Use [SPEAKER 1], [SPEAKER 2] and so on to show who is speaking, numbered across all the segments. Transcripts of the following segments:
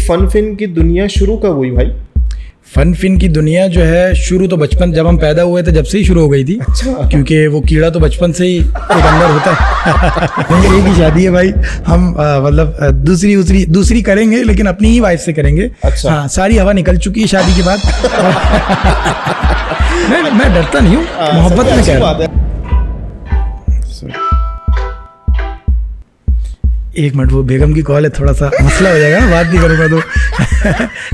[SPEAKER 1] Fun fin की दुनिया शुरू कब हुई भाई?
[SPEAKER 2] फन फिन की दुनिया जो है शुरू तो बचपन जब हम पैदा हुए थे जब से ही शुरू हो गई थी।
[SPEAKER 1] अच्छा।
[SPEAKER 2] क्योंकि वो कीड़ा तो बचपन से ही एक अंदर होता है। मेरी एक ही शादी है भाई, हम मतलब दूसरी करेंगे लेकिन अपनी ही वाइफ से करेंगे।
[SPEAKER 1] अच्छा।
[SPEAKER 2] हाँ, सारी हवा निकल चुकी है शादी के बाद। मैं डरता नहीं हूँ, मोहब्बत में कह रहा हूँ। एक मिनट, वो बेगम की कॉल है, थोड़ा सा मसला हो जाएगा ना, बात नहीं करूँगा तो।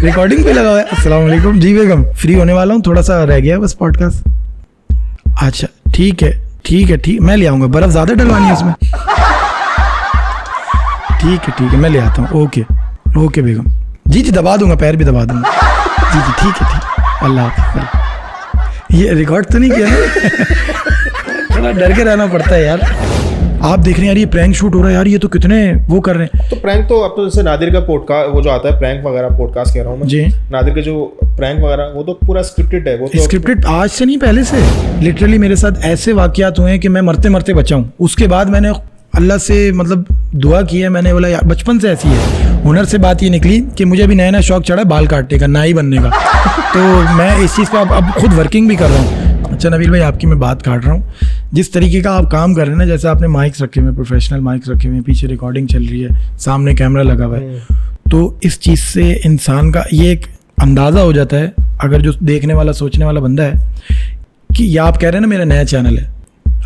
[SPEAKER 2] रिकॉर्डिंग पे लगा हुआ है। अस्सलाम वालेकुम जी बेगम, फ्री होने वाला हूँ, थोड़ा सा रह गया है बस पॉडकास्ट। अच्छा ठीक है, मैं ले आऊँगा। बर्फ़ ज़्यादा डलवानी है उसमें? ठीक है, मैं ले आता हूँ। ओके बेगम जी, दबा दूँगा, पैर भी दबा दूँगा जी, ठीक है, अल्लाह हाफ़िज़। ये रिकॉर्ड तो नहीं किया ना? थोड़ा डर के रहना पड़ता है यार। आप देख रहे हैं यार, ये प्रैंक शूट हो रहा है यार, ये तो कितने वो कर रहे हैं।
[SPEAKER 1] तो प्रैंक तो अब तो जैसे नादिर का पॉडकास्ट वो जो आता है प्रैंक वगैरह, पॉडकास्ट कह रहा हूँ मैं
[SPEAKER 2] जी,
[SPEAKER 1] नादिर के जो प्रैंक वगैरह वो तो पूरा स्क्रिप्टेड है। वो तो
[SPEAKER 2] स्क्रिप्टेड आज से नहीं, पहले से। लिटरली मेरे साथ ऐसे वाकयात हुए हैं कि मैं मरते मरते बचा हूँ। उसके बाद मैंने अल्लाह से मतलब दुआ की है, मैंने बोला यार बचपन से ऐसी है। हुनर से बात ये निकली कि मुझे अभी नया शौक चढ़ा है बाल काटने का, नाई बनने का। तो मैं इस चीज़ पर अब खुद वर्किंग भी कर रहा हूँ। अच्छा नबील भाई, आपकी मैं बात काट रहा हूँ। जिस तरीके का आप काम कर रहे हैं ना, जैसे आपने माइक्स रखे हुए, प्रोफेशनल माइक्स रखे हुए, पीछे रिकॉर्डिंग चल रही है, सामने कैमरा लगा हुआ है, तो इस चीज़ से इंसान का ये एक अंदाज़ा हो जाता है, अगर जो देखने वाला सोचने वाला बंदा है कि या आप कह रहे हैं ना मेरा नया चैनल है,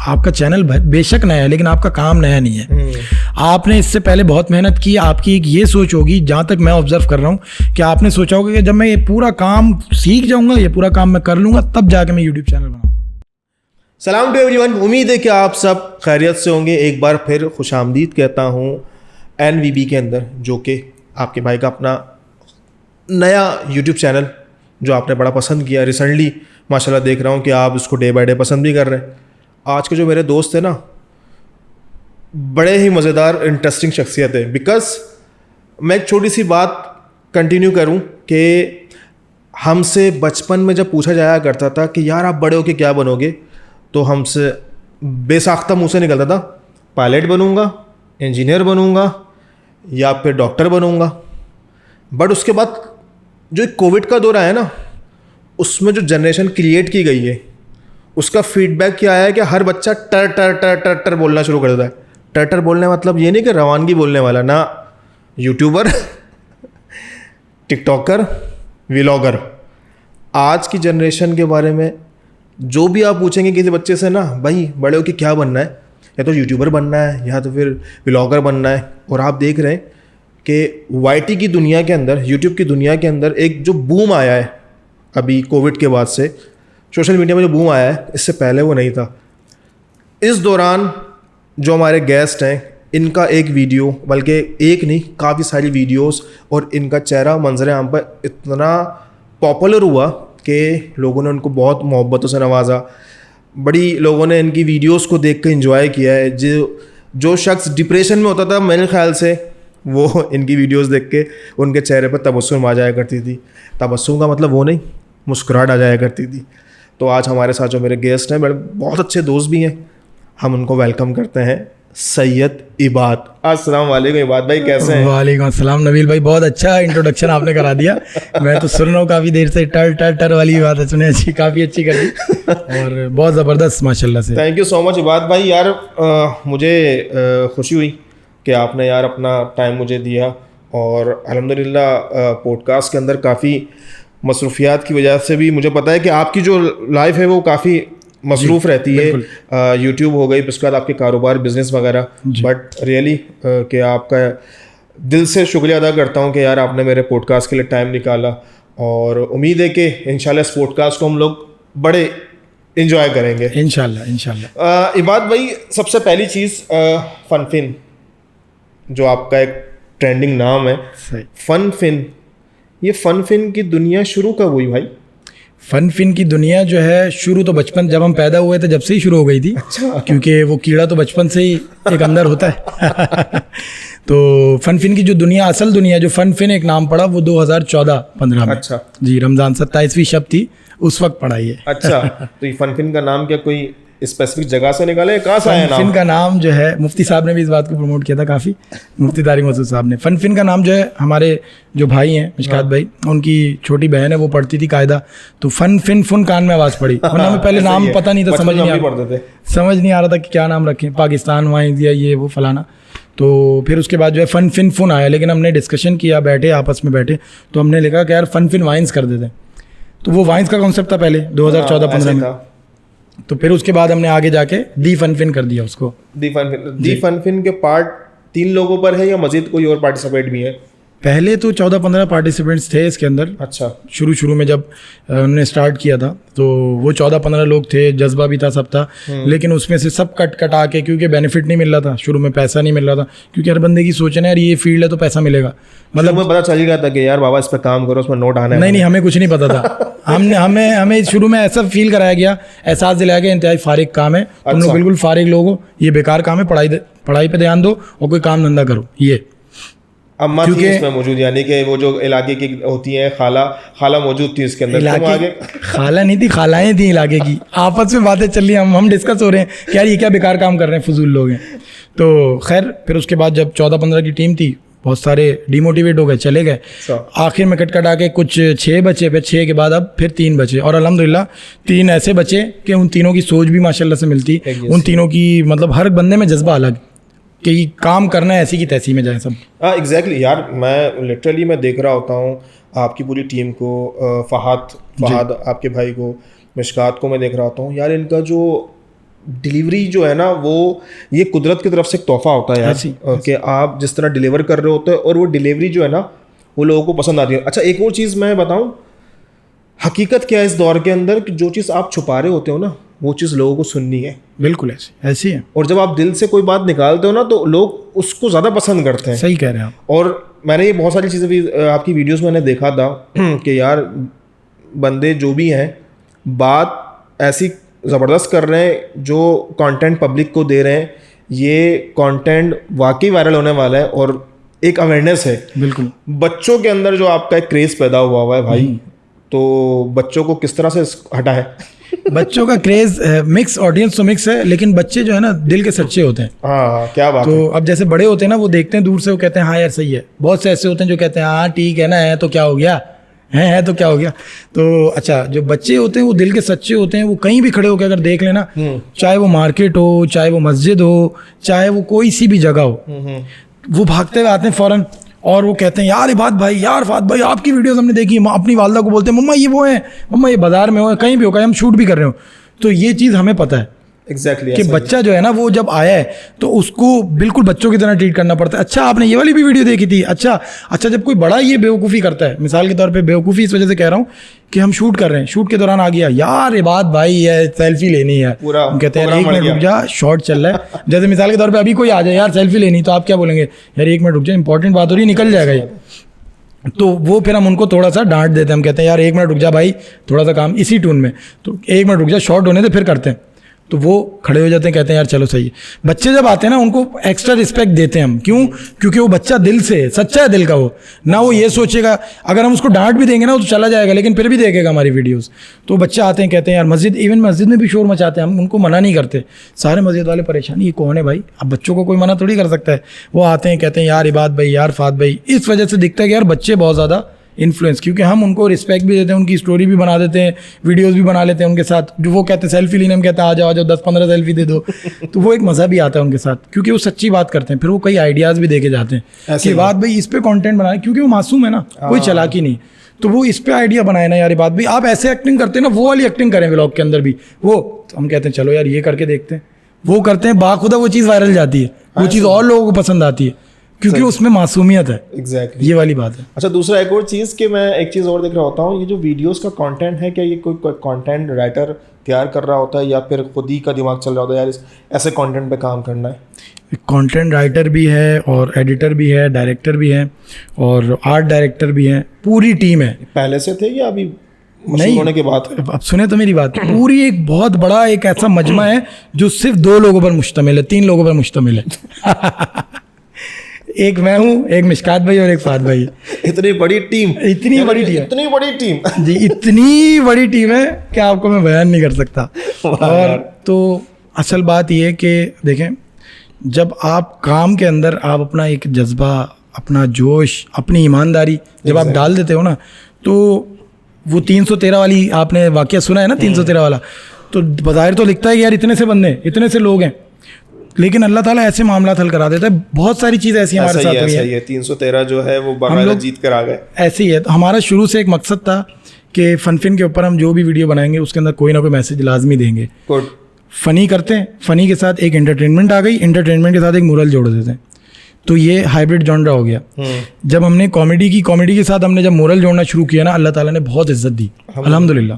[SPEAKER 2] आपका चैनल बेशक नया है लेकिन आपका काम नया नहीं है। आपने इससे पहले बहुत मेहनत की। आपकी एक ये सोच होगी, जहाँ तक मैं ऑब्जर्व कर रहा हूँ, कि आपने सोचा होगा कि जब मैं ये पूरा काम सीख जाऊँगा, ये पूरा काम मैं कर लूँगा, तब जाके मैं यूट्यूब चैनल बनाऊँगा।
[SPEAKER 1] सलाम टू एवरीवन, उम्मीद है कि आप सब खैरियत से होंगे। एक बार फिर खुशामदीद कहता हूँ NVB के अंदर, जो कि आपके भाई का अपना नया यूट्यूब चैनल जो आपने बड़ा पसंद किया रिसेंटली। माशाल्लाह देख रहा हूँ कि आप इसको डे बाय डे पसंद भी कर रहे हैं। आज के जो मेरे दोस्त हैं ना, बड़े ही मज़ेदार इंटरेस्टिंग शख्सियत है। बिकॉज मैं एक छोटी सी बात कंटिन्यू करूँ कि हमसे बचपन में जब पूछा जाया करता था कि यार आप बड़े होके क्या बनोगे, तो हमसे बेसाख्ता मुँह से निकलता था पायलट बनूंगा, इंजीनियर बनूंगा या फिर डॉक्टर बनूंगा। बट उसके बाद जो कोविड का दौर आया ना, उसमें जो जनरेशन क्रिएट की गई है, उसका फीडबैक क्या आया है कि हर बच्चा टर टर टर टर टर बोलना शुरू कर देता है। टर टर बोलने मतलब ये नहीं कि रवानगी बोलने वाला ना, यूट्यूबर, टिकटॉकर, व्लॉगर। आज की जनरेशन के बारे में जो भी आप पूछेंगे किसी बच्चे से ना, भाई बड़े हो के क्या बनना है, या तो यूट्यूबर बनना है या तो फिर व्लॉगर बनना है। और आप देख रहे हैं कि YT की दुनिया के अंदर, यूट्यूब की दुनिया के अंदर एक जो बूम आया है अभी कोविड के बाद से, सोशल मीडिया में जो बूम आया है, इससे पहले वो नहीं था। इस दौरान जो हमारे गेस्ट हैं, इनका एक वीडियो, बल्कि एक नहीं काफ़ी सारी वीडियोस, और इनका चेहरा मंजर आम पर इतना पॉपुलर हुआ कि लोगों ने उनको बहुत मोहब्बतों से नवाजा। बड़ी लोगों ने इनकी वीडियोस को देख कर एंजॉय किया है। जो शख्स डिप्रेशन में होता था, मेरे ख्याल से वो इनकी वीडियोस देख के उनके चेहरे पर तबस्सुम आ जाया करती थी। तबस्सुम का मतलब वो नहीं, मुस्कुराहट आ जाया करती थी। तो आज हमारे साथ जो मेरे गेस्ट हैं, मेरे बहुत अच्छे दोस्त भी हैं, हम उनको वेलकम करते हैं। सैयद इबाद। अस्सलाम वालेकुम इबाद भाई, कैसे हैं?
[SPEAKER 2] वालेकुम अस्सलाम नबील भाई, बहुत अच्छा इंट्रोडक्शन आपने करा दिया। मैं तो सुन रहा हूँ काफ़ी देर से, टर टर टर वाली बात है, सुने अच्छी, काफ़ी अच्छी करी और बहुत ज़बरदस्त माशाल्लाह से।
[SPEAKER 1] थैंक यू सो मच इबाद भाई। यार मुझे खुशी हुई कि आपने यार अपना टाइम मुझे दिया, और अल्हम्दुलिल्लाह पॉडकास्ट के अंदर काफ़ी मसरूफियात की वजह से भी मुझे पता है कि आपकी जो लाइफ है वो काफ़ी मसरूफ़ रहती है। यूट्यूब हो गई, उसके बाद आपके कारोबार, बिजनेस वगैरह। बट रियली कि आपका दिल से शुक्रिया अदा करता हूँ कि यार आपने मेरे पॉडकास्ट के लिए टाइम निकाला, और उम्मीद है कि इंशाल्लाह इस पॉडकास्ट को हम लोग बड़े इंजॉय करेंगे इंशाल्लाह। इबाद भाई, सबसे पहली चीज़ फनफिन, जो आपका एक ट्रेंडिंग नाम है, फनफिन, ये फनफिन की दुनिया शुरू कब हुई भाई?
[SPEAKER 2] फन फिन की दुनिया जो है शुरू तो बचपन जब हम पैदा हुए थे जब से ही शुरू हो गई थी।
[SPEAKER 1] अच्छा।
[SPEAKER 2] क्योंकि वो कीड़ा तो बचपन से ही एक अंदर होता है। तो फन फिन की जो दुनिया, असल दुनिया जो फन फिन एक नाम पड़ा, वो 2014-15 में।
[SPEAKER 1] अच्छा
[SPEAKER 2] जी, रमज़ान 27वीं शब थी उस वक्त पढ़ाई है।
[SPEAKER 1] अच्छा। तो ये फनफिन का नाम क्या कोई स्पेसिफिक जगह से निकाले, कहाँ से आया
[SPEAKER 2] फन
[SPEAKER 1] नाम?
[SPEAKER 2] फिन का नाम जो है, मुफ्ती साहब ने भी इस बात को प्रमोट किया था काफ़ी, मुफ्ती तारिक मसूद साहब ने। फन फिन का नाम जो है, हमारे जो भाई हैं मिशकात भाई, उनकी छोटी बहन है, वो पढ़ती थी कायदा, तो फन फिन फुन कान में आवाज़ पड़ी, वरना हमें पहले नाम पता नहीं था, समझ नहीं आ रहा था कि क्या नाम रखें, पाकिस्तान वाइंस या ये वो फलाना। तो फिर उसके बाद जो है फन फिन फुन आया, लेकिन हमने डिस्कशन किया, बैठे आपस में बैठे, तो हमने लिखा कि यार फन फिन वाइंस कर देते। तो वो वाइंस का कॉन्सेप्ट था पहले 2014-15 में। तो फिर उसके बाद हमने आगे जाके दी फन फिन कर दिया उसको।
[SPEAKER 1] दी फन फिन के पार्ट 3 लोगों पर है या मजीद कोई और पार्टिसिपेट भी है?
[SPEAKER 2] पहले तो 14-15 पार्टिसिपेंट्स थे इसके अंदर।
[SPEAKER 1] अच्छा।
[SPEAKER 2] शुरू में जब उन्होंने स्टार्ट किया था तो वो 14-15 लोग थे, जज्बा भी था, सब था, लेकिन उसमें से सब कट आ के, क्योंकि बेनिफिट नहीं मिल रहा था, शुरू में पैसा नहीं मिल रहा था, क्योंकि हर बंदे की सोच है ना यार ये फील्ड है तो पैसा मिलेगा,
[SPEAKER 1] मतलब मुझे पता चल गया था कि यार बाबा इस पर काम करो, उसमें नोट आना है।
[SPEAKER 2] नहीं, हमें कुछ नहीं पता था। हमें शुरू में ऐसा फील कराया गया, एहसास दिलाया गया इंतहाई फारिग काम है, तुम लोग बिल्कुल फारिग लोग हो, ये बेकार काम है, पढ़ाई पे ध्यान दो और कोई काम धंधा करो। ये
[SPEAKER 1] अम्मा थी इसमें मौजूद, यानी कि वो जो इलाके की होती हैं, खाला मौजूद थी इसके अंदर। तुम आगे
[SPEAKER 2] खाला नहीं थी, खालाएं थी इलाके की, आपस में बातें चल रही हैं, हम डिस्कस हो रहे हैं कि यार ये क्या बेकार काम कर रहे हैं, फजूल लोग हैं। तो खैर फिर उसके बाद जब 14-15 की टीम थी, बहुत सारे डिमोटिवेट हो गए, चले गए। आखिर में कट आके कुछ 6 बचे, फिर 6 के बाद अब फिर 3 बचे, और अल्हम्दुलिल्लाह 3 ऐसे बचे कि उन तीनों की सोच भी माशाल्लाह से मिलती, उन तीनों की मतलब हर बंदे में जज्बा अलग कि काम करना है, ऐसी की तैसी में जाए सब।
[SPEAKER 1] हाँ एग्जैक्टली यार, मैं लिटरली मैं देख रहा होता हूँ आपकी पूरी टीम को, फहाद आपके भाई को, मिशकात को मैं देख रहा होता हूँ यार, इनका जो डिलीवरी जो है ना, वो ये कुदरत की तरफ से एक तोहफा होता है यार, कि आप जिस तरह डिलीवर कर रहे होते हैं और वो डिलीवरी जो है ना वो लोगों को पसंद आती है। अच्छा एक और चीज़ मैं बताऊँ, हकीकत क्या है इस दौर के अंदर कि जो चीज़ आप छुपा रहे होते हो ना, वो चीज़ लोगों को सुननी है।
[SPEAKER 2] बिल्कुल ऐसी है,
[SPEAKER 1] और जब आप दिल से कोई बात निकालते हो ना तो लोग उसको ज़्यादा पसंद करते हैं।
[SPEAKER 2] सही कह रहे हैं आप।
[SPEAKER 1] और मैंने ये बहुत सारी चीज़ें भी आपकी वीडियोस में मैंने देखा था कि यार बंदे जो भी हैं बात ऐसी ज़बरदस्त कर रहे हैं, जो कंटेंट पब्लिक को दे रहे हैं, ये कंटेंट वाकई वायरल होने वाला है और एक अवेयरनेस है।
[SPEAKER 2] बिल्कुल।
[SPEAKER 1] बच्चों के अंदर जो आपका एक क्रेज़ पैदा हुआ है भाई, तो बच्चों को किस तरह से हटा है?
[SPEAKER 2] बच्चों का क्रेज मिक्स, ऑडियंस तो मिक्स है, लेकिन बच्चे जो है ना दिल के सच्चे होते हैं।
[SPEAKER 1] हाँ क्या बात
[SPEAKER 2] तो अब जैसे बड़े होते हैं ना, वो देखते हैं दूर से, वो कहते हैं हाँ यार सही है। बहुत से ऐसे होते हैं जो कहते हैं हाँ ठीक है ना, है तो क्या हो गया, है तो क्या हो गया। तो अच्छा जो बच्चे होते हैं वो दिल के सच्चे होते हैं, वो कहीं भी खड़े होकर अगर देख लेना, चाहे वो मार्केट हो, चाहे वो मस्जिद हो, चाहे वो कोई सी भी जगह हो, वो भागते हुए आते हैं फौरन और वो कहते हैं यार इबाद भाई, यार फात भाई आपकी वीडियोस हमने देखी। अपनी वालदा को बोलते हैं मम्मा ये वो है, मम्मा ये बाजार में हो, कहीं भी होगा, हम शूट भी कर रहे हो। तो ये चीज़ हमें पता है
[SPEAKER 1] एग्जैक्टली
[SPEAKER 2] कि बच्चा जो है ना वो जब आया है तो उसको बिल्कुल बच्चों की तरह ट्रीट करना पड़ता है। अच्छा आपने ये वाली भी वीडियो देखी थी, अच्छा जब कोई बड़ा ये बेवकूफ़ी करता है, मिसाल के तौर पे बेवकूफ़ी इस वजह से कह रहा हूँ कि हम शूट कर रहे हैं, शूट के दौरान आ गया यार इबाद भाई ये सेल्फी लेनी है, हम कहते हैं 1 मिनट रुक जा, शॉट चल रहा है। जैसे मिसाल के तौर पर अभी कोई आ जाए यार सेल्फी लेनी, तो आप क्या बोलेंगे, यार 1 मिनट रुक जा, इंपॉर्टेंट बात हो रही है, निकल जाएगा ये। तो वो फिर हम उनको थोड़ा सा डांट देते हैं, हम कहते हैं यार 1 मिनट रुक जा भाई, थोड़ा सा काम इसी टून में, तो 1 मिनट रुक जा, शॉट होने दे फिर करते हैं। तो वो खड़े हो जाते हैं, कहते हैं यार चलो सही है। बच्चे जब आते हैं ना उनको एक्स्ट्रा रिस्पेक्ट देते हैं हम, क्यों? क्योंकि वो बच्चा दिल से सच्चा है, दिल का वो ना, वो ये सोचेगा अगर हम उसको डांट भी देंगे ना तो चला जाएगा, लेकिन फिर भी देखेगा हमारी वीडियोस। तो बच्चे आते हैं, कहते हैं यार मस्जिद, इवन मस्जिद में भी शोर मचाते हैं, हम उनको मना नहीं करते, सारे मस्जिद वाले परेशान, ये कौन है भाई, अब बच्चों को कोई मना थोड़ी कर सकता है। वो आते हैं, कहते हैं यार इबाद भाई, यार फात भाई। इस वजह से दिखता है कि यार बच्चे बहुत ज़्यादा इन्फ्लुएंस, क्योंकि हम उनको रिस्पेक्ट भी देते हैं, उनकी स्टोरी भी बना देते हैं, वीडियोस भी बना लेते हैं उनके साथ। जो वो कहते हैं सेल्फी लेने, हम कहते हैं आ जाओ 10-15 सेल्फी दे दो। तो वो एक मज़ा भी आता है उनके साथ, क्योंकि वो सच्ची बात करते हैं। फिर वो कई आइडियाज़ भी दे के जाते हैं कि बात भाई इस पे कंटेंट बनाए, क्योंकि वो मासूम है ना, कोई चालाकी नहीं, तो वो इस पे आइडिया बनाए ना यार बात भाई, आप ऐसे एक्टिंग करते हैं ना, वो वाली एक्टिंग करें व्लॉग के अंदर भी। वो तो हम कहते हैं चलो यार ये करके देखते हैं, वो करते हैं, बाखुदा वो चीज़ वायरल जाती है, वो चीज़ और लोगों को पसंद आती है, क्योंकि उसमें मासूमियत है।
[SPEAKER 1] एग्जैक्टली
[SPEAKER 2] ये वाली बात है।
[SPEAKER 1] अच्छा दूसरा एक और चीज़ कि मैं एक चीज़ और देख रहा होता हूँ, ये जो वीडियोस का कंटेंट है, क्या ये कोई कंटेंट राइटर तैयार कर रहा होता है या फिर खुद ही का दिमाग चल रहा होता है यार ऐसे कंटेंट पे काम करना है?
[SPEAKER 2] कंटेंट राइटर भी है और एडिटर भी है, डायरेक्टर भी है और आर्ट डायरेक्टर भी है, पूरी टीम है।
[SPEAKER 1] पहले से थे या अभी
[SPEAKER 2] नहीं
[SPEAKER 1] होने के बाद?
[SPEAKER 2] अब सुने तो मेरी बात, पूरी एक बहुत बड़ा एक ऐसा मजमा है जो सिर्फ 2 लोगों पर मुश्तमिल है, 3 लोगों पर मुश्तमिल है। एक मैं हूँ, एक मिशकात भाई और एक फात भाई।
[SPEAKER 1] इतनी बड़ी टीम
[SPEAKER 2] जी, इतनी बड़ी टीम है कि आपको मैं बयान नहीं कर सकता। और तो असल बात ये है कि देखें, जब आप काम के अंदर आप अपना एक जज्बा, अपना जोश, अपनी ईमानदारी जब आप डाल देते हो ना, तो वो 313 वाली आपने वाकया सुना है ना, 313 वाला, तो बज़ाहिर तो लिखता है कि यार इतने से बंदे, इतने से लोग हैं, लेकिन अल्लाह ताला ऐसे मामला हल करा देता है। बहुत सारी चीज़ ऐसी हमारे साथ हुई है।
[SPEAKER 1] 313 जो है वो बाकायदा जीत कर आ गए।
[SPEAKER 2] ऐसी है। तो हमारा शुरू से एक मकसद था कि फन के ऊपर हम जो भी वीडियो बनाएंगे उसके अंदर कोई ना कोई मैसेज लाजमी देंगे।
[SPEAKER 1] गुड।
[SPEAKER 2] फ़नी करते हैं, फ़नी के साथ एक एंटरटेनमेंट आ गई, एंटरटेनमेंट के साथ एक मोरल जोड़ देते हैं, तो ये हाइब्रिड जॉनरा हो गया। जब हमने कॉमेडी के साथ हमने जब मोरल जोड़ना शुरू किया ना, अल्लाह ताला ने बहुत इज्जत दी, अल्हम्दुलिल्लाह।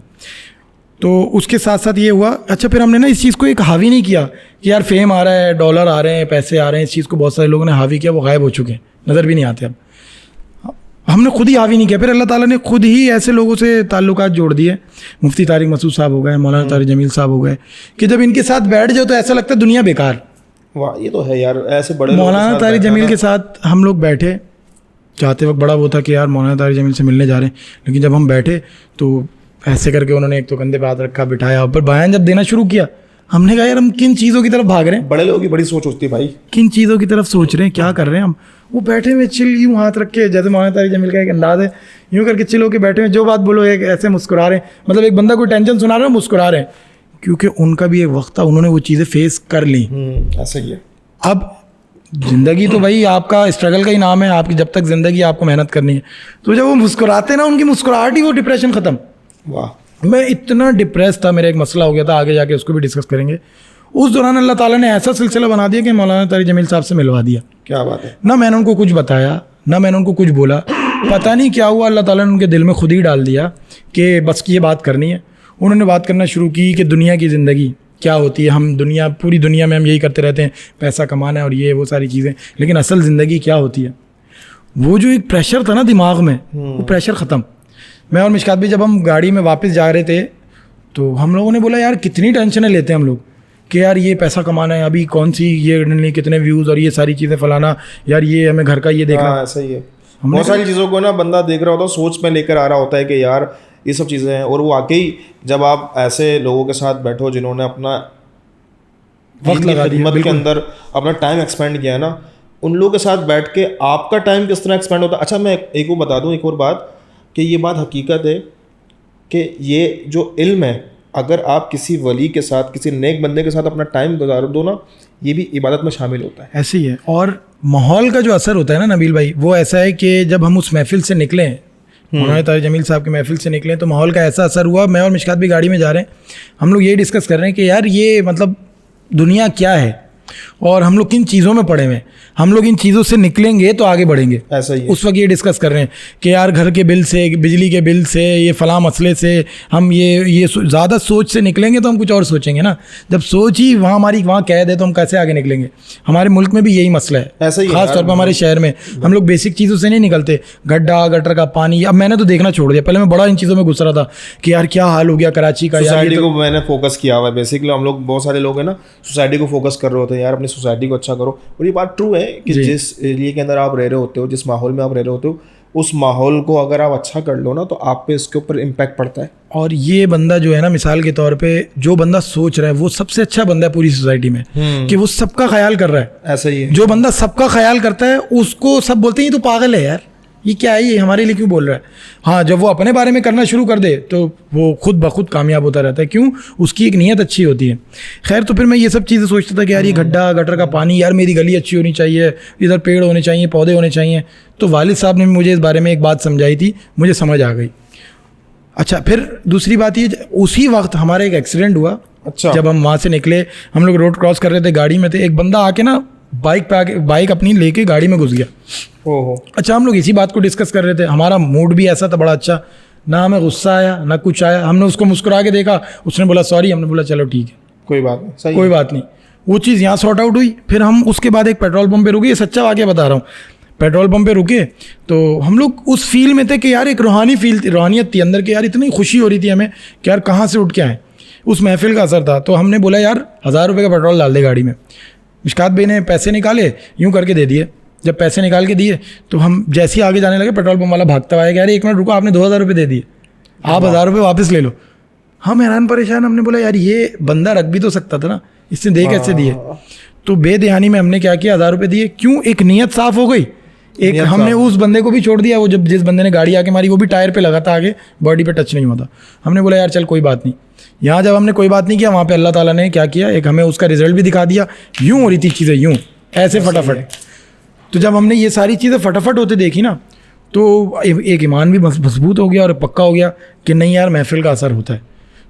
[SPEAKER 2] तो उसके साथ साथ ये हुआ, अच्छा फिर हमने ना इस चीज़ को एक हावी नहीं किया कि यार फेम आ रहा है, डॉलर आ रहे हैं, पैसे आ रहे हैं, इस चीज़ को बहुत सारे लोगों ने हावी किया, वो गायब हो चुके हैं, नज़र भी नहीं आते। अब हमने खुद ही हावी नहीं किया, फिर अल्लाह ताला ने खुद ही ऐसे लोगों से ताल्लुकात जोड़ दिए। मुफ्ती तारिक मसूद साहब हो गए, मौलाना तारिक जमील साहब हो गए, कि जब इनके साथ बैठ जाओ तो ऐसा लगता है दुनिया बेकार।
[SPEAKER 1] वाह, ये तो है यार, ऐसे बड़े
[SPEAKER 2] मौलाना तारिक जमील के साथ हम लोग बैठे, चाहते वक्त बड़ा वो था कि यार मौलाना तारिक जमील से मिलने जा रहे हैं, लेकिन जब हम बैठे तो ऐसे करके उन्होंने एक तो कंधे पे हाथ रखा, बिठाया, ऊपर बयान जब देना शुरू किया, हमने कहा यार हम किन चीज़ों की तरफ भाग रहे हैं।
[SPEAKER 1] बड़े लोगों की बड़ी सोच होती है भाई,
[SPEAKER 2] किन चीज़ों की तरफ सोच रहे हैं, क्या कर रहे हैं हम। वो बैठे हुए चिल, यूँ हाथ रख के, जैसे मौलाना तारिक जमील का एक अंदाज है, यूँ करके चिल होके बैठे हुए, जो बात बोलो एक ऐसे मुस्कुरा रहे हैं, मतलब एक बंदा कोई टेंशन सुना रहा है, मुस्कुरा रहे हैं, क्योंकि उनका भी एक वक्त था, उन्होंने वो चीज़ें फेस कर ली।
[SPEAKER 1] ऐसा ही है।
[SPEAKER 2] अब ज़िंदगी तो भाई आपका स्ट्रगल का ही नाम है, आपकी जब तक ज़िंदगी आपको मेहनत करनी है। तो जब वो मुस्कुराते हैं ना, उनकी मुस्कुराहट ही वो डिप्रेशन ख़त्म।
[SPEAKER 1] वाह।
[SPEAKER 2] मैं इतना डिप्रेस था, मेरा एक मसला हो गया था, आगे जाके उसको भी डिस्कस करेंगे। उस दौरान अल्लाह ताला ने ऐसा सिलसिला बना दिया कि मौलाना तारिक जमील साहब से मिलवा दिया।
[SPEAKER 1] क्या बात है।
[SPEAKER 2] ना मैंने उनको कुछ बताया, ना मैंने उनको कुछ बोला, पता नहीं क्या हुआ, अल्लाह ताला ने उनके दिल में खुद ही डाल दिया कि बस ये बात करनी है। उन्होंने बात करना शुरू की कि दुनिया की ज़िंदगी क्या होती है, हम दुनिया, पूरी दुनिया में हम यही करते रहते हैं, पैसा कमाना है और ये वो सारी चीज़ें, लेकिन असल ज़िंदगी क्या होती है। वो जो एक प्रेशर था ना दिमाग में, वो प्रेशर ख़त्म। मैं और मिशकात भी जब हम गाड़ी में वापस जा रहे थे, तो हम लोगों ने बोला यार कितनी टेंशनें लेते हैं हम लोग कि यार ये पैसा कमाना है, अभी कौन सी ये कितने व्यूज़ और ये सारी चीज़ें फलाना, यार ये हमें घर का ये देखना।
[SPEAKER 1] ऐसा ही है। बहुत सारी चीज़ों को ना बंदा देख रहा होता है, सोच में लेकर आ रहा होता है कि यार ये सब चीज़ें हैं, और वो वाकई जब आप ऐसे लोगों के साथ बैठो जिन्होंने अपना
[SPEAKER 2] वक्त लगा दिया,
[SPEAKER 1] खिदमत के अंदर अपना टाइम एक्सपेंड किया है ना, उन लोगों के साथ बैठ के आपका टाइम किस तरह एक्सपेंड होता है। अच्छा, मैं एक वो बता दूं, एक और बात, कि ये बात हकीकत है कि ये जो इल्म है, अगर आप किसी वली के साथ, किसी नेक बंदे के साथ अपना टाइम गुजार दो ना, ये भी इबादत में शामिल होता है।
[SPEAKER 2] ऐसे ही है। और माहौल का जो असर होता है ना नबील भाई, वो ऐसा है कि जब हम उस महफिल से निकले, मौलाना तारिक जमील साहब की महफिल से निकले, तो माहौल का ऐसा असर हुआ। मैं और मिशकात भी गाड़ी में जा रहे हैं, हम लोग ये डिस्कस कर रहे हैं कि यार ये मतलब दुनिया क्या है और हम लोग किन चीज़ों में पड़े हुए हैं, हम लोग इन चीज़ों से निकलेंगे तो आगे बढ़ेंगे।
[SPEAKER 1] ऐसा ही है।
[SPEAKER 2] उस वक्त ये डिस्कस कर रहे हैं कि यार घर के बिल से, बिजली के बिल से, ये फ़लाँ मसले से हम ये ज़्यादा सोच से निकलेंगे तो हम कुछ और सोचेंगे ना। जब सोच ही वहाँ हमारी वहाँ कैद है तो हम कैसे आगे निकलेंगे। हमारे मुल्क में भी यही मसला है,
[SPEAKER 1] ऐसा ही
[SPEAKER 2] खास तौर पर हमारे शहर में हम लोग बेसिक चीज़ों से नहीं निकलते। गड्ढा, गटर का पानी, अब मैंने तो देखना छोड़ दिया, पहले मैं बड़ा इन चीज़ों में घुस रहा था कि यार क्या हाल हो गया कराची का।
[SPEAKER 1] सोसाइटी को मैंने फोकस किया हुआ है बेसिकली। हम लोग बहुत सारे लोग हैं ना, सोसाइटी को फोकस कर रहे होते हैं, यार अपनी सोसाइटी को अच्छा करो। और ये बात ट्रू है कि जिस एरिया के अंदर आप रह रहे होते हो, जिस माहौल में आप रह रहे होते हो, उस माहौल को अगर आप अच्छा कर लो ना, तो आप पे इसके ऊपर इम्पैक्ट पड़ता है।
[SPEAKER 2] और ये बंदा जो है ना, मिसाल के तौर पे जो बंदा सोच रहा है वो सबसे अच्छा बंदा है पूरी सोसाइटी में, कि वो सबका ख्याल कर रहा है।
[SPEAKER 1] ऐसा ही है।
[SPEAKER 2] जो बंदा सबका ख्याल करता है उसको सब बोलते हैं ये तो पागल है यार, ये क्या है, ये हमारे लिए क्यों बोल रहा है। हाँ, जब वो अपने बारे में करना शुरू कर दे तो वो खुद ब खुद कामयाब होता रहता है। क्यों? उसकी एक नीयत अच्छी होती है। खैर, तो फिर मैं ये सब चीज़ें सोचता था कि यार ये गड्ढा, गटर का पानी, यार मेरी गली अच्छी होनी चाहिए, इधर पेड़ होने चाहिए, पौधे होने चाहिए। तो वालिद साहब ने मुझे इस बारे में एक बात समझाई थी, मुझे समझ आ गई। अच्छा, फिर दूसरी बात ये, उसी वक्त हमारा एक एक्सीडेंट हुआ।
[SPEAKER 1] अच्छा।
[SPEAKER 2] जब हम वहाँ से निकले, हम लोग रोड क्रॉस कर रहे थे, गाड़ी में थे, एक बंदा आके ना बाइक पे आके, बाइक अपनी लेके गाड़ी में घुस गया।
[SPEAKER 1] ओहो।
[SPEAKER 2] अच्छा, हम लोग इसी बात को डिस्कस कर रहे थे, हमारा मूड भी ऐसा था बड़ा अच्छा, ना हमें गुस्सा आया ना कुछ आया। हमने उसको मुस्कुरा के देखा, उसने बोला सॉरी, हमने बोला चलो ठीक है,
[SPEAKER 1] कोई बात नहीं, सही
[SPEAKER 2] कोई बात नहीं। वो चीज़ यहाँ सॉर्ट आउट हुई। फिर हम उसके बाद एक पेट्रोल पंप पे रुके, ये सच्चा वाक़या बता रहा हूँ। पेट्रोल पंप पे रुके तो हम लोग उस फील में थे कि यार एक रूहानी फील थी, रूहानियत थी अंदर के, यार इतनी खुशी हो रही थी हमें कि यार कहाँ से उठ के आए। उस महफिल का असर था। तो हमने बोला यार 1000 रुपये का पेट्रोल डाल दे गाड़ी में। मिशकात भाई ने पैसे निकाले, यूँ करके दे दिए। जब पैसे निकाल के दिए तो हम जैसे ही आगे जाने लगे, पेट्रोल पंप वाला भागता आया कि यार 1 मिनट रुको, आपने 2000 रुपये दे दिए, आप 1000 रुपये वापस ले लो। हम हैरान परेशान, हमने बोला यार ये बंदा रख भी तो सकता था ना, इसने दे कैसे दिए? तो बेध्यानी में हमने क्या किया, 1000 रुपये दिए। क्यों? एक नीयत साफ हो गई। एक हमने उस बंदे को भी छोड़ दिया, वो जब जिस बंदे ने गाड़ी आके मारी वो भी टायर पे लगा था, आगे बॉडी पे टच नहीं हुआ था। हमने बोला यार चल कोई बात नहीं। यहाँ जब हमने कोई बात नहीं किया, वहाँ पे अल्लाह ताला ने क्या किया, एक हमें उसका रिजल्ट भी दिखा दिया। यूँ हो रही थी चीज़ें, यूँ ऐसे फटाफट। तो जब हमने ये सारी चीज़ें फटाफट होते देखी ना, तो एक ईमान भी मजबूत हो गया और पक्का हो गया कि नहीं यार महफिल का असर होता है।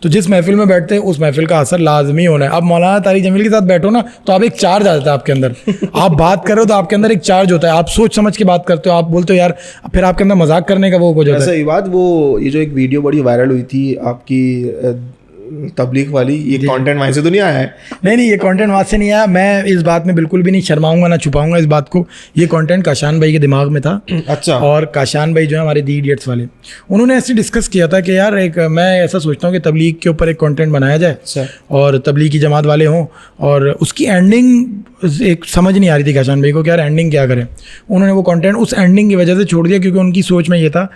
[SPEAKER 2] तो जिस महफिल में बैठते हैं उस महफिल का असर लाजमी होना है। अब मौलाना तारिक जमील के साथ बैठो ना तो आप एक चार्ज आ जाता है आपके अंदर। आप बात कर रहे हो तो आपके अंदर एक चार्ज होता है, आप सोच समझ के बात करते हो, आप बोलते हो यार, फिर आपके अंदर मजाक करने का वो हो जाता है।
[SPEAKER 1] ऐसा ही बात, वो ये जो एक वीडियो बड़ी वायरल हुई थी आपकी तबलीग वाली, ये कंटेंट वहीं से तो नहीं आया है?
[SPEAKER 2] नहीं, ये कंटेंट वहाँ से नहीं आया। मैं इस बात में बिल्कुल भी नहीं शर्माऊंगा, ना छुपाऊंगा इस बात को। ये कंटेंट काशान भाई के दिमाग में था।
[SPEAKER 1] अच्छा।
[SPEAKER 2] और काशान भाई जो है हमारे दी इडियट्स वाले, उन्होंने ऐसे डिस्कस किया था कि यार एक मैं ऐसा सोचता हूँ कि तबलीग के ऊपर एक कंटेंट बनाया जाए और तबलीग की जमात वाले हों, और उसकी एंडिंग एक समझ नहीं आ रही थी काशान भाई को कि यार एंडिंग क्या करें। उन्होंने वो कंटेंट उस एंडिंग की वजह से छोड़ दिया क्योंकि उनकी सोच में ये था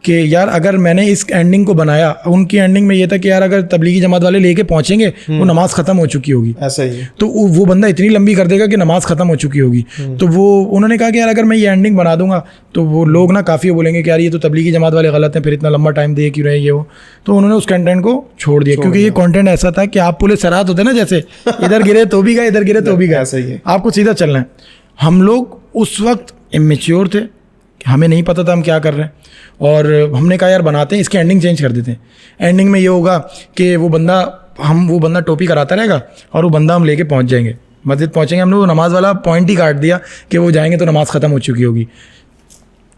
[SPEAKER 2] कि यार अगर मैंने इस एंडिंग को बनाया, उनकी एंडिंग में ये था कि यार अगर तबलीगी जमात वाले लेके पहुंचेंगे वो नमाज खत्म हो चुकी होगी।
[SPEAKER 1] ऐसा ही
[SPEAKER 2] तो वो बंदा इतनी लंबी कर देगा कि नमाज खत्म हो चुकी होगी। तो वो उन्होंने कहा कि यार अगर मैं ये एंडिंग बना दूंगा तो वो लोग ना काफ़ी बोलेंगे कि यार ये तो तबलीगी जमात वाले गलत हैं, फिर इतना लंबा टाइम दे क्यों रहे ये वो। तो उन्होंने उस कंटेंट को छोड़ दिया क्योंकि ये कंटेंट ऐसा था कि आप पुलिस सराहत होते ना, जैसे इधर गिरे तो भी गए, इधर गिरे तो भी गए, आपको सीधा चलना है। हम लोग उस वक्त इमेच्योर थे, हमें नहीं पता था हम क्या कर रहे हैं, और हमने कहा यार बनाते हैं, इसकी एंडिंग चेंज कर देते हैं। एंडिंग में ये होगा कि वो बंदा टोपी कराता रहेगा और वो बंदा हम लेके पहुंच जाएंगे, मस्जिद पहुंचेंगे। हमने वो नमाज वाला पॉइंट ही काट दिया कि वो जाएंगे तो नमाज ख़त्म हो चुकी होगी।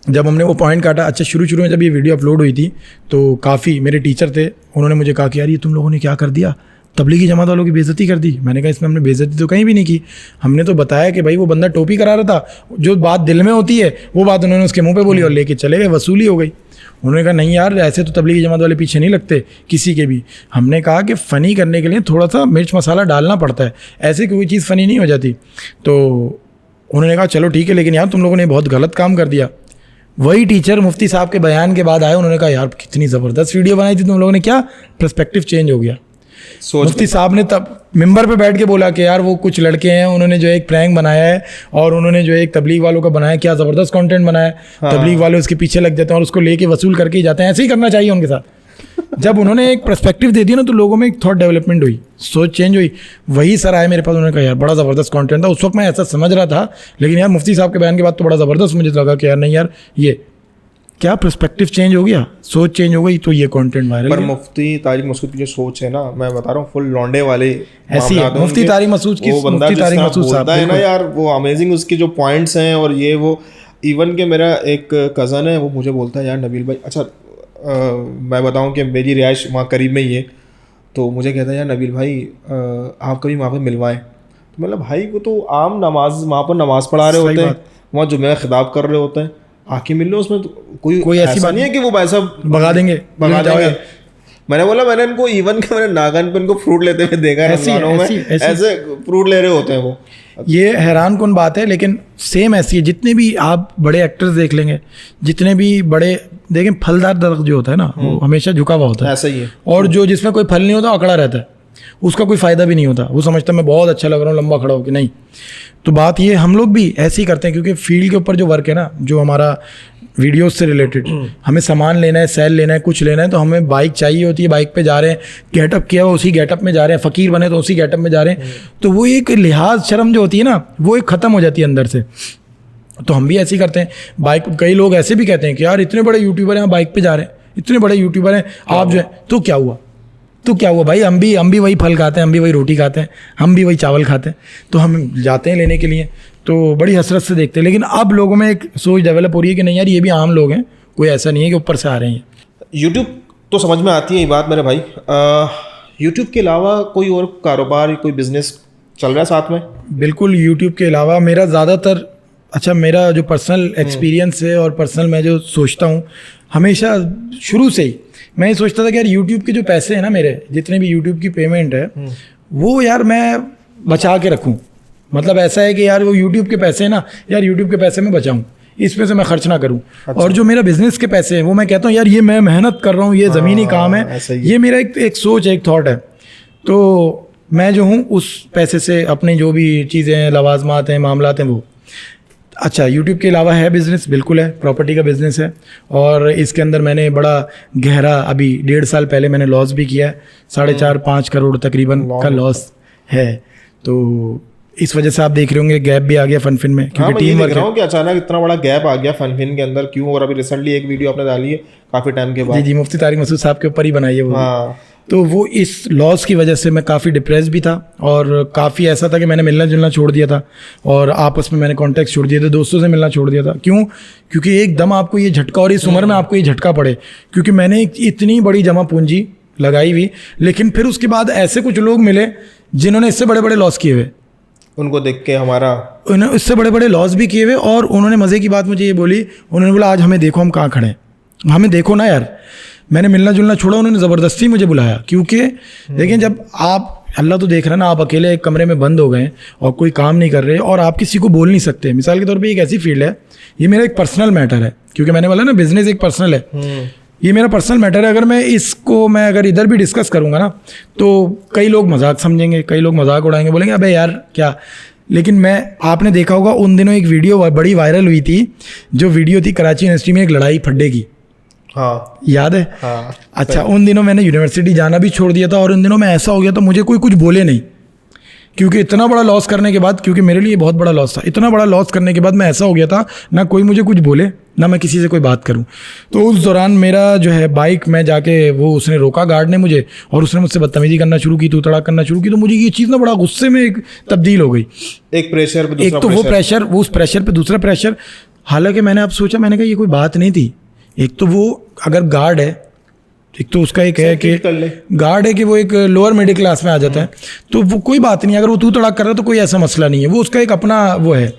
[SPEAKER 2] जब हमने वो पॉइंट काटा, अच्छा शुरू में जब ये वीडियो अपलोड हुई थी तो काफ़ी मेरे टीचर थे, उन्होंने मुझे कहा कि यार ये तुम लोगों ने क्या कर दिया, तबलीगी जमात वालों की बेइज्जती कर दी। मैंने कहा इसमें हमने बेइज्जती तो कहीं भी नहीं की, हमने तो बताया कि भाई वो बंदा टोपी करा रहा था, जो बात दिल में होती है वो बात उन्होंने उसके मुंह पे बोली और लेके चले गए, वसूली हो गई। उन्होंने कहा नहीं यार ऐसे तो तबलीगी जमात वाले पीछे नहीं लगते किसी के भी। हमने कहा कि फ़नी करने के लिए थोड़ा सा मिर्च मसाला डालना पड़ता है, ऐसे कोई चीज़ फ़नी नहीं हो जाती। तो उन्होंने कहा चलो ठीक है, लेकिन यार तुम लोगों ने बहुत गलत काम कर दिया। वही टीचर मुफ्ती साहब के बयान के बाद आए, उन्होंने कहा यार कितनी ज़बरदस्त वीडियो बनाई थी तुम लोगों ने, क्या पर्सपेक्टिव चेंज हो गया। मुफ्ती साहब ने तब मिंबर पे बैठ के बोला कि यार वो कुछ लड़के हैं, उन्होंने जो एक प्रैंक बनाया है और उन्होंने जो एक तबलीग वालों का बनाया, क्या ज़बरदस्त कंटेंट बनाया। हाँ। तबलीग वाले उसके पीछे लग जाते हैं और उसको लेके वसूल करके ही जाते हैं, ऐसे ही करना चाहिए उनके साथ। जब उन्होंने एक पर्सपेक्टिव दे दिया ना तो लोगों में एक थॉट डेवलपमेंट हुई, सोच चेंज हुई। वही सर आए मेरे पास, उन्होंने कहा यार बड़ा ज़बरदस्त कंटेंट था। उस वक्त मैं ऐसा समझ रहा था, लेकिन यार मुफ्ती साहब के बयान के बाद तो बड़ा ज़बरदस्त मुझे लगा कि यार नहीं यार ये क्या पर्सपेक्टिव चेंज हो गया, सोच चेंज हो गई, तो ये कंटेंट वायरल।
[SPEAKER 1] पर मुफ्ती तारिक मसूद की जो सोच है ना, मैं बता रहा हूँ फुल लौंडे वाले
[SPEAKER 2] ऐसी है मुफ्ती तारिक मसूद की।
[SPEAKER 1] वो बंदा जिस तरह बोलता है ना यार, वो अमेजिंग, उसके जो पॉइंट्स हैं और ये वो। इवन के मेरा एक कज़न है, वो मुझे बोलता है यार नबील भाई, अच्छा मैं बताऊँ कि मेरी रिहाइश वहाँ करीब में ही है, तो मुझे कहता है यार नबील भाई आप कभी वहाँ पर मिलवाएं। तो मतलब भाई वो तो आम नमाज, वहाँ पर नमाज़ पढ़ा रहे होते हैं, वहाँ जुमे का खिताब कर रहे होते हैं, आके मिल लो। उसमें तो कोई ऐसी बात नहीं है कि वो भाई साहब भगा देंगे। मैंने बोला, मैंने इनको इवन के मैंने नागन पे इनको फ्रूट लेते हुए देखा है रमजानों में, ऐसे फ्रूट ले रहे होते हैं वो।
[SPEAKER 2] ये हैरान कौन बात है, लेकिन सेम ऐसी है। जितने भी आप बड़े एक्टर्स देख लेंगे, जितने भी बड़े देखें, फलदार दरख्त जो होता है ना वो हमेशा झुका हुआ होता है,
[SPEAKER 1] ऐसा ही है।
[SPEAKER 2] और जो जिसमें कोई फल नहीं होता अकड़ा रहता है, उसका कोई फ़ायदा भी नहीं होता। वो समझता है मैं बहुत अच्छा लग रहा हूँ लंबा खड़ा होकर, नहीं। तो बात ये, हम लोग भी ऐसे ही करते हैं क्योंकि फील्ड के ऊपर जो वर्क है ना, जो हमारा वीडियोस से रिलेटेड, हमें सामान लेना है, सेल लेना है, कुछ लेना है, तो हमें बाइक चाहिए होती है, बाइक पे जा रहे हैं, गेटअप किया हुआ उसी गेटअप में जा रहे हैं, फ़कीर बने तो उसी गेटअप में जा रहे हैं, तो वो एक लिहाज शर्म जो होती है ना, वो एक ख़त्म हो जाती है अंदर से। तो हम भी ऐसे ही करते हैं। बाइक, कई लोग ऐसे भी कहते हैं कि यार इतने बड़े यूट्यूबर हैं, बाइक पे जा रहे हैं, इतने बड़े यूट्यूबर हैं आप जो है, तो क्या हुआ, तो क्या हुआ भाई, हम भी वही फल खाते हैं, हम भी वही रोटी खाते हैं, हम भी वही चावल खाते हैं, तो हम जाते हैं लेने के लिए, तो बड़ी हसरत से देखते हैं। लेकिन अब लोगों में एक सोच डेवलप हो रही है कि नहीं यार ये भी आम लोग हैं, कोई ऐसा नहीं है कि ऊपर से आ रहे हैं।
[SPEAKER 1] यूट्यूब तो समझ में आती है ये बात मेरे भाई, यूट्यूब के अलावा कोई और कारोबार, कोई बिजनेस चल रहा है साथ में?
[SPEAKER 2] बिल्कुल, यूट्यूब के अलावा मेरा ज़्यादातर, अच्छा मेरा जो पर्सनल एक्सपीरियंस है और पर्सनल मैं जो सोचता हूँ, हमेशा शुरू से ही मैं ये सोचता था कि यार यूट्यूब के जो पैसे हैं ना, मेरे जितने भी यूट्यूब की पेमेंट है वो यार मैं बचा के रखूँ। मतलब ऐसा है कि यार वो यूट्यूब के पैसे हैं ना, यार यूट्यूब के पैसे मैं बचाऊँ, इसमें से मैं खर्च ना करूँ। अच्छा। और जो मेरा बिजनेस के पैसे हैं वो मैं कहता हूँ यार ये मैं मेहनत कर रहा हूँ, ये ज़मीनी काम है, ये मेरा एक सोच है, एक थॉट है। तो मैं जो हूँ उस पैसे से अपनी जो भी चीज़ें हैं, लवाजमात हैं, मामलात हैं, वो। अच्छा, यूट्यूब के अलावा है बिज़नेस, बिल्कुल है, प्रॉपर्टी का बिज़नेस है। और इसके अंदर मैंने बड़ा गहरा, अभी 1.5 साल पहले मैंने लॉस भी किया है, 4.5-5 करोड़ तकरीबन का लॉस है। तो इस वजह से आप देख रहे होंगे गैप भी आ गया फनफिन में, क्योंकि टीम वर्क है।
[SPEAKER 1] कि अचानक इतना बड़ा गैप आ गया फनफिन के अंदर, क्यों? और अभी रिसेंटली एक वीडियो आपने डाली है काफ़ी टाइम के बाद।
[SPEAKER 2] जी, मुफ्ती तारिक मसूद साहब के ऊपर ही बनाई है वो।
[SPEAKER 1] हाँ।
[SPEAKER 2] तो वो इस लॉस की वजह से मैं काफ़ी डिप्रेस भी था, और काफ़ी ऐसा था कि मैंने मिलना जुलना छोड़ दिया था, और आपस में मैंने कॉन्टैक्ट छोड़ दिए थे, दोस्तों से मिलना छोड़ दिया था। क्यों? क्योंकि एकदम आपको ये झटका, और इस उम्र में आपको ये झटका पड़े, क्योंकि मैंने इतनी बड़ी जमा पूंजी लगाई हुई, लेकिन फिर उसके बाद ऐसे कुछ लोग मिले जिन्होंने इससे बड़े बड़े लॉस किए हुए,
[SPEAKER 1] उनको देख के हमारा,
[SPEAKER 2] उन्होंने इससे बड़े बड़े लॉस भी किए हुए। और उन्होंने मज़े की बात मुझे ये बोली, उन्होंने बोला आज हमें देखो हम कहाँ खड़े हैं, हमें देखो ना यार। मैंने मिलना जुलना छोड़ा, उन्होंने ज़बरदस्ती मुझे बुलाया, क्योंकि लेकिन जब आप, अल्लाह तो देख रहा है ना, आप अकेले एक कमरे में बंद हो गए और कोई काम नहीं कर रहे, और आप किसी को बोल नहीं सकते। मिसाल के तौर पे एक ऐसी फील्ड है, ये मेरा एक पर्सनल मैटर है, क्योंकि मैंने बोला ना बिज़नेस एक पर्सनल है, ये मेरा पर्सनल मैटर है। अगर मैं इसको अगर इधर भी डिस्कस करूँगा ना, तो कई लोग मजाक समझेंगे, कई लोग मजाक उड़ाएंगे, बोलेंगे अबे यार क्या। लेकिन आपने देखा होगा उन दिनों एक वीडियो बड़ी वायरल हुई थी, जो वीडियो थी कराची यूनिवर्सिटी में एक लड़ाई फड्डे की।
[SPEAKER 1] हाँ,
[SPEAKER 2] याद है?
[SPEAKER 1] हाँ।
[SPEAKER 2] अच्छा, उन दिनों मैंने यूनिवर्सिटी जाना भी छोड़ दिया था, और उन दिनों में ऐसा हो गया था मुझे कोई कुछ बोले नहीं, क्योंकि इतना बड़ा लॉस करने के बाद, क्योंकि मेरे लिए बहुत बड़ा लॉस था, इतना बड़ा लॉस करने के बाद मैं ऐसा हो गया था, ना कोई मुझे कुछ बोले, ना मैं किसी से कोई बात करूं। तो उस दौरान मेरा जो है बाइक में जाके वो उसने रोका गार्ड ने मुझे, और उसने मुझसे बदतमीजी करना शुरू की, तू तड़ाक करना शुरू की। तो मुझे ये चीज़ ना बड़ा गुस्से में एक तब्दील हो गई,
[SPEAKER 1] एक प्रेशर पे दूसरा,
[SPEAKER 2] एक तो वो प्रेशर, वो उस प्रेशर पे दूसरा प्रेशर। हालांकि मैंने अब सोचा, मैंने कहा ये कोई बात नहीं थी। एक तो वो अगर गार्ड है, एक तो उसका एक है कि गार्ड है कि वो एक लोअर मिडिल क्लास में आ जाता है, तो वो कोई बात नहीं, अगर वो तू तड़ाक कर रहा है तो कोई ऐसा मसला नहीं है, वो उसका एक अपना वो है,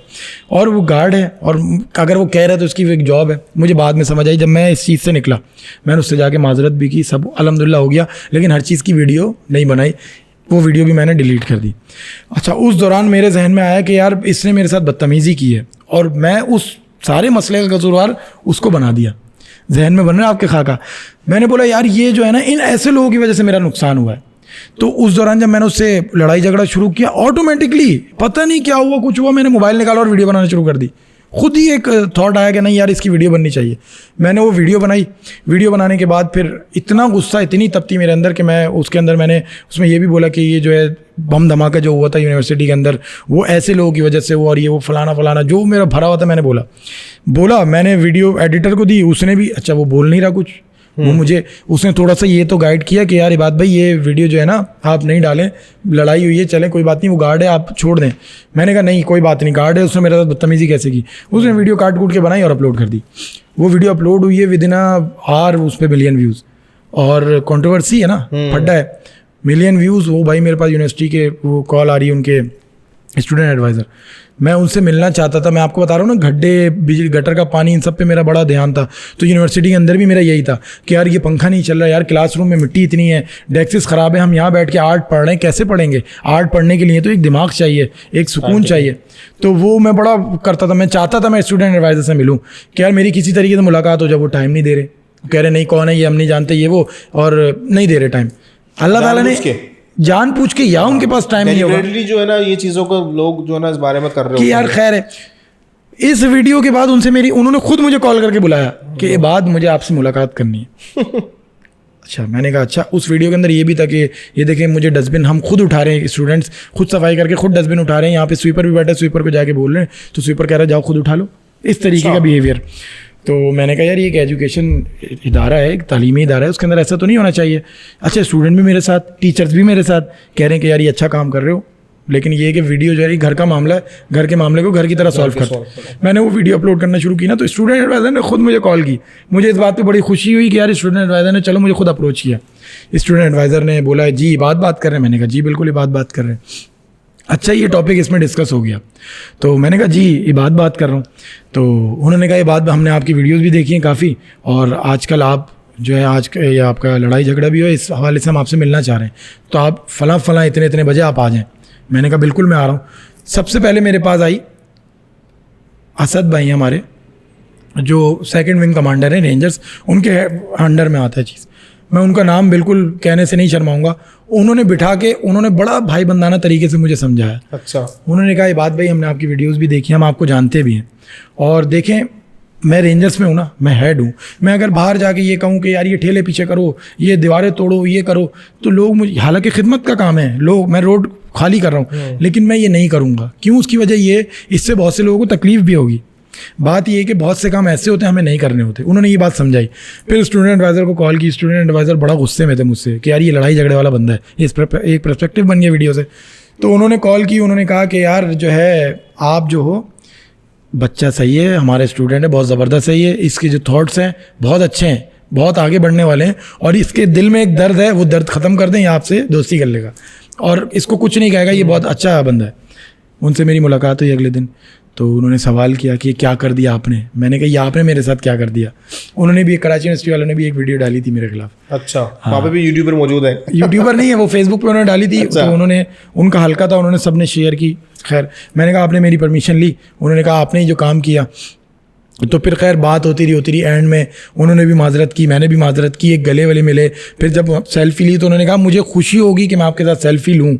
[SPEAKER 2] और वो गार्ड है, और अगर वो कह रहा है तो उसकी एक जॉब है। मुझे बाद में समझ आई, जब मैं इस चीज़ से निकला, मैंने उससे जाके माजरत भी की, सब अल्हम्दुलिल्लाह हो गया, लेकिन हर चीज़ की वीडियो नहीं बनाई, वो वीडियो भी मैंने डिलीट कर दी। अच्छा, उस दौरान मेरे जहन में आया कि यार इसने मेरे साथ बदतमीज़ी की है, और मैं उस सारे मसले का कसूरवार उसको बना दिया। जहन में बन रहा है आपके खाका। मैंने बोला यार ये जो है ना, इन ऐसे लोगों की वजह से मेरा नुकसान हुआ है। तो उस दौरान जब मैंने उससे लड़ाई झगड़ा शुरू किया, ऑटोमेटिकली पता नहीं क्या हुआ, कुछ हुआ, मैंने मोबाइल निकाला और वीडियो बनाना शुरू कर दी। खुद ही एक थॉट आया कि नहीं यार इसकी वीडियो बननी चाहिए। मैंने वो वीडियो बनाई। वीडियो बनाने के बाद फिर इतना गुस्सा, इतनी तपती मेरे अंदर कि मैं उसके अंदर मैंने उसमें ये भी बोला कि ये जो है बम धमाका जो हुआ था यूनिवर्सिटी के अंदर, वो ऐसे लोगों की वजह से हुआ, और ये वो फलाना फलाना जो मेरा भरा हुआ था मैंने बोला। मैंने वीडियो एडिटर को दी, उसने भी, अच्छा वो बोल नहीं रहा कुछ, वो मुझे उसने थोड़ा सा ये तो गाइड किया कि यार इबाद भाई ये वीडियो जो है ना आप नहीं डालें, लड़ाई हुई है, चलें कोई बात नहीं, वो गार्ड है आप छोड़ दें। मैंने कहा नहीं कोई बात नहीं, गार्ड है, उसने मेरे साथ बदतमीजी कैसे की। उसने वीडियो काट कूट के बनाई और अपलोड कर दी। वो वीडियो अपलोड हुई है विदिन आवर, उस पर मिलियन व्यूज़, और कंट्रोवर्सी है ना, फड्डा है, मिलियन व्यूज़। वो भाई मेरे पास यूनिवर्सिटी के वो कॉल आ रही है, उनके स्टूडेंट एडवाइज़र, मैं उनसे मिलना चाहता था। मैं आपको बता रहा हूँ ना, गड्ढे, बिजली, गटर का पानी, इन सब पे मेरा बड़ा ध्यान था। तो यूनिवर्सिटी के अंदर भी मेरा यही था कि यार ये पंखा नहीं चल रहा, यार क्लासरूम में मिट्टी इतनी है, डेस्क्स ख़राब है, हम यहाँ बैठ के आर्ट पढ़ रहे हैं, कैसे पढ़ेंगे? आर्ट पढ़ने के लिए तो एक दिमाग चाहिए, एक सुकून चाहिए। तो वो मैं बड़ा करता था, मैं चाहता था मैं स्टूडेंट एडवाइज़र से मिलूँ कि यार मेरी किसी तरीके से मुलाकात हो जाए। वो टाइम नहीं दे रहे, कह रहे नहीं कौन है ये, हम नहीं जानते, ये वो, और नहीं दे रहे टाइम। अल्लाह ताला ने जान पूछ के, या उनके पास टाइम नहीं होगा
[SPEAKER 1] जो है ना, ये चीज़ों को लोग जो है ना इस बारे में कर रहे हो
[SPEAKER 2] कि यार खैर है। इस वीडियो के बाद उन्होंने खुद मुझे कॉल करके बुलाया कि ये बात मुझे आपसे मुलाकात करनी है। अच्छा, मैंने कहा अच्छा। उस वीडियो के अंदर ये भी था कि ये देखें मुझे डस्टबिन हम खुद उठा रहे हैं, स्टूडेंट्स खुद सफाई करके खुद डस्टबिन उठा रहे हैं, यहाँ पे स्वीपर भी बैठा है, स्वीपर को जाके बोल रहे हैं, तो स्वीपर कह रहा है जाओ खुद उठा लो, इस तरीके का बिहेवियर। तो मैंने कहा यार ये एक एजुकेशन इदारा है, एक तालीमी इदारा है, उसके अंदर ऐसा तो नहीं होना चाहिए। अच्छा, स्टूडेंट भी मेरे साथ, टीचर्स भी मेरे साथ कह रहे हैं कि यार ये अच्छा काम कर रहे हो, लेकिन ये कि वीडियो जो है घर का मामला है, घर के मामले को घर की तरह सॉल्व करते। मैंने वो वीडियो अपलोड करना शुरू की ना, तो स्टूडेंट एडवाइज़र ने खुद मुझे कॉल की। मुझे इस बात पे बड़ी खुशी हुई कि यार स्टूडेंट एडवाइज़र ने चलो मुझे खुद अप्रोच किया। स्टूडेंट एडवाइज़र ने बोला जी बात कर रहे हैं। मैंने कहा जी बिल्कुल बात कर रहे हैं। अच्छा, ये टॉपिक इसमें डिस्कस हो गया। तो मैंने कहा जी बात कर रहा हूँ। तो उन्होंने कहा ये बात हमने आपकी वीडियोस भी देखी हैं काफ़ी, और आजकल आप जो है आज ये आपका लड़ाई झगड़ा भी हो, इस हवाले से हम आपसे मिलना चाह रहे हैं, तो आप फलां इतने बजे आप आ जाएँ। मैंने कहा बिल्कुल मैं आ रहा हूँ। सबसे पहले मेरे पास आई असद भाई हमारे, जो सेकंड विंग कमांडर हैं रेंजर्स, उनके अंडर में आता है चीज़। मैं उनका नाम बिल्कुल कहने से नहीं शर्माऊंगा, उन्होंने बिठा के उन्होंने बड़ा भाई बंदाना तरीके से मुझे समझाया।
[SPEAKER 1] अच्छा।
[SPEAKER 2] उन्होंने कहा ये बात भाई, हमने आपकी वीडियोस भी देखी, हम आपको जानते भी हैं, और देखें मैं रेंजर्स में हूँ ना, मैं हेड हूँ, मैं अगर बाहर जाके ये कहूँ कि यार ये ठेले पीछे करो, ये दीवारें तोड़ो, ये करो, तो लोग मुझे, हालांकि खिदमत का काम है, लोग, मैं रोड खाली कर रहा हूँ, लेकिन मैं ये नहीं करूँगा। क्यों? उसकी वजह ये, इससे बहुत से लोगों को तकलीफ भी होगी। बात ये है कि बहुत से काम ऐसे होते हैं हमें नहीं करने होते। उन्होंने ये बात समझाई। फिर स्टूडेंट एडवाइज़र को कॉल की, स्टूडेंट एडवाइज़र बड़ा गुस्से में थे मुझसे कि यार ये लड़ाई झगड़े वाला बंदा है, एक पर्सपेक्टिव बन गया वीडियो से। तो उन्होंने कॉल की, उन्होंने कहा कि यार जो है आप जो हो, बच्चा सही है, हमारे स्टूडेंट है, बहुत ज़बरदस्त सही है, इसके जो थॉट्स हैं बहुत अच्छे हैं, बहुत आगे बढ़ने वाले हैं, और इसके दिल में एक दर्द है, वो दर्द ख़त्म कर दें, या आपसे दोस्ती कर लेगा, और इसको कुछ नहीं कहेगा, ये बहुत अच्छा बंदा है। उनसे मेरी मुलाकात हुई अगले दिन, तो उन्होंने सवाल किया कि क्या कर दिया आपने। मैंने कहा ये आपने मेरे साथ क्या कर दिया। उन्होंने भी, कराची यूनिवर्सिटी वालों ने भी एक वीडियो डाली थी मेरे खिलाफ।
[SPEAKER 1] अच्छा। वहाँ पे भी यूट्यूबर मौजूद है?
[SPEAKER 2] यूट्यूबर नहीं है वो, फेसबुक पे उन्होंने डाली थी। अच्छा। तो उन्होंने, उनका हल्का था, उन्होंने सबने शेयर की। खैर मैंने कहा आपने मेरी परमिशन ली? उन्होंने कहा आपने ही जो काम किया। तो फिर खैर बात होती रही, एंड में उन्होंने भी माजरत की, मैंने भी माजरत की, एक गले वाले मिले। फिर जब सेल्फ़ी ली तो उन्होंने कहा मुझे खुशी होगी कि मैं आपके साथ सेल्फ़ी लूँ।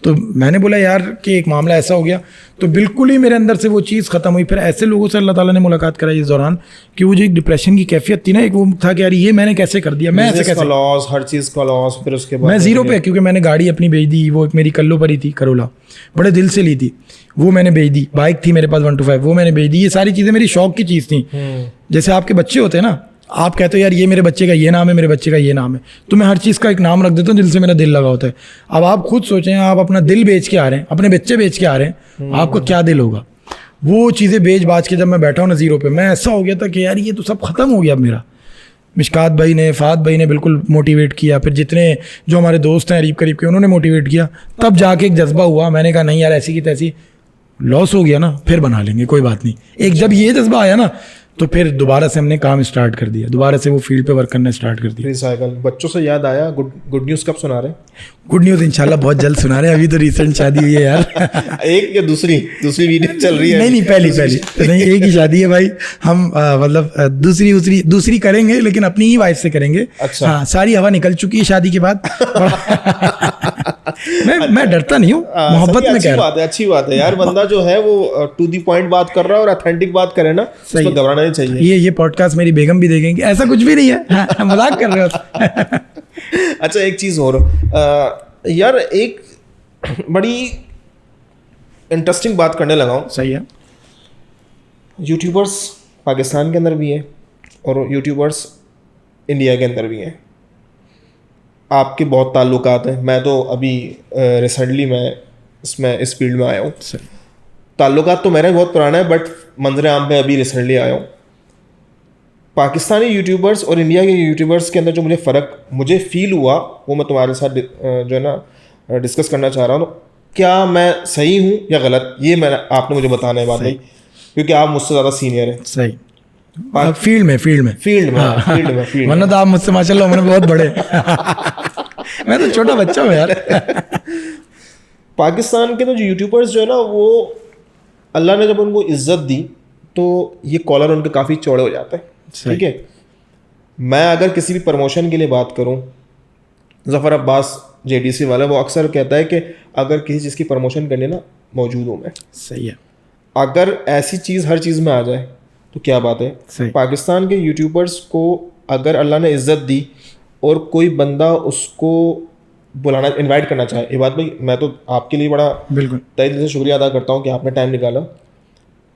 [SPEAKER 2] तो मैंने बोला यार कि एक मामला ऐसा हो गया, तो बिल्कुल ही मेरे अंदर से वो चीज़ ख़त्म हुई। फिर ऐसे लोगों से अल्लाह ताला ने मुलाकात कराई इस दौरान कि वो जो एक डिप्रेशन की कैफियत थी ना, एक वो था कि यार ये मैंने कैसे कर दिया, मैं ऐसे कैसे,
[SPEAKER 1] लॉस, हर चीज़ का लॉस। फिर उसके बाद
[SPEAKER 2] मैं ज़ीरो पे, क्योंकि मैंने गाड़ी अपनी बेच दी, वो एक मेरी कल्लो परी थी करोला, बड़े दिल से ली थी, वो मैंने बेच दी। बाइक थी मेरे पास 125, वो मैंने बेच दी। ये सारी चीज़ें मेरी शौक की चीज़ थी। जैसे आपके बच्चे होते हैं ना, आप कहते हो यार ये मेरे बच्चे का ये नाम है, मेरे बच्चे का ये नाम है, तो मैं हर चीज़ का एक नाम रख देता हूँ, दिल से मेरा दिल लगा होता है। अब आप खुद सोचें, आप अपना दिल बेच के आ रहे हैं, अपने बच्चे बेच के आ रहे हैं, आपका क्या दिल होगा। वो चीज़ें बेच बाज के जब मैं बैठा हूँ ना ज़ीरो पे, मैं ऐसा हो गया था कि यार ये तो सब ख़त्म हो गया अब मेरा। मिशकात भाई ने, फ़ात भाई ने बिल्कुल मोटिवेट किया, फिर जितने जो हमारे दोस्त हैं करीब करीब के, उन्होंने मोटिवेट किया, तब जाके एक जज्बा हुआ। मैंने कहा नहीं यार ऐसी की तैसी, लॉस हो गया ना, फिर बना लेंगे, कोई बात नहीं। एक जब ये जज्बा आया ना, तो फिर दोबारा से हमने काम स्टार्ट कर दिया, दोबारा से वो फील्ड पे वर्क करना स्टार्ट कर दिया।
[SPEAKER 1] रिसाइकल। बच्चों से याद आया, गुड न्यूज़ कब सुना रहे हैं?
[SPEAKER 2] गुड न्यूज़ इंशाल्लाह बहुत जल्द सुना रहे हैं। अभी तो रिसेंट शादी हुई है यार।
[SPEAKER 1] एक या दूसरी वीडियो चल रही है?
[SPEAKER 2] नहीं पहली तो नहीं, एक ही शादी है भाई। हम मतलब दूसरी करेंगे, लेकिन अपनी ही वाइफ से करेंगे।
[SPEAKER 1] अच्छा।
[SPEAKER 2] हाँ, सारी हवा निकल चुकी है शादी के बाद। मैं डरता नहीं हूँ, मोहब्बत में कह रहा हूँ।
[SPEAKER 1] अच्छी बात है यार, बंदा जो है वो टू दी पॉइंट बात कर रहा है और ऑथेंटिक बात करे ना, उसको घबराना नहीं चाहिए।
[SPEAKER 2] ये पॉडकास्ट मेरी बेगम भी देखेंगे, ऐसा कुछ भी नहीं है, मजाक कर रहे हो।
[SPEAKER 1] अच्छा, एक चीज़ और यार, एक बड़ी इंटरेस्टिंग बात करने लगा हूँ।
[SPEAKER 2] सही है।
[SPEAKER 1] यूट्यूबर्स पाकिस्तान के अंदर भी हैं और यूट्यूबर्स इंडिया के अंदर भी हैं। आपके बहुत ताल्लुकात हैं। मैं तो अभी रिसेंटली मैं इस फील्ड में आया हूँ। ताल्लुकात तो मेरा बहुत पुराना है, बट मंजर आम पे अभी रिसेंटली आया हूँ। पाकिस्तानी यूट्यूबर्स और इंडिया के यूट्यूबर्स के अंदर जो मुझे फील हुआ, वो मैं तुम्हारे साथ जो है ना डिस्कस करना चाह रहा हूँ। क्या मैं सही हूँ या गलत, ये आपने मुझे बताना है बात नहीं, क्योंकि आप मुझसे ज़्यादा सीनियर हैं।
[SPEAKER 2] सही। फील्ड में वरना तो आप मुझसे माशाल्लाह उम्र में बहुत बड़े। मैं तो छोटा बच्चा हूँ यार।
[SPEAKER 1] पाकिस्तान के तो जो यूट्यूबर्स जो है ना, वो अल्लाह ने जब उनको इज्जत दी तो ये कॉलर उनके काफ़ी चौड़े हो जाते हैं। ठीक है। मैं अगर किसी भी प्रमोशन के लिए बात करूं, ज़फ़र अब्बास JDC वाला, वो अक्सर कहता है कि अगर किसी चीज़ की प्रमोशन करनी ना, मौजूद हूँ मैं।
[SPEAKER 2] सही है।
[SPEAKER 1] अगर ऐसी चीज़ हर चीज़ में आ जाए तो क्या बात है। पाकिस्तान के यूट्यूबर्स को अगर अल्लाह ने इज्जत दी और कोई बंदा उसको बुलाना, इनवाइट करना चाहे, ये बात भाई मैं तो आपके लिए बड़ा
[SPEAKER 2] बिल्कुल
[SPEAKER 1] तहे दिल से शुक्रिया अदा करता हूँ कि आपने टाइम निकाला।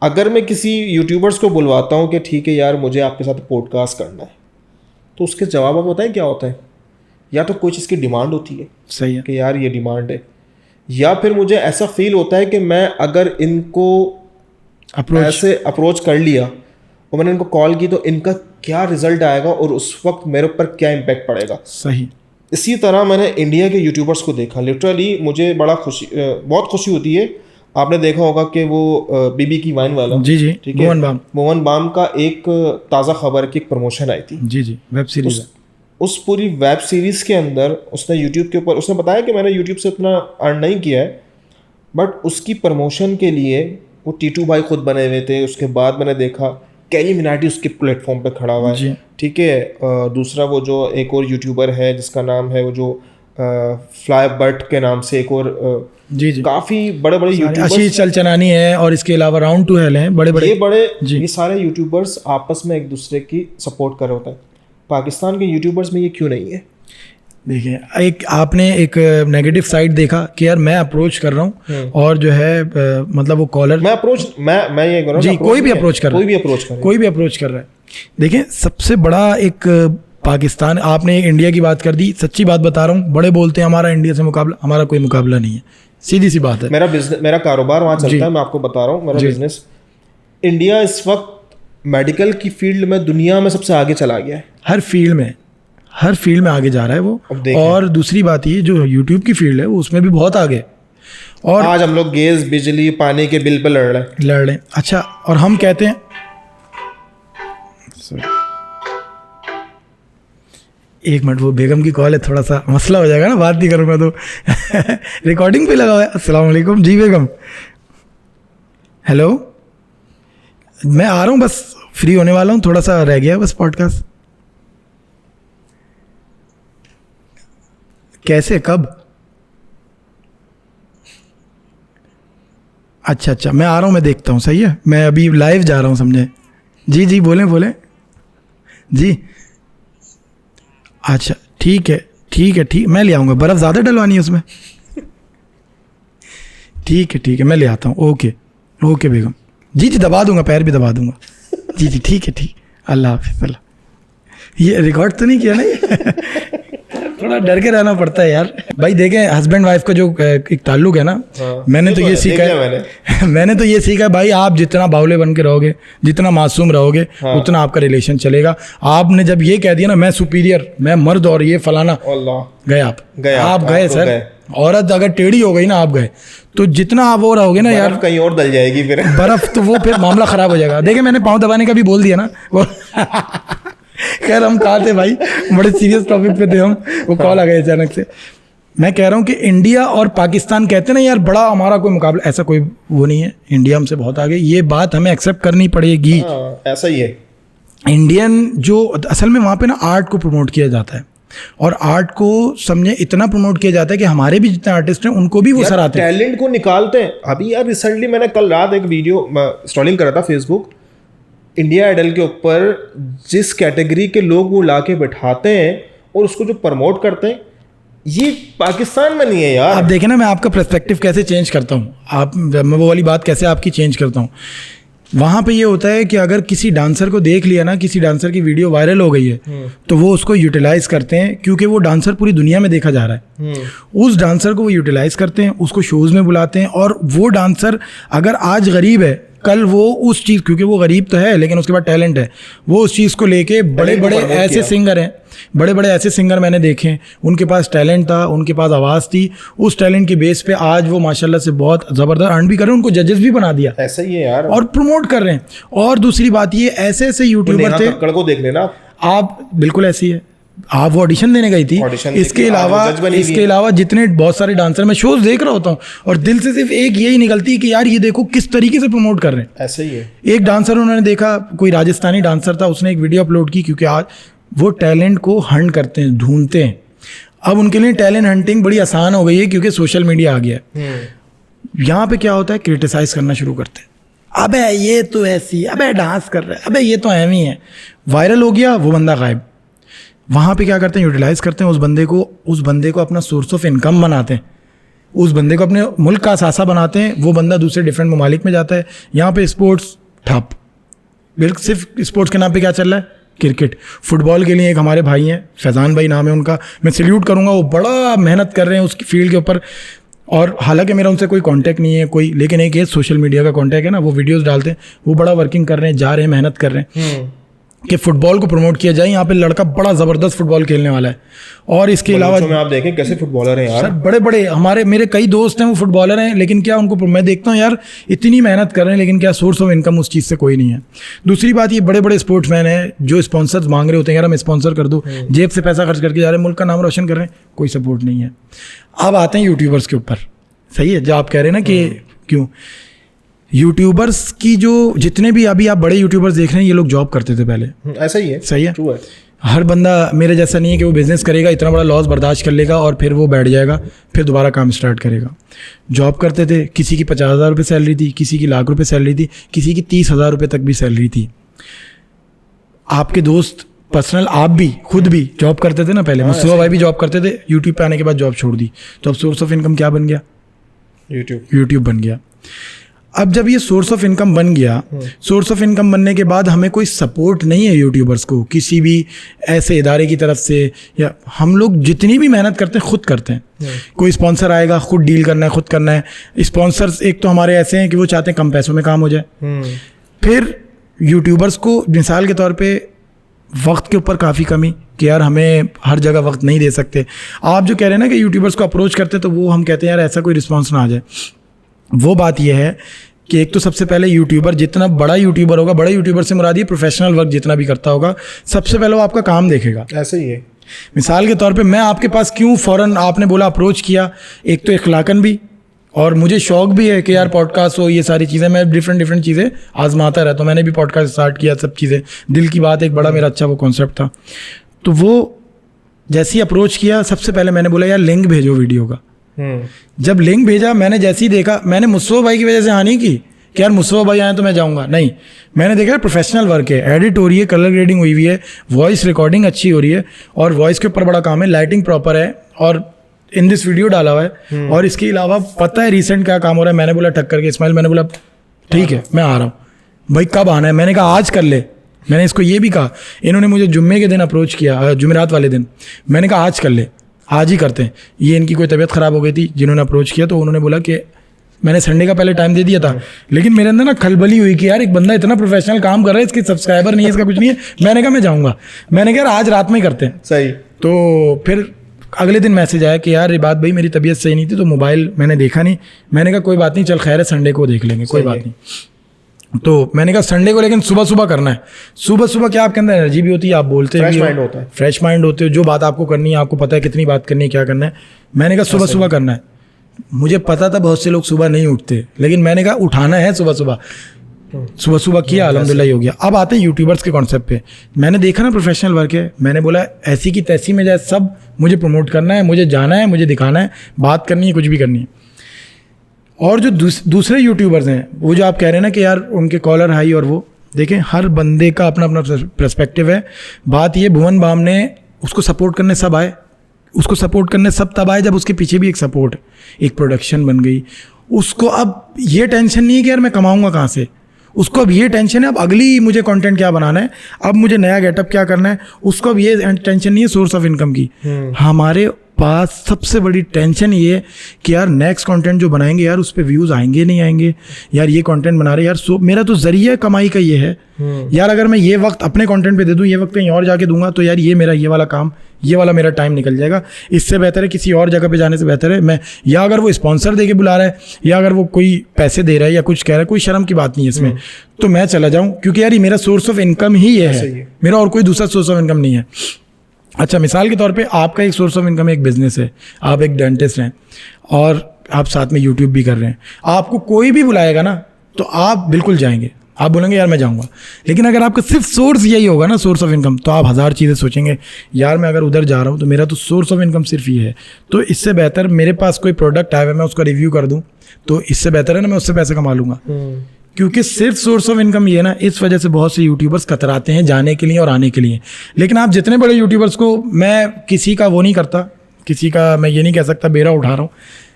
[SPEAKER 1] अगर मैं किसी यूट्यूबर्स को बुलवाता हूँ कि ठीक है यार मुझे आपके साथ पॉडकास्ट करना है, तो उसके जवाब आप बताएं क्या होता है? या तो कोई चीज़ की डिमांड होती है।
[SPEAKER 2] सही है
[SPEAKER 1] कि यार ये डिमांड है, या फिर मुझे ऐसा फील होता है कि मैं अगर इनको ऐसे अप्रोच कर लिया और मैंने इनको कॉल की तो इनका क्या रिजल्ट आएगा और उस वक्त मेरे ऊपर क्या इम्पैक्ट पड़ेगा।
[SPEAKER 2] सही।
[SPEAKER 1] इसी तरह मैंने इंडिया के यूट्यूबर्स को देखा। लिटरली मुझे बहुत खुशी होती है। आपने देखा होगा कि वो बीबी की वाइन वाला,
[SPEAKER 2] जी
[SPEAKER 1] ठीक है, मोहन बाम का एक ताज़ा खबर की एक प्रमोशन आई थी।
[SPEAKER 2] जी वेब सीरीज।
[SPEAKER 1] उस पूरी वेब सीरीज़ के अंदर उसने यूट्यूब के ऊपर उसने बताया कि मैंने यूट्यूब से इतना अर्न नहीं किया है, बट उसकी प्रमोशन के लिए वो टीटू भाई खुद बने हुए थे। उसके बाद मैंने देखा कैरी मिनाटी उसके प्लेटफॉर्म पे खड़ा हुआ
[SPEAKER 2] जी।
[SPEAKER 1] है, ठीक है। दूसरा वो जो एक और यूट्यूबर है जिसका नाम है वो जो फ्लाई बर्ट के नाम से एक और
[SPEAKER 2] जी जी
[SPEAKER 1] काफ़ी बड़े बड़े यूट्यूबर्स,
[SPEAKER 2] आशीष चलचनानी है, और इसके अलावा राउंड टू हेल हैं, बड़े
[SPEAKER 1] ये
[SPEAKER 2] बड़े
[SPEAKER 1] ये सारे यूट्यूबर्स आपस में एक दूसरे की सपोर्ट कर रहे होते हैं। पाकिस्तान के यूट्यूबर्स में ये क्यों नहीं है?
[SPEAKER 2] देखिए, एक आपने एक नेगेटिव साइड देखा कि यार मैं अप्रोच कर रहा हूँ और जो है मतलब वो कॉलर
[SPEAKER 1] मैं ये कर रहा हूँ
[SPEAKER 2] जी, कोई भी अप्रोच कर रहा है,
[SPEAKER 1] कोई भी अप्रोच कर रहा है।
[SPEAKER 2] देखिए, सबसे बड़ा एक पाकिस्तान, आपने इंडिया की बात कर दी, सच्ची बात बता रहा हूँ, बड़े बोलते हैं हमारा इंडिया से मुकाबला, हमारा कोई मुकाबला नहीं है, सीधी सी बात है।
[SPEAKER 1] मेरा कारोबार वहाँ चलता है, मैं आपको बता रहा हूँ, मेरा बिजनेस। इंडिया इस वक्त मेडिकल की फील्ड में दुनिया में सबसे आगे चला गया है,
[SPEAKER 2] हर फील्ड में आगे जा रहा है वो। और दूसरी बात ये, जो यूट्यूब की फील्ड है वो उसमें भी बहुत आगे, और
[SPEAKER 1] आज हम लोग गैस, बिजली, पानी के बिल पे लड़ रहे हैं।
[SPEAKER 2] अच्छा, और हम कहते हैं, एक मिनट, वो बेगम की कॉल है, थोड़ा सा मसला हो जाएगा ना, बात नहीं करूँगा तो रिकॉर्डिंग पे लगा हुआ है। अस्सलाम वालेकुम जी बेगम। हेलो, मैं आ रहा हूँ, बस फ्री होने वाला हूँ, थोड़ा सा रह गया बस पॉडकास्ट। कैसे, कब? अच्छा, मैं आ रहा हूँ, मैं देखता हूँ, सही है, मैं अभी लाइव जा रहा हूँ, समझे? जी बोलें जी। अच्छा, ठीक है, मैं ले आऊँगा। बर्फ़ ज़्यादा डलवानी है उसमें? ठीक है, मैं ले आता हूँ। ओके बेगम जी, दबा दूंगा, पैर भी दबा दूंगा। जी, ठीक है, अल्लाह हाफिज़। अल्लाह, ये रिकॉर्ड तो नहीं किया ना ये? थोड़ा डर के रहना पड़ता है यार भाई। देखें, हस्बैंड वाइफ का जो एक ताल्लुक है ना, मैंने तो ये सीखा है मैंने तो ये सीखा है भाई, आप जितना बावले बन के रहोगे, जितना मासूम रहोगे, उतना आपका रिलेशन चलेगा। आपने जब ये कह दिया ना मैं सुपीरियर, मैं मर्द और ये फलाना, गए आप गए सर। औरत अगर टेढ़ी हो गई ना, आप गए, तो जितना आप वो रहोगे ना यार,
[SPEAKER 1] कहीं और डल जाएगी फिर
[SPEAKER 2] बर्फ, तो वो फिर मामला खराब हो जाएगा। देखिए, मैंने पाँव दबाने का भी बोल दिया ना वो खैर, हम कहा थे भाई, बड़े सीरियस टॉपिक पे थे हम, वो कॉल आ गया अचानक से। मैं कह रहा हूँ कि इंडिया और पाकिस्तान कहते हैं ना यार, बड़ा हमारा कोई मुकाबला, ऐसा कोई वो नहीं है। इंडिया हमसे बहुत आगे, ये बात हमें एक्सेप्ट करनी पड़ेगी।
[SPEAKER 1] ऐसा ही है।
[SPEAKER 2] इंडियन जो असल में वहाँ पे ना आर्ट को प्रमोट किया जाता है, और आर्ट को समझे इतना प्रमोट किया जाता है कि हमारे भी जितने आर्टिस्ट हैं उनको भी वो सर आते हैं,
[SPEAKER 1] टैलेंट को निकालते हैं। अभी यार रिसेंटली मैंने कल रात एक वीडियो स्क्रॉलिंग करा था फेसबुक, इंडिया आइडल के ऊपर जिस कैटेगरी के लोग वो लाके बैठाते हैं और उसको जो प्रमोट करते हैं, ये पाकिस्तान में नहीं है यार।
[SPEAKER 2] आप देखें ना, मैं आपका पर्सपेक्टिव कैसे चेंज करता हूँ, मैं वो वाली बात कैसे आपकी चेंज करता हूँ। वहाँ पे ये होता है कि अगर किसी डांसर को देख लिया ना, किसी डांसर की वीडियो वायरल हो गई है, तो वो उसको यूटिलाइज करते हैं, क्योंकि वो डांसर पूरी दुनिया में देखा जा रहा है। उस डांसर को वो यूटिलाइज करते हैं, उसको शोज़ में बुलाते हैं, और वो डांसर अगर आज गरीब है, कल वो उस चीज़, क्योंकि वो गरीब तो है लेकिन उसके बाद टैलेंट है, वो उस चीज़ को लेके बड़े ऐसे सिंगर हैं, बड़े ऐसे सिंगर मैंने देखे, उनके पास टैलेंट था, उनके पास आवाज़ थी, उस टैलेंट की बेस पे आज वो माशाल्लाह से बहुत ज़बरदस्त अर्न भी कर रहे हैं, उनको जजेस भी बना दिया।
[SPEAKER 1] ऐसा ही है यार,
[SPEAKER 2] और प्रमोट कर रहे हैं। और दूसरी बात ये, ऐसे यूट्यूबर थे,
[SPEAKER 1] को देख लेना
[SPEAKER 2] आप, बिल्कुल ऐसी है, आप वो ऑडिशन देने गई थी। इसके अलावा जितने बहुत सारे डांसर, मैं शोज देख रहा होता हूँ और दिल से सिर्फ एक यही निकलती है कि यार ये देखो किस तरीके से प्रमोट कर रहे हैं।
[SPEAKER 1] ऐसा ही है।
[SPEAKER 2] एक डांसर उन्होंने देखा, कोई राजस्थानी डांसर था, उसने एक वीडियो अपलोड की, क्योंकि आज वो टैलेंट को हंट करते हैं, ढूंढते हैं। अब उनके लिए टैलेंट हंटिंग बड़ी आसान हो गई है, क्योंकि सोशल मीडिया आ गया है। यहाँ पे क्या होता है, क्रिटिसाइज करना शुरू करते हैं, अबे ये तो ऐसी, अबे डांस कर रहा है, अबे ये तो एम ही है। वायरल हो गया, वो बंदा गायब। वहाँ पे क्या करते हैं, यूटिलाइज करते हैं उस बंदे को अपना सोर्स ऑफ इनकम बनाते हैं, उस बंदे को अपने मुल्क का असासा बनाते हैं। वो बंदा दूसरे डिफरेंट ममालिक में जाता है। यहाँ पे स्पोर्ट्स ठप, बिल्कुल सिर्फ स्पोर्ट्स के नाम पे क्या चल रहा है, क्रिकेट। फुटबॉल के लिए एक हमारे भाई हैं, फैज़ान भाई नाम है उनका, मैं सैल्यूट करूँगा, वो बड़ा मेहनत कर रहे हैं उसकी फील्ड के ऊपर। और हालांकि मेरा उनसे कोई कांटेक्ट नहीं है कोई, लेकिन एक ये सोशल मीडिया का कांटेक्ट है ना, वो वीडियोस डालते हैं, वो बड़ा वर्किंग कर रहे हैं, जा रहे हैं, मेहनत कर रहे हैं कि फुटबॉल को प्रमोट किया जाए। यहाँ पे लड़का बड़ा ज़बरदस्त फुटबॉल खेलने वाला है। और इसके अलावा
[SPEAKER 1] आप देखें कैसे फुटबॉलर हैं यार,
[SPEAKER 2] सर बड़े मेरे कई दोस्त हैं वो फुटबॉलर हैं, लेकिन क्या उनको, मैं देखता हूँ यार इतनी मेहनत कर रहे हैं, लेकिन क्या सोर्स ऑफ इनकम उस चीज़ से कोई नहीं है। दूसरी बात, ये बड़े स्पोर्ट्समैन हैं जो स्पॉन्सर्स मांग रहे होते हैं, यार हम स्पॉन्सर कर दो, जेब से पैसा खर्च करके जा रहे हैं, मुल्क का नाम रोशन कर रहे हैं, कोई सपोर्ट नहीं है। अब आते हैं यूट्यूबर्स के ऊपर, सही है, जो आप कह रहे हैं ना कि क्यों यूट्यूबर्स की जो जितने भी अभी आप बड़े यूट्यूबर्स देख रहे हैं, ये लोग जॉब करते थे पहले।
[SPEAKER 1] ऐसा ही है,
[SPEAKER 2] सही है।
[SPEAKER 1] ट्रू है।
[SPEAKER 2] हर बंदा मेरे जैसा नहीं है कि वो बिज़नेस करेगा, इतना बड़ा लॉस बर्दाश्त कर लेगा और फिर वो बैठ जाएगा, फिर दोबारा काम स्टार्ट करेगा। जॉब करते थे, किसी की 50,000 रुपये सैलरी थी, किसी की लाख रुपये सैलरी थी, किसी की 30,000 रुपये तक भी सैलरी थी। आपके दोस्त पर्सनल, आप भी खुद भी जॉब करते थे ना पहले। मुस्तफा भाई भी जॉब करते थे, यूट्यूब पे आने के बाद जॉब छोड़ दी, तो अब सोर्स ऑफ इनकम क्या बन गया? यूट्यूब बन गया। अब जब ये सोर्स ऑफ इनकम बन गया, सोर्स ऑफ इनकम बनने के बाद हमें कोई सपोर्ट नहीं है यूट्यूबर्स को किसी भी ऐसे इदारे की तरफ से, या हम लोग जितनी भी मेहनत करते हैं खुद करते हैं। कोई स्पॉन्सर आएगा, खुद डील करना है, खुद करना है। स्पॉन्सर्स एक तो हमारे ऐसे हैं कि वो चाहते हैं कम पैसों में काम हो जाए। फिर यूट्यूबर्स को मिसाल के तौर पे वक्त के ऊपर काफ़ी कमी कि यार हमें हर जगह वक्त नहीं दे सकते। आप जो कह रहे हैं ना कि यूट्यूबर्स को अप्रोच करते तो वो हम कहते हैं यार ऐसा कोई रिस्पॉन्स ना आ जाए। वो बात यह है कि एक तो सबसे पहले यूट्यूबर, जितना बड़ा यूट्यूबर होगा, बड़े यूट्यूबर से मुराद ये प्रोफेशनल वर्क जितना भी करता होगा, सबसे पहले वो आपका काम देखेगा।
[SPEAKER 1] ऐसे ही है।
[SPEAKER 2] मिसाल के तौर पे मैं आपके पास क्यों फ़ौरन आपने बोला अप्रोच किया, एक तो इखलाकन भी और मुझे शौक भी है कि यार पॉडकास्ट हो, ये सारी चीज़ें मैं डिफरेंट चीज़ें आजमाता रहता हूँ। मैंने भी पॉडकास्ट स्टार्ट किया, सब चीज़ें। दिल की बात एक बड़ा मेरा अच्छा वो कॉन्सेप्ट था। तो वो जैसे ही अप्रोच किया, सबसे पहले मैंने बोला यार लिंक भेजो वीडियो का। जब लिंक भेजा, मैंने जैसे ही देखा, मैंने मुस्तफा भाई की वजह से हानि की कि यार मुस्तफा भाई आए तो मैं जाऊंगा, नहीं। मैंने देखा प्रोफेशनल वर्क है, एडिट हो रही है, कलर ग्रेडिंग हुई हुई है, वॉइस रिकॉर्डिंग अच्छी हो रही है और वॉइस के ऊपर बड़ा काम है, लाइटिंग प्रॉपर है और इन दिस वीडियो डाला हुआ है। और इसके अलावा पता है रिसेंट क्या काम हो रहा है। मैंने बोला टक्कर के इस्माइल, मैंने बोला ठीक है मैं आ रहा हूँ। भाई कब आना है? मैंने कहा आज कर ले। मैंने इसको ये भी कहा, इन्होंने मुझे जुम्मे के दिन अप्रोच किया, जुमेरात वाले दिन। मैंने कहा आज कर ले, आज ही करते हैं। ये इनकी कोई तबीयत ख़राब हो गई थी जिन्होंने अप्रोच किया, तो उन्होंने बोला कि मैंने संडे का पहले टाइम दे दिया था, लेकिन मेरे अंदर ना खलबली हुई कि यार एक बंदा इतना प्रोफेशनल काम कर रहा है, इसके सब्सक्राइबर नहीं है, इसका कुछ नहीं है। मैंने कहा मैं जाऊँगा। मैंने कहा आज रात में ही करते हैं।
[SPEAKER 1] सही।
[SPEAKER 2] तो फिर अगले दिन मैसेज आया कि यार रिबात भाई मेरी तबीयत सही नहीं थी, तो मोबाइल मैंने देखा नहीं। मैंने कहा कोई बात नहीं, चल खैर है, संडे को देख लेंगे, कोई बात नहीं। तो मैंने कहा संडे को, लेकिन सुबह सुबह करना है। सुबह सुबह क्या आपके अंदर एनर्जी भी होती है, आप बोलते हैं, फ्रेश माइंड होते हो, जो बात आपको करनी है आपको पता है कितनी बात करनी है, क्या करना है। मैंने कहा सुबह सुबह करना है। मुझे पता था बहुत से लोग सुबह नहीं उठते, लेकिन मैंने कहा उठाना है सुबह सुबह। सुबह सुबह किया, अल्हम्दुलिल्लाह ही हो गया। अब आते हैं यूट्यूबर्स के कॉन्सेप्ट पे। मैंने देखा ना प्रोफेशनल वर्क है, मैंने बोला ऐसी की तैसी में जाए, सब मुझे प्रमोट करना है, मुझे जाना है, मुझे दिखाना है, बात करनी है, कुछ भी करनी है। और जो दूसरे यूट्यूबर्स हैं, वो जो आप कह रहे हैं ना कि यार उनके कॉलर हाई, और वो देखें हर बंदे का अपना अपना पर्सपेक्टिव है। बात ये, भुवन बाम ने उसको सपोर्ट करने सब आए, उसको सपोर्ट करने सब तब आए जब उसके पीछे भी एक सपोर्ट, एक प्रोडक्शन बन गई। उसको अब ये टेंशन नहीं है कि यार मैं कमाऊँगा कहाँ से, उसको अब ये टेंशन है अब अगली मुझे कंटेंट क्या बनाना है, अब मुझे नया गेटअप क्या करना है। उसको अब ये टेंशन नहीं है सोर्स ऑफ इनकम की। हमारे पास सबसे बड़ी टेंशन ये है कि यार नेक्स्ट कंटेंट जो बनाएंगे यार उस पर व्यूज़ आएंगे नहीं आएंगे, यार ये कंटेंट बना रहे यार, मेरा तो जरिया कमाई का ये है यार, अगर मैं ये वक्त अपने कंटेंट पे दे दूँ, ये वक्त कहीं और जाके दूंगा, तो यार ये मेरा ये वाला काम, ये वाला मेरा टाइम निकल जाएगा। इससे बेहतर है किसी और जगह पे जाने से बेहतर है मैं, या अगर वो स्पॉन्सर दे के बुला रहा है, या अगर वो कोई पैसे दे रहा है या कुछ कह रहा है, कोई शर्म की बात नहीं है इसमें, तो मैं चला जाऊँ, क्योंकि यार ये मेरा सोर्स ऑफ इनकम ही ये है, मेरा और कोई दूसरा सोर्स ऑफ इनकम नहीं है। अच्छा, मिसाल के तौर पे आपका एक सोर्स ऑफ इनकम एक बिज़नेस है, आप एक डेंटिस्ट हैं और आप साथ में यूट्यूब भी कर रहे हैं, आपको कोई भी बुलाएगा ना तो आप बिल्कुल जाएंगे, आप बोलेंगे यार मैं जाऊंगा। लेकिन अगर आपका सिर्फ सोर्स यही होगा ना, सोर्स ऑफ इनकम, तो आप हज़ार चीज़ें सोचेंगे, यार मैं अगर उधर जा रहा हूँ तो मेरा तो सोर्स ऑफ इनकम सिर्फ ये है, तो इससे बेहतर मेरे पास कोई प्रोडक्ट आया है मैं उसका रिव्यू कर दूँ, तो इससे बेहतर है ना मैं उससे पैसे कमा लूँगा। क्योंकि सिर्फ सोर्स ऑफ इनकम ये ना, इस वजह से बहुत से यूट्यूबर्स कतराते हैं जाने के लिए और आने के लिए। लेकिन आप जितने बड़े यूट्यूबर्स को, मैं किसी का वो नहीं करता, किसी का मैं ये नहीं कह सकता बेरा उठा रहा हूँ,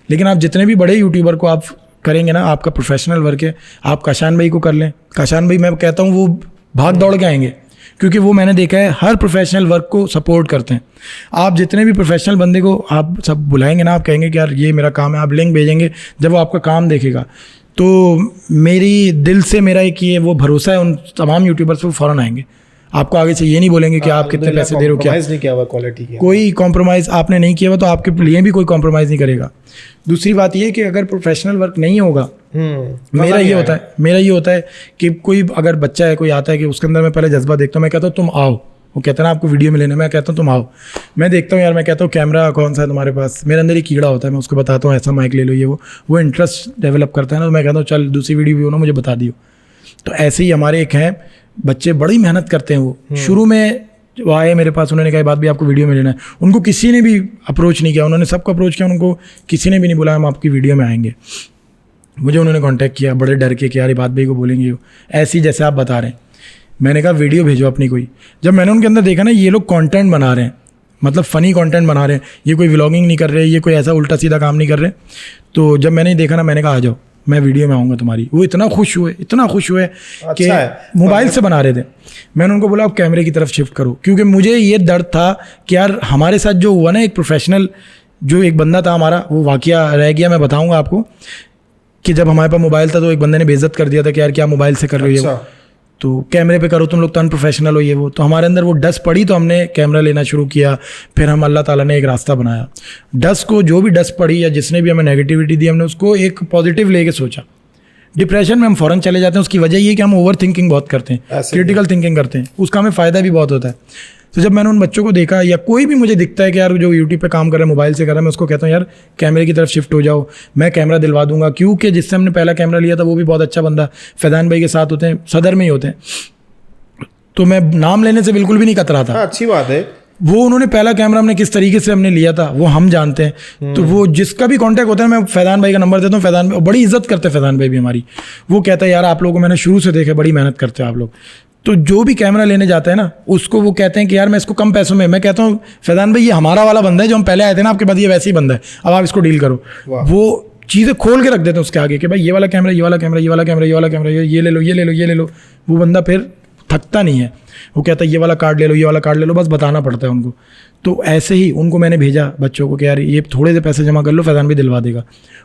[SPEAKER 2] लेकिन आप जितने भी बड़े यूट्यूबर को आप करेंगे ना, आपका प्रोफेशनल वर्क है, आप काशान भाई को कर लें। काशान भाई मैं कहता हूँ वो भाग दौड़ के आएंगे, क्योंकि वो मैंने देखा है हर प्रोफेशनल वर्क को सपोर्ट करते हैं। आप जितने भी प्रोफेशनल बंदे को आप सब बुलाएंगे ना, आप कहेंगे कि यार ये मेरा काम है, आप लिंक भेजेंगे, जब वो आपका काम देखेगा तो मेरी दिल से मेरा एक ये वो भरोसा है उन तमाम यूट्यूबर्स पे, फ़ौरन आएंगे। आपको आगे से ये नहीं बोलेंगे कि आप कितने पैसे दे रहे हो, क्या
[SPEAKER 1] नहीं किया हुआ क्वालिटी की, कोई
[SPEAKER 2] कॉम्प्रोमाइज़ आपने नहीं किया हुआ, तो आपके लिए भी कोई कॉम्प्रोमाइज़ नहीं करेगा। दूसरी बात ये कि अगर प्रोफेशनल वर्क नहीं होगा, मेरा ये होता है कि कोई अगर बच्चा है, कोई आता है कि उसके अंदर मैं पहले जज्बा देखता हूँ, मैं कहता हूँ तुम आओ, वो कहता है ना आपको वीडियो में लेना है, मैं कहता हूँ तुम आओ, मैं देखता हूँ यार, मैं कहता हूँ कैमरा कौन सा है तुम्हारे पास, मेरे अंदर एक कीड़ा होता है, मैं उसको बताता हूँ ऐसा माइक ले लो ये वो इंटरेस्ट डेवलप करता है ना, तो मैं कहता हूँ चल दूसरी वीडियो भी हो ना मुझे बता दियो। तो ऐसे ही हमारे एक हैं बच्चे, बड़ी मेहनत करते हैं वो। शुरू में वो आए मेरे पास, उन्होंने कहा बात भी आपको वीडियो में लेना है, उनको किसी ने भी अप्रोच नहीं किया, उन्होंने सबको अप्रोच किया, उनको किसी ने भी नहीं बोला हम आपकी वीडियो में आएंगे। मुझे उन्होंने कांटेक्ट किया बड़े डर के कि यार ये बात भाई को बोलेंगे ऐसी जैसे आप बता रहे हैं। मैंने कहा वीडियो भेजो अपनी कोई। जब मैंने उनके अंदर देखा ना ये लोग कंटेंट बना रहे हैं, मतलब फ़नी कंटेंट बना रहे हैं, ये कोई व्लॉगिंग नहीं कर रहे, ये कोई ऐसा उल्टा सीधा काम नहीं कर रहे, तो जब मैंने देखा ना मैंने कहा आ जाओ मैं वीडियो में आऊँगा तुम्हारी। वो इतना खुश हुए कि मोबाइल से बना रहे थे। मैंने उनको बोला आप कैमरे की तरफ शिफ्ट करो, क्योंकि मुझे ये डर था कि यार हमारे साथ जो हुआ ना एक प्रोफेशनल जो एक बंदा था हमारा, वो वाकया रह गया, मैं बताऊँगा आपको कि जब हमारे पास मोबाइल था तो एक बंदे ने बेइज्जत कर दिया था कि यार क्या मोबाइल से कर रहे हो, तो कैमरे पे करो तुम लोग तो अनप्रोफेशनल हो ये वो। तो हमारे अंदर वो डस पड़ी तो हमने कैमरा लेना शुरू किया। फिर हम अल्लाह ताला ने एक रास्ता बनाया, डस को जो भी डस पड़ी या जिसने भी हमें नेगेटिविटी दी हमने उसको एक पॉजिटिव लेके सोचा। डिप्रेशन में हम फ़ौरन चले जाते हैं, उसकी वजह ये कि हम ओवर थिंकिंग बहुत करते हैं, क्रिटिकल थिंकिंग करते हैं, उसका हमें फ़ायदा भी बहुत होता है। तो जब मैंने उन बच्चों को देखा या कोई भी मुझे दिखता है कि यार जो यूट्यूब पे काम कर रहा है मोबाइल से कर रहा है, मैं उसको कहता हूँ यार कैमरे की तरफ शिफ्ट हो जाओ, मैं कैमरा दिलवा दूंगा। क्योंकि जिससे हमने पहला कैमरा लिया था वो भी बहुत अच्छा बंदा फैजान भाई के साथ होते हैं, सदर में ही होते हैं, तो मैं नाम लेने से बिल्कुल भी नहीं कतरा था।
[SPEAKER 1] अच्छी बात है।
[SPEAKER 2] वो उन्होंने पहला कैमरा हमने किस तरीके से हमने लिया था वो हम जानते हैं। तो वो जिसका भी कांटेक्ट होता है मैं फैजान भाई का नंबर देता हूँ, फैजान भाई बड़ी इज्जत करते हैं, फैजान भाई भी हमारी। वो कहता है यार आप लोगों को मैंने शुरू से देखा, बड़ी मेहनत करते हो आप लोग। तो जो भी कैमरा लेने जाता है ना उसको वो कहते हैं कि यार मैं इसको कम पैसों में, मैं कहता हूँ फैजान भाई ये हमारा वाला बंदा है जो हम पहले आए थे ना आपके पास, ये वैसे ही बंदा है, अब आप इसको डील करो। वो चीज़ें खोल के रख देते हैं उसके आगे कि भाई ये वाला कैमरा, ये वाला कैमरा, ये वाला कैमरा, ये वाला कैमरा, ये ले लो, ये ले लो, ये ले लो। वो बंदा फिर थकता नहीं है, वो कहता है ये वाला कार्ड ले लो, ये वाला कार्ड ले लो, बस बताना पड़ता है उनको। तो ऐसे ही उनको मैंने भेजा बच्चों को कि यार ये थोड़े से पैसे जमा कर लो, फैजान भी दिलवा देगा।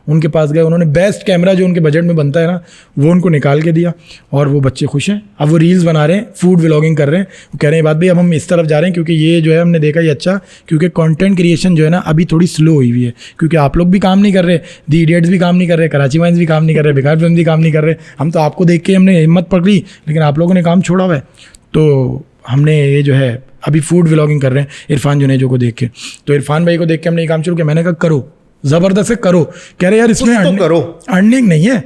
[SPEAKER 2] उनके पास गए, उन्होंने बेस्ट कैमरा जो उनके बजट में बनता है ना वो उनको निकाल के दिया और वो बच्चे खुश हैं। अब वो रील्स बना रहे हैं, फूड व्लॉगिंग कर रहे हैं। वो कह रहे हैं बात भाई अब हम इस तरफ जा रहे हैं क्योंकि ये जो है हमने देखा ये अच्छा, क्योंकि कंटेंट क्रिएशन जो है ना अभी थोड़ी स्लो हुई हुई है, क्योंकि आप लोग भी काम नहीं कर रहे, दी इडियट्स भी काम नहीं कर रहे, कराची वाइन्स भी काम नहीं कर रहे, बेकार फिल्म भी काम नहीं कर रहे। हम तो आपको देख के हमने हिम्मत पकड़ी, लेकिन आप लोगों ने काम छोड़ा हुआ है। तो हमने ये जो है अभी फूड व्लॉगिंग कर रहे हैं इरफान जुनेजो को देख के। तो इरफान भाई को देख के हमने ये काम शुरू किया। मैंने कहा करो, ज़बरदस्त से करो। कह रहे यार इसमें
[SPEAKER 1] तो करो,
[SPEAKER 2] अर्निंग नहीं है,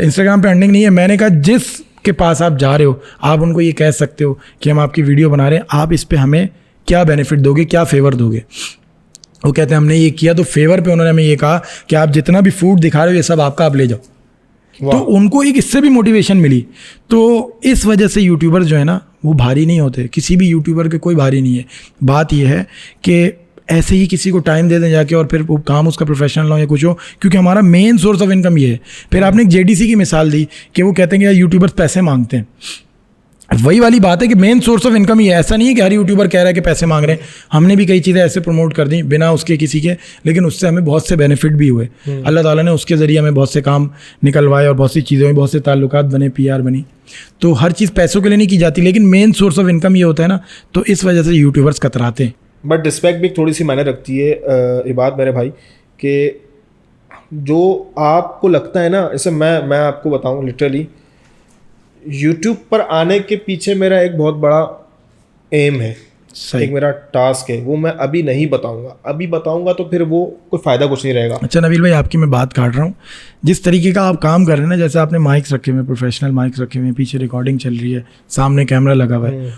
[SPEAKER 2] इंस्टाग्राम पे अर्निंग नहीं है। मैंने कहा जिस के पास आप जा रहे हो आप उनको ये कह सकते हो कि हम आपकी वीडियो बना रहे हैं, आप इस पर हमें क्या बेनिफिट दोगे, क्या फेवर दोगे। वो कहते हैं हमने ये किया, तो फेवर पे उन्होंने हमें ये कहा कि आप जितना भी फूड दिखा रहे हो ये सब आपका, आप ले जाओ। तो उनको एक इससे भी मोटिवेशन मिली। तो इस वजह से यूट्यूबर जो है ना वो भारी नहीं होते, किसी भी यूट्यूबर के कोई भारी नहीं है। बात यह है कि ऐसे ही किसी को टाइम दे दें जाके और फिर वो काम उसका प्रोफेशनल हो या कुछ हो, क्योंकि हमारा मेन सोर्स ऑफ इनकम ये है। फिर आपने एक जेडीसी की मिसाल दी कि वो कहते हैं कि यार यूट्यूबर्स पैसे मांगते हैं। वही वाली बात है कि मेन सोर्स ऑफ इनकम ये है। ऐसा नहीं है कि हर यूट्यूबर कह रहा है कि पैसे मांग रहे हैं। हमने भी कई चीज़ें ऐसे प्रमोट कर दी बिना उसके किसी के, लेकिन उससे हमें बहुत से बेनिफिट भी हुए। अल्लाह ताला ने उसके ज़रिए हमें बहुत से काम निकलवाए और बहुत सी चीज़ें हुई, बहुत से ताल्लुकात बने, PR बनी। तो हर चीज़ पैसों के लिए नहीं की जाती, लेकिन मेन सोर्स ऑफ इनकम ये होता है ना, तो इस वजह से यूट्यूबर्स कतराते हैं।
[SPEAKER 1] बट रिस्पेक्ट भी थोड़ी सी मायने रखती है ये बात मेरे भाई, कि जो आपको लगता है ना, जैसे मैं आपको बताऊं लिटरली यूट्यूब पर आने के पीछे मेरा एक बहुत बड़ा एम है, एक मेरा टास्क है, वो मैं अभी नहीं बताऊंगा। अभी बताऊंगा तो फिर वो कोई फ़ायदा कुछ नहीं रहेगा।
[SPEAKER 2] अच्छा नबील भाई, आपकी मैं बात काट रहा हूँ। जिस तरीके का आप काम कर रहे हैं ना, जैसे आपने माइक्स रखे हुए, प्रोफेशनल माइक्स रखे हुए, पीछे रिकॉर्डिंग चल रही है, सामने कैमरा लगा हुआ है,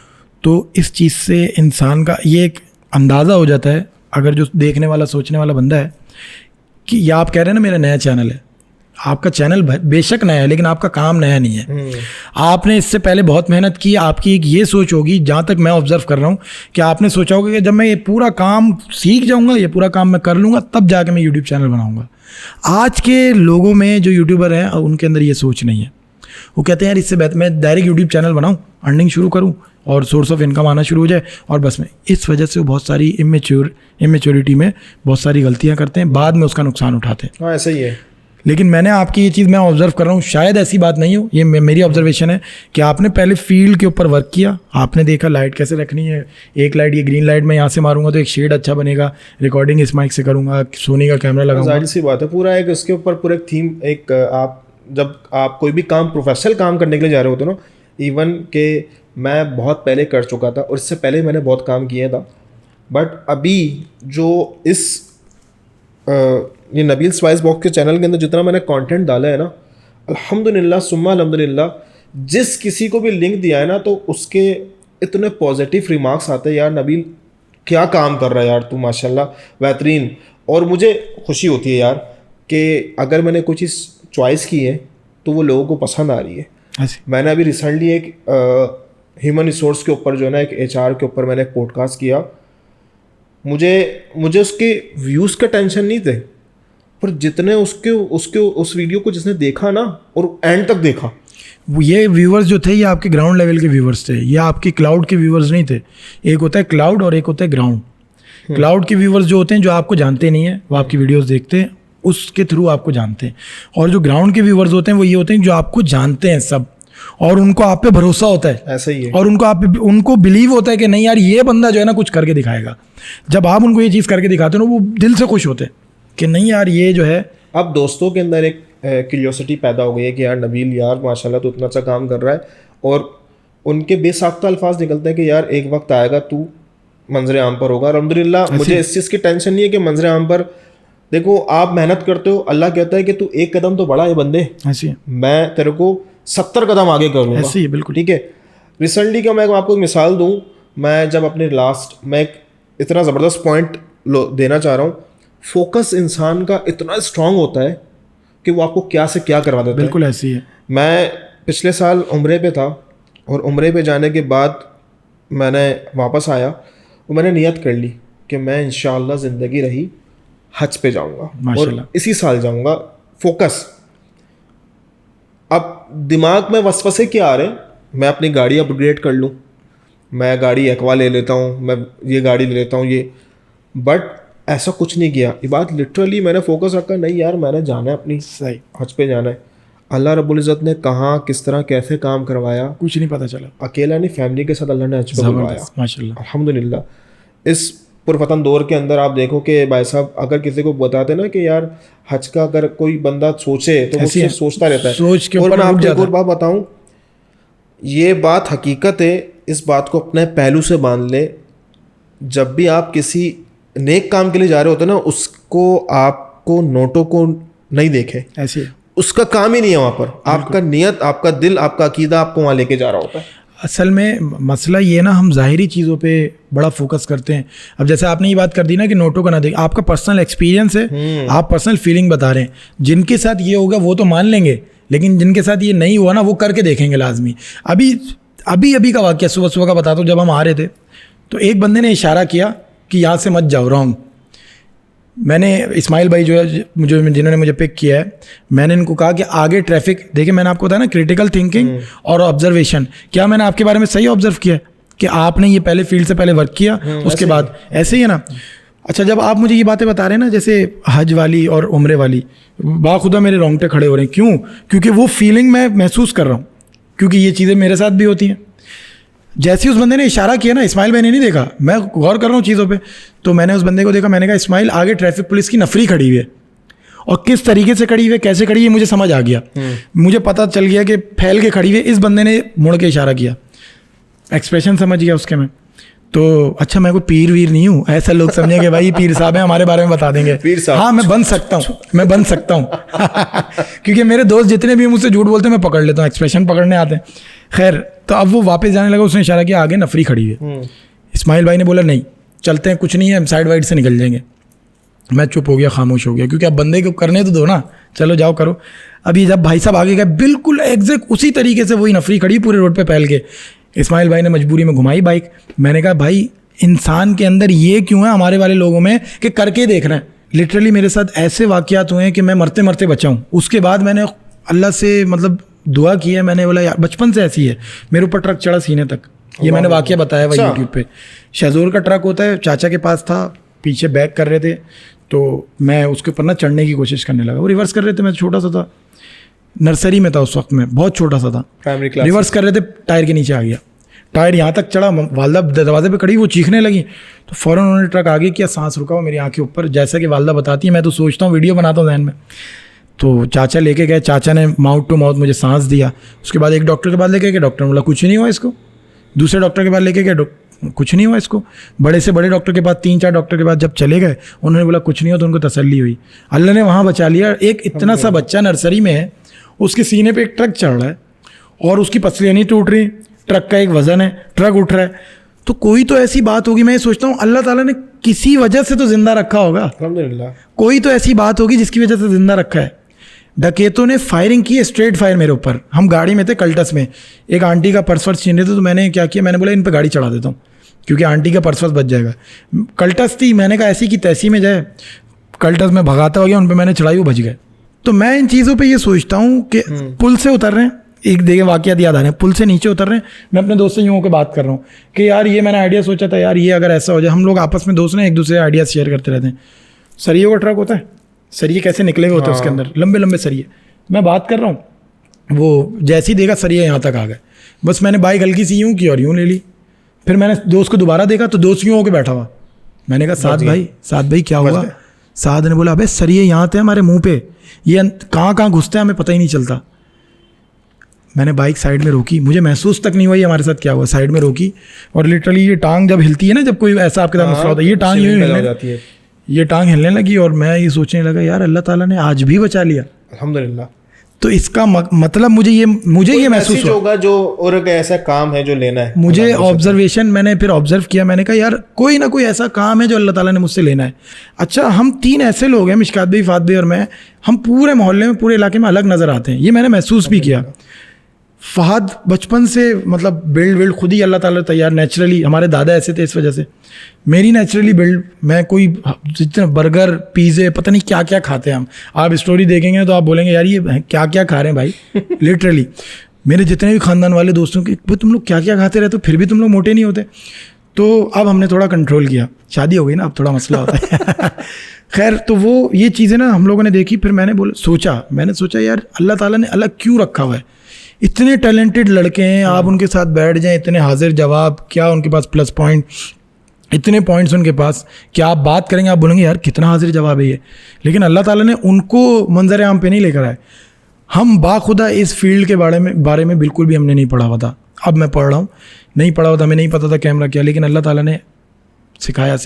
[SPEAKER 2] तो इस चीज़ से इंसान का ये एक अंदाज़ा हो जाता है, अगर जो देखने वाला सोचने वाला बंदा है कि या आप कह रहे हैं ना मेरा नया चैनल है, आपका चैनल बेशक नया है लेकिन आपका काम नया नहीं है। आपने इससे पहले बहुत मेहनत की। आपकी एक ये सोच होगी, जहाँ तक मैं ऑब्जर्व कर रहा हूँ, कि आपने सोचा होगा कि जब मैं ये पूरा काम सीख जाऊँगा, ये पूरा काम मैं कर लूँगा, तब जाके मैं यूट्यूब चैनल बनाऊँगा। आज के लोगों में जो यूट्यूबर हैं उनके अंदर ये सोच नहीं है। वो कहते हैं यार इससे बेहतर मैं डायरेक्ट यूट्यूब चैनल बनाऊँ, अर्निंग शुरू करूँ और सोर्स ऑफ इनकम आना शुरू हो जाए, और बस में इस वजह से वो बहुत सारी इमेच्योरिटी में बहुत सारी गलतियाँ करते हैं, बाद में उसका नुकसान उठाते हैं।
[SPEAKER 1] हाँ ऐसा ही है।
[SPEAKER 2] लेकिन मैंने आपकी ये चीज़ मैं ऑब्जर्व कर रहा हूँ, शायद ऐसी बात नहीं हो, ये मेरी ऑब्जर्वेशन है कि आपने पहले फील्ड के ऊपर वर्क किया, आपने देखा लाइट कैसे रखनी है, एक लाइट, ये ग्रीन लाइट मैं यहाँ से मारूंगा तो एक शेड अच्छा बनेगा, रिकॉर्डिंग इस माइक से करूँगा, सोनी का कैमरा लगाऊंगा।
[SPEAKER 1] जाहिर सी बात है, पूरा एक इसके ऊपर पूरा एक थीम, एक आप जब आप कोई भी काम प्रोफेशनल काम करने के लिए जा रहे होते हो ना, इवन के मैं बहुत पहले कर चुका था और इससे पहले मैंने बहुत काम किया था, बट अभी जो इस ये नबील स्पाइस बॉक्स के चैनल के अंदर जितना मैंने कंटेंट डाला है ना, अल्हम्दुलिल्लाह सुम्मा अल्हम्दुलिल्लाह, जिस किसी को भी लिंक दिया है ना तो उसके इतने पॉजिटिव रिमार्क्स आते हैं, यार नबील क्या काम कर रहा है यार तू, माशाल्लाह बेहतरीन। और मुझे खुशी होती है यार कि अगर मैंने कोई चीज़ चॉइस की है तो वो लोगों को पसंद आ रही है। मैंने अभी रिसेंटली एक ह्यूमन रिसोर्स के ऊपर जो है ना, एक HR के ऊपर मैंने एक पॉडकास्ट किया। मुझे उसके व्यूज़ का टेंशन नहीं थे, पर जितने उसके उस वीडियो को जिसने देखा ना और एंड तक देखा,
[SPEAKER 2] ये व्यूवर्स जो थे ये आपके ग्राउंड लेवल के व्यूवर्स थे, ये आपके क्लाउड के व्यूवर्स नहीं थे। एक होता है क्लाउड और एक होता है ग्राउंड। क्लाउड के व्यूवर्स जो होते हैं जो आपको जानते नहीं है, वो आपकी वीडियोस देखते हैं, उसके थ्रू आपको जानते हैं। और जो ग्राउंड के व्यूवर्स होते हैं वो ये होते हैं जो आपको जानते हैं सब, और उनको आप पे भरोसा होता है।
[SPEAKER 1] ऐसा ही है।
[SPEAKER 2] और उनको बिलीव होता है कि नहीं यार ये बंदा जो है ना कुछ करके दिखाएगा। जब आप उनको ये चीज़ करके दिखाते हो ना, वो दिल से खुश होते हैं कि नहीं यार ये जो है।
[SPEAKER 1] अब दोस्तों के अंदर एक क्यूरियोसिटी पैदा हो गई है कि यार नबील यार माशाल्लाह तो इतना अच्छा काम कर रहा है, और उनके बेसाख्ता अल्फाज निकलते हैं कि यार एक वक्त आएगा तू मंजर आम पर होगा। अल्हम्दुलिल्लाह मुझे इस चीज़ की टेंशन नहीं है कि मंजर आम पर, देखो आप मेहनत करते हो, अल्लाह कहता है कि तू एक कदम तो बढ़ा है बंदे,
[SPEAKER 2] ऐसी है,
[SPEAKER 1] मैं तेरे को 70 कदम आगे कर लूँगा।
[SPEAKER 2] ऐसी है बिल्कुल।
[SPEAKER 1] ठीक है। रिसेंटली का मैं आपको एक मिसाल दूँ, मैं जब अपने मैं एक इतना ज़बरदस्त पॉइंट देना चाह रहा हूँ। फोकस इंसान का इतना स्ट्रांग होता है कि वो आपको क्या से क्या करवा देता है।
[SPEAKER 2] बिल्कुल ऐसी है।
[SPEAKER 1] मैं पिछले साल उम्रे पे था, और उम्रे पे जाने के बाद मैंने वापस आया और मैंने नियत कर ली कि मैं इंशाअल्लाह ज़िंदगी रही हज पे जाऊँगा और इसी साल जाऊँगा। फोकस। अब दिमाग में वसवसे क्या आ रहे हैं, मैं अपनी गाड़ी अपग्रेड कर लूँ, मैं गाड़ी एक्वा ले लेता हूँ, मैं ये गाड़ी ले लेता हूँ ये, बट ऐसा कुछ नहीं किया। ये बात लिटरली मैंने फोकस रखा, नहीं यार मैंने जाना है अपनी
[SPEAKER 2] सही
[SPEAKER 1] हज पे जाना है। अल्लाह रब्बुल इज़्ज़त ने कहाँ किस तरह कैसे काम करवाया
[SPEAKER 2] कुछ नहीं पता चला।
[SPEAKER 1] अकेला नहीं, फैमिली के साथ अल्लाह ने हज पे बुलवाया
[SPEAKER 2] माशाल्लाह
[SPEAKER 1] अल्हम्दुलिल्लाह। इस पुरफतन दौर के अंदर आप देखो कि भाई साहब अगर किसी को बताते ना कि यार हज का अगर कोई बंदा सोचे तो वो सिर्फ सोचता रहता है।
[SPEAKER 2] सोच के
[SPEAKER 1] और
[SPEAKER 2] ऊपर
[SPEAKER 1] मैं आपको एक और बात बताऊं, ये बात हकीकत है, इस बात को अपने पहलू से बांध ले। जब भी आप किसी नेक काम के लिए जा रहे होते ना, उसको आपको नोटों को नहीं देखे,
[SPEAKER 2] ऐसी है,
[SPEAKER 1] उसका काम ही नहीं है वहाँ पर। आपका नियत, आपका दिल, आपका अकीदा आपको वहाँ लेके जा रहा होता है।
[SPEAKER 2] असल में मसला ये ना, हम ज़ाहिरी चीज़ों पे बड़ा फोकस करते हैं। अब जैसे आपने ये बात कर दी ना कि नोटों का ना देख, आपका पर्सनल एक्सपीरियंस है, आप पर्सनल फीलिंग बता रहे हैं। जिनके साथ ये होगा वो तो मान लेंगे, लेकिन जिनके साथ ये नहीं हुआ ना वो करके देखेंगे लाजमी। अभी का वाक़या सुबह का बताता हूँ। जब हम आ रहे थे तो एक बंदे ने इशारा किया कि यहाँ से मत जाओ, रॉन्ग। मैंने इस्माइल भाई जो है जिन्होंने मुझे पिक किया है, मैंने इनको कहा कि आगे ट्रैफिक देखिए। मैंने आपको बताया ना क्रिटिकल थिंकिंग और ऑब्जर्वेशन, क्या मैंने आपके बारे में सही ऑब्जर्व किया कि आपने ये पहले फील्ड से पहले वर्क किया, उसके बाद ऐसे ही है ना। अच्छा, जब आप मुझे ये बातें बता रहे हैं ना जैसे हज वाली और उम्रे वाली, बाखुदा मेरे रोंगटे खड़े हो रहे हैं। क्यों? क्योंकि वो फीलिंग मैं महसूस कर रहा हूँ, क्योंकि ये चीज़ें मेरे साथ भी होती हैं। जैसे ही उस बंदे ने इशारा किया ना, इस्माइल भाई ने नहीं देखा, मैं गौर कर रहा हूँ चीज़ों पे, तो मैंने उस बंदे को देखा, मैंने कहा इस्माइल आगे ट्रैफिक पुलिस की नफरी खड़ी हुई है, और किस तरीके से खड़ी हुई है, कैसे खड़ी है, मुझे समझ आ गया। मुझे पता चल गया कि फैल के खड़ी हुई है। इस बंदे ने मुड़ के इशारा किया, एक्सप्रेशन समझ गया उसके में। तो अच्छा, मैं कोई पीर वीर नहीं हूँ, ऐसा लोग समझेंगे भाई पीर साहब हैं, हमारे बारे में बता देंगे।
[SPEAKER 1] पीर साहब,
[SPEAKER 2] हाँ मैं बन सकता हूँ क्योंकि मेरे दोस्त जितने भी मुझसे झूठ बोलते हैं मैं पकड़ लेता हूँ, एक्सप्रेशन पकड़ने आते हैं। खैर, तो अब वो वापस जाने लगा, उसने इशारा किया आगे नफरी खड़ी है। इस्माइल भाई ने बोला नहीं चलते हैं, कुछ नहीं है, हम साइड वाइड से निकल जाएंगे। मैं चुप हो गया, खामोश हो गया, क्योंकि अब बंदे को करने तो दो ना, चलो जाओ करो। अभी जब भाई साहब आगे गए, बिल्कुल एग्जैक्ट उसी तरीके से वही नफरी खड़ी पूरे रोड पे फैल के। इस्माइल भाई ने मजबूरी में घुमाई बाइक। मैंने कहा भाई इंसान के अंदर ये क्यों है हमारे वाले लोगों में कि करके देख रहे हैं। लिटरली मेरे साथ ऐसे वाक़यात हुए हैं कि मैं मरते मरते बचा हूँ। उसके बाद मैंने अल्लाह से मतलब दुआ की है, मैंने बोला यार बचपन से ऐसी है। मेरे ऊपर ट्रक चढ़ा सीने तक, ये मैंने वाक़या बताया भाई यूट्यूब पे। शहजोर का ट्रक होता है, चाचा के पास था, पीछे बैक कर रहे थे, तो मैं उसके ऊपर ना चढ़ने की कोशिश करने लगा। वो रिवर्स कर रहे थे, मैं छोटा सा था, नर्सरी में था उस वक्त, में बहुत छोटा सा था, रिवर्स कर रहे थे, टायर के नीचे आ गया। टायर यहाँ तक चढ़ा, वालदा दरवाजे पे खड़ी, वो चीखने लगी, तो फ़ौरन उन्होंने ट्रक आगे किया, सांस रुका, वो मेरी आँख के ऊपर, जैसा कि वालदा बताती है, मैं तो सोचता हूँ, वीडियो बनाता हूँ जहन में। तो चाचा लेके गए, चाचा ने माउथ टू माउथ मुझे सांस दिया। उसके बाद एक डॉक्टर के पास लेके गए, डॉक्टर ने बोला कुछ नहीं हुआ इसको। दूसरे डॉक्टर के पास लेके गए, कुछ नहीं हुआ इसको। बड़े से बड़े डॉक्टर के पास, 3-4 डॉक्टर के पास जब चले गए, उन्होंने बोला कुछ नहीं हो, तो उनको तसल्ली हुई। अल्लाह ने वहाँ बचा लिया। एक इतना सा बच्चा नर्सरी में है, उसके सीने पे एक ट्रक चढ़ रहा है और उसकी पसलियाँ नहीं टूट रही, ट्रक का एक वजन है, ट्रक उठ रहा है। तो कोई तो ऐसी बात होगी, मैं ये सोचता हूँ अल्लाह ताला ने किसी वजह से तो जिंदा रखा होगा,
[SPEAKER 1] अल्हम्दुलिल्लाह।
[SPEAKER 2] कोई तो ऐसी बात होगी जिसकी वजह से जिंदा रखा है। डकैतों ने फायरिंग की, स्ट्रेट फायर मेरे ऊपर। हम गाड़ी में थे कल्टस में, एक आंटी का पर्स वर्स छीन रहे थे, तो मैंने क्या किया, मैंने बोला इन पर गाड़ी चढ़ा देता हूँ क्योंकि आंटी का पर्स वर्स बच जाएगा। कल्टस थी, मैंने कहा ऐसी की तैसी में जाए, कल्टस में भगाता हो गया, उन पर मैंने चढ़ाई, वो बच गए। तो मैं इन चीज़ों पर ये सोचता हूँ कि पुल से उतर रहे हैं, एक देखे वाक़यात याद आ रहे हैं, पुल से नीचे उतर रहे हैं, मैं अपने दोस्त से यूँ होकर बात कर रहा हूँ कि यार ये मैंने आइडिया सोचा था, यार ये अगर ऐसा हो जाए। हम लोग आपस में दोस्त ने एक दूसरे आइडियाज़ शेयर करते रहते हैं। सरिये का ट्रक होता है, सरिये कैसे निकले हुए होते हैं उसके अंदर, लंबे लंबे सरिये। मैं बात कर रहा हूँ, वो जैसे ही देखा सरिये यहाँ तक आ गए, बस मैंने बाइक हल्की सी यूँ की और यूँ ले ली। फिर मैंने दोस्त को दोबारा देखा तो दोस्त यूँ होकर बैठा हुआ। मैंने कहा साद भाई क्या हुआ? साद ने बोला अबे सरिये यहाँ थे हमारे मुँह पे, ये कहाँ घुसते हैं हमें पता ही नहीं चलता। मैंने बाइक साइड में रोकी, मुझे महसूस तक नहीं हुआ ये हमारे साथ क्या हुआ। साइड में रोकी और लिटरली ये टांग जब हिलती है ना, जब कोई ऐसा आपके साथ मसला होता है, ये टांग ये टांग हिलने लगी और मैं ये सोचने लगा यार अल्लाह ताला ने आज भी बचा लिया,
[SPEAKER 1] अल्हम्दुलिल्लाह। तो
[SPEAKER 2] इसका मतलब मुझे ये महसूस
[SPEAKER 1] होगा जो और ऐसा काम है जो लेना है
[SPEAKER 2] मुझे। ऑब्जर्वेशन मैंने फिर ऑब्जर्व किया, मैंने कहा यार कोई ना कोई ऐसा काम है जो अल्लाह ताला ने मुझसे लेना है। अच्छा, हम 3 ऐसे लोग हैं, मिशकात भाई, फात भाई और मैं, हम पूरे मोहल्ले में, पूरे इलाके में अलग नज़र आते हैं। ये मैंने महसूस भी किया। फ़हद बचपन से मतलब बिल्ड खुद ही अल्लाह ताला तैयार, नेचुरली हमारे दादा ऐसे थे, इस वजह से मेरी नेचुरली बिल्ड, मैं कोई जितने बर्गर पिज़्ज़े पता नहीं क्या क्या खाते हैं हम, आप स्टोरी देखेंगे तो आप बोलेंगे यार ये क्या क्या खा रहे हैं भाई। लिटरली मेरे जितने भी ख़ानदान वाले दोस्तों के, भाई तुम लोग क्या क्या खाते रहते हो, फिर भी तुम लोग मोटे नहीं होते। तो अब हमने थोड़ा कंट्रोल किया, शादी हो गई ना, अब थोड़ा मसला होता है। खैर, तो वो ये चीज़ें ना हम लोगों ने देखी, फिर मैंने सोचा यार अल्लाह ताला ने अलग क्यों रखा हुआ है। इतने टैलेंटेड लड़के हैं, आप उनके साथ बैठ जाएं, इतने हाजिर जवाब, क्या उनके पास प्लस पॉइंट, इतने पॉइंट्स उनके पास, क्या आप बात करेंगे आप बोलेंगे यार कितना हाजिर जवाब है ये। लेकिन अल्लाह ताला ने उनको मंजर आम पे नहीं लेकर आए। हम बाखुदा इस फील्ड के बारे में बिल्कुल भी हमने नहीं पढ़ा हुआ था। अब मैं पढ़ रहा हूँ, नहीं पढ़ा हुआ था, हमें नहीं पता था कैमरा क्या, लेकिन अल्लाह ताला ने सिखाया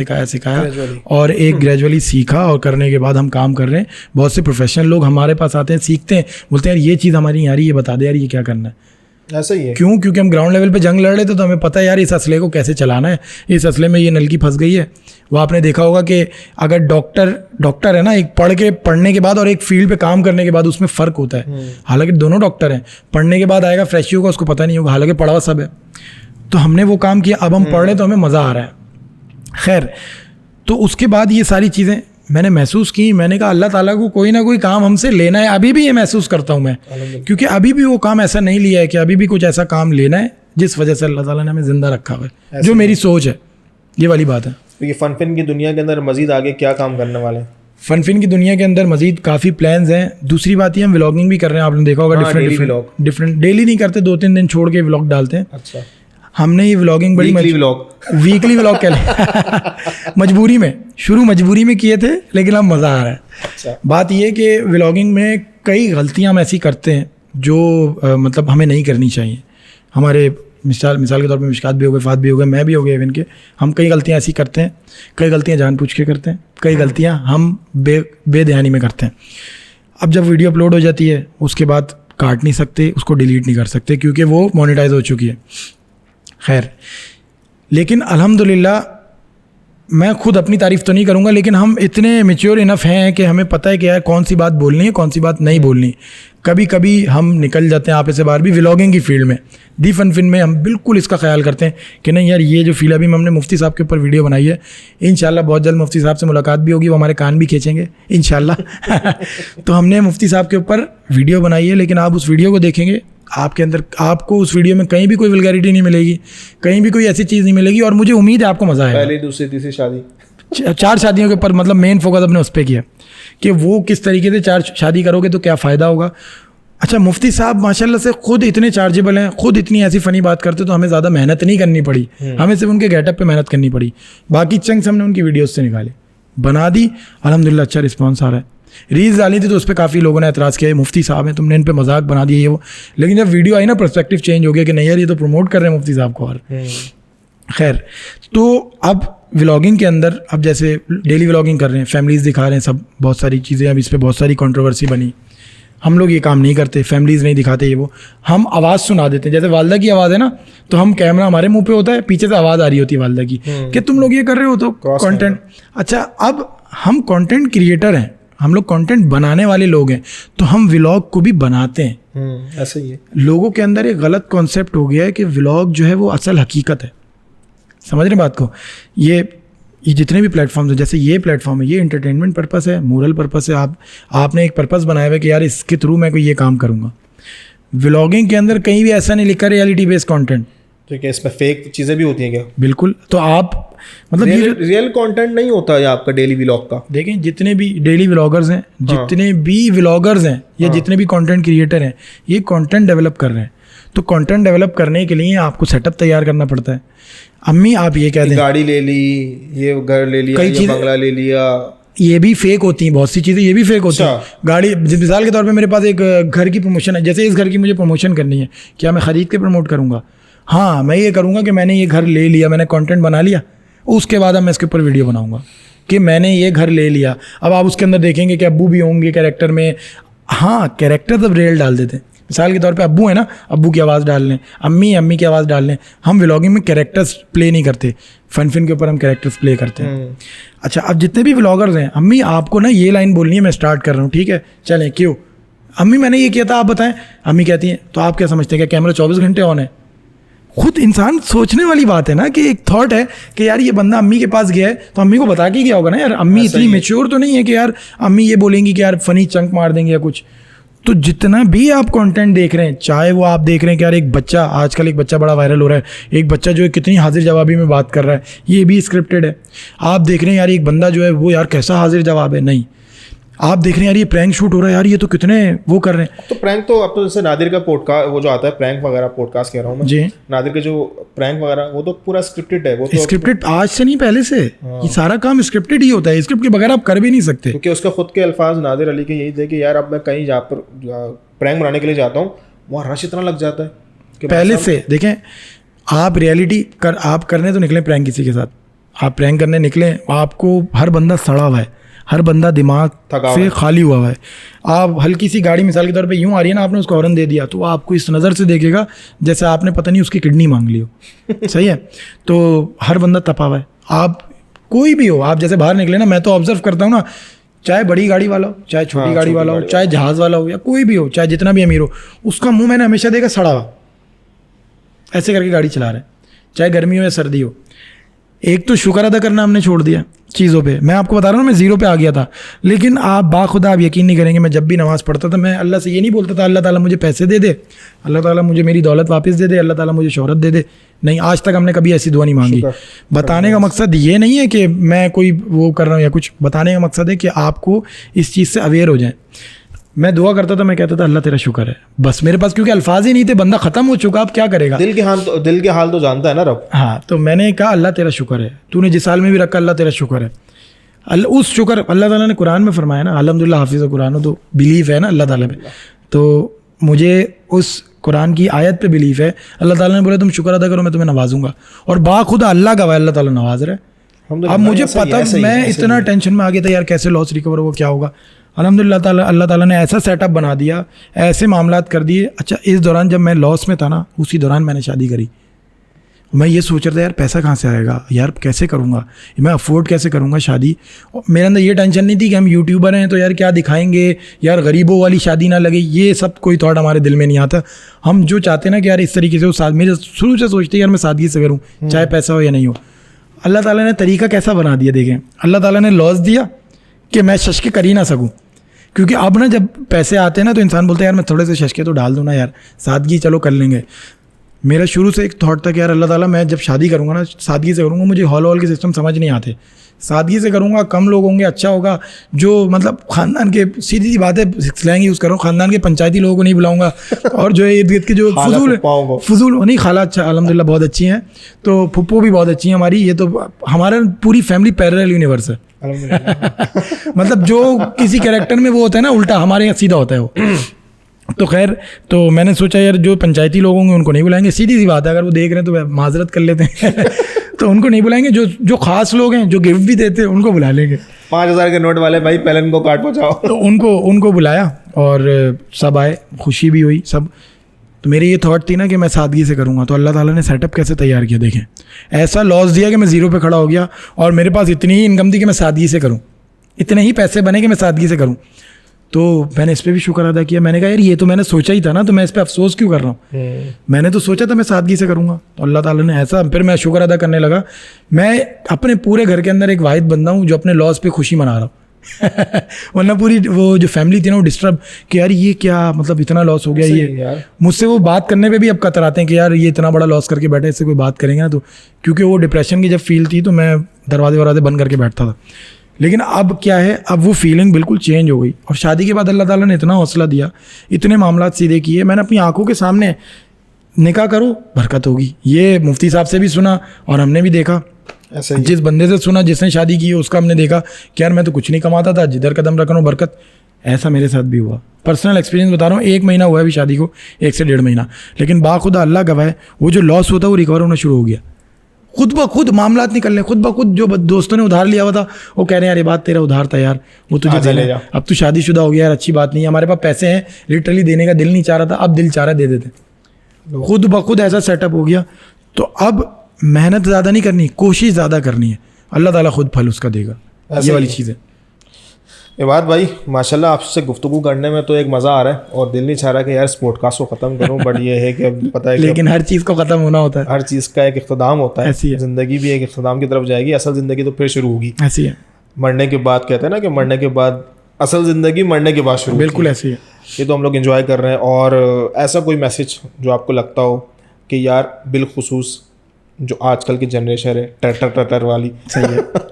[SPEAKER 2] और एक ग्रेजुअली सीखा और करने के बाद हम काम कर रहे हैं। बहुत से प्रोफेशनल लोग हमारे पास आते हैं, सीखते हैं, बोलते हैं यार ये चीज़ हमारी नहीं आ रही, ये बता दे यार ये क्या करना है।
[SPEAKER 1] ऐसा ही है।
[SPEAKER 2] क्यों? क्योंकि हम ग्राउंड लेवल पे जंग लड़ रहे थे, तो हमें पता है यार इस असले को कैसे चलाना है, इस असले में ये नलकी फंस गई है। वो आपने देखा होगा कि अगर डॉक्टर है ना, एक पढ़ने के बाद और एक फील्ड पे काम करने के बाद उसमें फ़र्क होता है। हालांकि दोनों डॉक्टर हैं, पढ़ने के बाद आएगा फ्रेशी होगा, उसको पता नहीं होगा, हालांकि पढ़ा हुआ सब है। तो हमने वो काम किया, अब हम पढ़ रहे तो हमें मज़ा आ रहा है। खैर, तो उसके बाद ये सारी चीज़ें मैंने महसूस की। मैंने कहा अल्लाह ताला को कोई ना कोई काम हमसे लेना है। अभी भी ये महसूस करता हूँ मैं, क्योंकि अभी भी वो काम ऐसा नहीं लिया है कि अभी भी कुछ ऐसा काम लेना है जिस वजह से अल्लाह ताला ने हमें ज़िंदा रखा हुआ है। जो मेरी सोच है, ये वाली बात है।
[SPEAKER 1] तो ये फन की दुनिया के अंदर मज़ीद आगे क्या काम करने वाले हैं?
[SPEAKER 2] फन की दुनिया के अंदर मज़ीद काफ़ी प्लान्स हैं। दूसरी बात ये, हम व्लॉगिंग भी कर रहे हैं। आपने देखा होगा डिफरेंट डेली नहीं करते, 2-3 दिन छोड़ के व्लॉग डालते हैं।
[SPEAKER 1] अच्छा,
[SPEAKER 2] हमने ये व्लॉगिंग बड़ी वीकली व्लॉग कह लें। मजबूरी में किए थे, लेकिन अब मज़ा आ रहा है।
[SPEAKER 1] अच्छा।
[SPEAKER 2] बात ये कि व्लॉगिंग में कई गलतियां हम ऐसी करते हैं जो मतलब हमें नहीं करनी चाहिए। हमारे मिसाल के तौर पे मिशकात भी हो गए, फात भी हो गए, मैं भी हो गया इवन के, हम कई गलतियां ऐसी करते हैं, कई गलतियां जानबूझ के करते हैं, कई गलतियां हम बेध्यानी में करते हैं। अब जब वीडियो अपलोड हो जाती है उसके बाद काट नहीं सकते, उसको डिलीट नहीं कर सकते क्योंकि वो मोनेटाइज हो चुकी है। खैर, लेकिन अल्हम्दुलिल्लाह मैं खुद अपनी तारीफ़ तो नहीं करूँगा, लेकिन हम इतने मैच्योर इनफ हैं कि हमें पता है कि यार कौन सी बात बोलनी है, कौन सी बात नहीं बोलनी। कभी कभी हम निकल जाते हैं आप से बाहर भी। व्लॉगिंग की फील्ड में, दी फन में हम बिल्कुल इसका ख्याल करते हैं कि नहीं यार ये जो फील्ड, अभी हमने मुफ्ती साहब के ऊपर वीडियो बनाई है, इंशाल्लाह बहुत जल्द मुफ्ती साहब से मुलाकात भी होगी, वो हमारे कान भी खींचेंगे इंशाल्लाह। तो हमने मुफ्ती साहब के ऊपर वीडियो बनाई है, लेकिन आप उस वीडियो को देखेंगे, आपके अंदर आपको उस वीडियो में कहीं भी कोई वल्गैरिटी नहीं मिलेगी, कहीं भी कोई ऐसी चीज़ नहीं मिलेगी, और मुझे उम्मीद है आपको मज़ा आएगा।
[SPEAKER 1] पहली, दूसरी, तीसरी शादी,
[SPEAKER 2] 4 शादियों के ऊपर, मतलब मेन फोकस अपने उस पर किया कि वो किस तरीके से 4 शादी करोगे तो क्या फ़ायदा होगा। अच्छा, मुफ्ती साहब माशाल्लाह से खुद इतने चार्जेबल हैं, खुद इतनी ऐसी फ़नी बात करते, तो हमें ज़्यादा मेहनत नहीं करनी पड़ी, हमें सिर्फ उनके गेटअप पे मेहनत करनी पड़ी। बाकी चंक्स हमने उनकी वीडियोज़ से निकाले, बना दी, अल्हम्दुलिल्लाह अच्छा रिस्पॉन्स आ रहा है। रील्स डाली थी तो उस पर काफ़ी लोगों ने एतराज़ किया, मुफ्ती साहब हैं, तुमने इन पे मजाक बना दिया ये वो। लेकिन जब वीडियो आई ना, पर्सपेक्टिव चेंज हो गया कि नहीं यार ये तो प्रमोट कर रहे हैं मुफ्ती साहब को। और खैर, तो अब व्लॉगिंग के अंदर, अब जैसे डेली व्लॉगिंग कर रहे हैं, फैमिलीज़ दिखा रहे हैं सब, बहुत सारी चीज़ें, अब इस पर बहुत सारी कंट्रोवर्सी बनी। हम लोग ये काम नहीं करते, फैमिलीज़ नहीं दिखाते ये वो, हम आवाज़ सुना देते हैं। जैसे वालदा की आवाज़ है ना, तो हम कैमरा हमारे मुंह पे होता है, पीछे से आवाज़ आ रही होती है वालदा की कि तुम लोग ये कर रहे हो तो कंटेंट। अच्छा, अब हम कंटेंट क्रिएटर हैं, हम लोग कंटेंट बनाने वाले लोग हैं, तो हम व्लॉग को भी बनाते हैं।
[SPEAKER 1] ऐसे ही है।
[SPEAKER 2] लोगों के अंदर एक गलत कॉन्सेप्ट हो गया है कि व्लॉग जो है वो असल हकीकत है। समझ रहे बात को? ये जितने भी प्लेटफॉर्म्स हैं, जैसे ये प्लेटफॉर्म है, ये एंटरटेनमेंट पर्पस है, मोरल पर्पस है। आपने एक पर्पस बनाया हुआ है कि यार इसके थ्रू मैं कोई ये काम करूँगा। व्लॉगिंग के अंदर कहीं भी ऐसा नहीं लिखा रियलिटी बेस्ड कंटेंट।
[SPEAKER 1] तो क्या इसमें फेक चीज़ें भी होती हैं क्या?
[SPEAKER 2] बिल्कुल। तो आप मतलब
[SPEAKER 1] रियल कंटेंट नहीं होता है आपका डेली व्लॉग का।
[SPEAKER 2] देखें, जितने भी डेली व्लॉगर्स हैं, जितने भी व्लॉगर्स हैं, या जितने भी कंटेंट क्रिएटर हैं, ये कंटेंट डेवलप कर रहे हैं। तो कंटेंट डेवलप करने के लिए आपको सेटअप तैयार करना पड़ता है। अम्मी आप ये कह दें
[SPEAKER 1] गाड़ी ले ली, ये घर ले लिया, ये बंगला ले लिया,
[SPEAKER 2] ये भी फेक होती हैं बहुत सी चीज़ें, ये भी फेक होती हैं। गाड़ी, मिसाल के तौर पे मेरे पास एक घर की प्रमोशन है, जैसे इस घर की मुझे प्रमोशन करनी है, क्या मैं ख़रीद के प्रमोट करूँगा? हाँ, मैं ये करूँगा कि मैंने ये घर ले लिया, मैंने कंटेंट बना लिया, उसके बाद अब मैं इसके ऊपर वीडियो बनाऊँगा कि मैंने ये घर ले लिया। अब आप उसके अंदर देखेंगे कि अब्बू भी होंगे कैरेक्टर में। हाँ, कैरेक्टर तब रियल डाल देते हैं। मिसाल के तौर पे अब्बू है ना, अब्बू की आवाज़ डाल लें, अम्मी की आवाज़ डाल लें। हम व्लॉगिंग में कैरेक्टर्स प्ले नहीं करते, फन के ऊपर हम कैरेक्टर्स प्ले करते हैं। अच्छा, अब जितने भी व्लॉगर्स हैं, अम्मी आपको ना ये लाइन बोलनी है, मैं स्टार्ट कर रहा हूँ, ठीक है? चलें, क्यों? अम्मी मैंने ये किया था, आप बताएं। अम्मी कहती हैं, तो आप क्या समझते हैं, क्या कैमरा 24 घंटे ऑन है? खुद इंसान सोचने वाली बात है ना, कि एक थॉट है कि यार ये बंदा अम्मी के पास गया है तो अम्मी को बता के गया होगा ना यार। अम्मी इतनी मेच्योर तो नहीं है कि यार अम्मी ये बोलेंगी कि यार फनी चंक मार देंगे या कुछ। तो जितना भी आप कंटेंट देख रहे हैं, चाहे वो आप देख रहे हैं कि यार एक बच्चा, आजकल एक बच्चा बड़ा वायरल हो रहा है, एक बच्चा जो है कितनी हाजिर जवाबी में बात कर रहा है, ये भी स्क्रिप्टेड है। आप देख रहे हैं यार एक बंदा जो है वो यार कैसा हाजिर जवाब है, नहीं। आप देख रहे हैं यार ये प्रैंक शूट हो रहा है, यार ये तो कितने वो कर रहे हैं।
[SPEAKER 1] तो प्रैंक तो अब तो जैसे नादिर का पॉडकास्ट, वो जो आता है प्रैंक वगैरह, पॉडकास्ट कह रहा हूँ मैं
[SPEAKER 2] जी,
[SPEAKER 1] नादिर के जो प्रैंक वगैरह, वो तो पूरा स्क्रिप्टेड है। वो तो
[SPEAKER 2] स्क्रिप्टेड आज से नहीं, पहले से ये सारा काम स्क्रिप्टेड ही होता है। स्क्रिप्ट के बगैर आप कर भी नहीं सकते।
[SPEAKER 1] क्योंकि उसका खुद के अल्फाज नादिर अली के यही थे कि यार अब मैं कहीं जहाँ पर प्रैंक बनाने के लिए जाता हूँ, वहाँ रश इतना लग जाता है कि
[SPEAKER 2] पहले से देखें, आप रियलिटी आप करने तो निकले प्रैंक किसी के साथ, आप प्रैंक करने निकले, आपको हर बंदा सड़ा हुआ है, हर बंदा दिमाग से खाली हुआ है। आप हल्की सी गाड़ी मिसाल के तौर पे यूँ आ रही है ना, आपने उसको हॉर्न दे दिया, तो आपको इस नज़र से देखेगा जैसे आपने पता नहीं उसकी किडनी मांग ली हो। सही है? तो हर बंदा तपा हुआ है। आप कोई भी हो, आप जैसे बाहर निकले ना, मैं तो ऑब्जर्व करता हूँ ना, चाहे बड़ी गाड़ी वाला हो, चाहे छोटी गाड़ी वाला हो, चाहे जहाज़ वाला हो, या कोई भी हो, चाहे जितना भी अमीर हो, उसका मुँह मैंने हमेशा देखा सड़ा हुआ, ऐसे करके गाड़ी चला रहे हैं, चाहे गर्मी हो या सर्दी हो। एक तो शुक्र अदा करना हमने छोड़ दिया चीज़ों पे। मैं आपको बता रहा हूँ, मैं ज़ीरो पे आ गया था। लेकिन आप बाखुदा आप यकीन नहीं करेंगे, मैं जब भी नमाज़ पढ़ता था, मैं अल्लाह से ये नहीं बोलता था अल्लाह ताला मुझे पैसे दे दे, अल्लाह ताला मुझे मेरी दौलत वापस दे दे, अल्लाह ताला मुझे शोहरत दे दे। नहीं, आज तक हमने कभी ऐसी दुआ नहीं मांगी। बताने का मकसद ये नहीं है कि मैं कोई वो कर रहा हूँ या कुछ, बताने का मकसद है कि आपको इस चीज़ से अवेयर हो जाए। मैं दुआ करता था, मैं कहता था अल्लाह तेरा शुक्र है, बस मेरे पास क्योंकि अल्फाज ही नहीं थे, बंदा ख़त्म हो चुका, अब क्या करेगा।
[SPEAKER 1] दिल के हाल तो जानता है ना रब।
[SPEAKER 2] हाँ, तो मैंने कहा अल्लाह तेरा शुक्र है, तूने जिस हाल में भी रखा अल्लाह तेरा शुक्र है। उस शुक्र अल्लाह ताला ने कुरान में फरमाया ना, अल्हम्दुलिल्लाह हाफिज़ कुरान हो, तो बिलीव है ना अल्लाह ताला पे। तो मुझे उस कुरान की आयत पे बिलीव है। अल्लाह ताला ने बोला तुम शुक्र अदा करो, मैं तुम्हें नवाजूंगा, और बाखुदा अल्लाह का अल्लाह ताला नवाज रहा है। अब मुझे पता, मैं इतना टेंशन में आ गया था यार कैसे लॉस रिकवर होगा, क्या होगा। अल्हम्दुलिल्लाह ताला अल्लाह ताला ने ऐसा सेटअप बना दिया, ऐसे मामलात कर दिए। अच्छा, इस दौरान जब मैं लॉस में था ना, उसी दौरान मैंने शादी करी। मैं ये सोच रहा था यार पैसा कहाँ से आएगा, यार कैसे करूँगा, मैं अफोर्ड कैसे करूँगा शादी। मेरे अंदर ये टेंशन नहीं थी कि हम यूट्यूबर हैं तो यार क्या दिखाएंगे, यार गरीबों वाली शादी ना लगे, ये सब कोई थॉट हमारे दिल में नहीं आता। हम जो चाहते हैं ना कि यार इस तरीके से वो साथ, मेरे शुरू से सोचते यार मैं सादगी से करूँ, चाहे पैसा हो या नहीं हो। अल्लाह ताला ने तरीका कैसा बना दिया, देखें अल्लाह ताला ने लॉस दिया कि मैं शशके कर ही ना सकूँ। क्योंकि अब ना जब पैसे आते हैं ना तो इंसान बोलता है यार मैं थोड़े से शशके तो डाल दूँ ना यार, सादगी चलो कर लेंगे। मेरा शुरू से एक थॉट था कि यार अल्लाह ताला मैं जब शादी करूँगा ना सादगी से करूँगा, मुझे हॉल के सिस्टम समझ नहीं आते, सादगी से करूँगा, कम लोग होंगे, अच्छा होगा। जो मतलब ख़ानदान के, सीधी सी बात है स्लैंग यूज़ कर रहा हूँ, ख़ानदान के पंचायती लोगों को नहीं बुलाऊंगा, और जो इर्द गिर्द के जो फजूल नहीं, खाला अच्छा अल्हम्दुलिल्लाह बहुत अच्छी हैं, तो फुप्पो भी बहुत अच्छी हैं हमारी। ये तो हमारा पूरी फैमिली पैरेलल यूनिवर्स है,
[SPEAKER 1] अल्हम्दुलिल्लाह।
[SPEAKER 2] मतलब जो किसी कैरेक्टर में वो होता है ना उल्टा, हमारे यहाँ सीधा होता है वो। तो खैर, तो मैंने सोचा यार जो पंचायती लोग होंगे उनको नहीं बुलाएंगे, सीधी सी बात है, अगर वो देख रहे हैं तो माजरत कर लेते हैं तो उनको नहीं बुलाएंगे। जो खास लोग हैं जो गिफ्ट भी देते हैं उनको बुला लेंगे।
[SPEAKER 1] 5,000 के नोट वाले भाई पहले इनको कार्ड पहुँचाओ।
[SPEAKER 2] तो उनको बुलाया और सब आए, खुशी भी हुई सब। तो मेरी ये थॉट थी ना कि मैं सादगी से करूँगा, तो अल्लाह ताला ने सेटअप कैसे तैयार किया देखें। ऐसा लॉस दिया कि मैं ज़ीरो पे खड़ा हो गया और मेरे पास इतनी ही इनकम थी कि मैं सादगी से करूँ, इतने ही पैसे बने कि मैं सादगी से करूँ। तो मैंने इस पर भी शुक्र अदा किया। मैंने कहा यार ये तो मैंने सोचा ही था ना, तो मैं इस पर अफसोस क्यों कर रहा हूँ। मैंने तो सोचा था मैं सादगी से करूँगा, तो अल्लाह ताला ने ऐसा, फिर मैं शुक्र अदा करने लगा। मैं अपने पूरे घर के अंदर एक वाहिद बंदा हूँ जो अपने लॉस पे खुशी मना रहा हूँ वरना पूरी वो जो फैमिली थी ना वो डिस्टर्ब कि यार ये क्या, मतलब इतना लॉस हो गया। ये मुझसे वो बात करने पे भी अब कतराते हैं कि यार ये इतना बड़ा लॉस करके बैठे, इससे कोई बात करेंगे ना तो, क्योंकि वो डिप्रेशन की जब फील थी तो मैं दरवाजे बंद करके बैठता था। लेकिन अब क्या है, अब वो फीलिंग बिल्कुल चेंज हो गई। और शादी के बाद अल्लाह ताला ने इतना हौसला दिया, इतने मामलात सीधे किए। मैंने अपनी आंखों के सामने निकाह करो बरकत होगी, ये मुफ्ती साहब से भी सुना और हमने भी देखा।
[SPEAKER 1] ऐसा ही
[SPEAKER 2] जिस बंदे से सुना जिसने शादी की उसका हमने देखा कि यार मैं तो कुछ नहीं कमाता था, जिधर कदम रख रहा हूँ बरकत। ऐसा मेरे साथ भी हुआ, पर्सनल एक्सपीरियंस बता रहा हूँ। 1 महीना हुआ है अभी शादी को, 1 से 1.5 महीना, लेकिन बाखुदा अल्लाह गवाह है वो जो लॉस होता है वो रिकवर होना शुरू हो गया। खुद ब खुद मामलात निकलने, खुद ब खुद। जो दोस्तों ने उधार लिया हुआ था वो कह रहे हैं यार ये बात तेरा उधार था यार, वो तुझे दे ले, अब तू शादीशुदा हो गया यार, अच्छी बात नहीं है, हमारे पास पैसे हैं, लिटरली देने का दिल नहीं चाह रहा था, अब दिल चाह रहा है दे देते। खुद ब खुद ऐसा सेटअप हो गया। तो अब मेहनत ज़्यादा नहीं करनी, कोशिश ज़्यादा करनी है, अल्लाह ताला खुद फल उसका देगा। ये वाली चीज़ है।
[SPEAKER 1] इबाद भाई माशाल्लाह आपसे गुफ्तगू करने में तो एक मज़ा आ रहा है और दिल नहीं चाह रहा कि यार इस पॉडकास्ट को ख़त्म करूं, बट ये है कि अब पता है कि
[SPEAKER 2] लेकिन हर चीज़ को ख़त्म होना होता है,
[SPEAKER 1] हर चीज़ का एक इख्तिताम होता है।
[SPEAKER 2] ऐसी है
[SPEAKER 1] ज़िंदगी भी एक इख्तिताम की तरफ जाएगी, असल ज़िंदगी तो फिर शुरू होगी।
[SPEAKER 2] ऐसी है,
[SPEAKER 1] मरने के बाद कहते हैं ना कि मरने के बाद असल ज़िंदगी मरने के बाद शुरू,
[SPEAKER 2] बिल्कुल ऐसी है।
[SPEAKER 1] ये तो हम लोग एंजॉय कर रहे हैं। और ऐसा कोई मैसेज जो आपको लगता हो कि यार बिलखुसूस जो आजकल की जनरेशन है टटर वाली,
[SPEAKER 2] सही है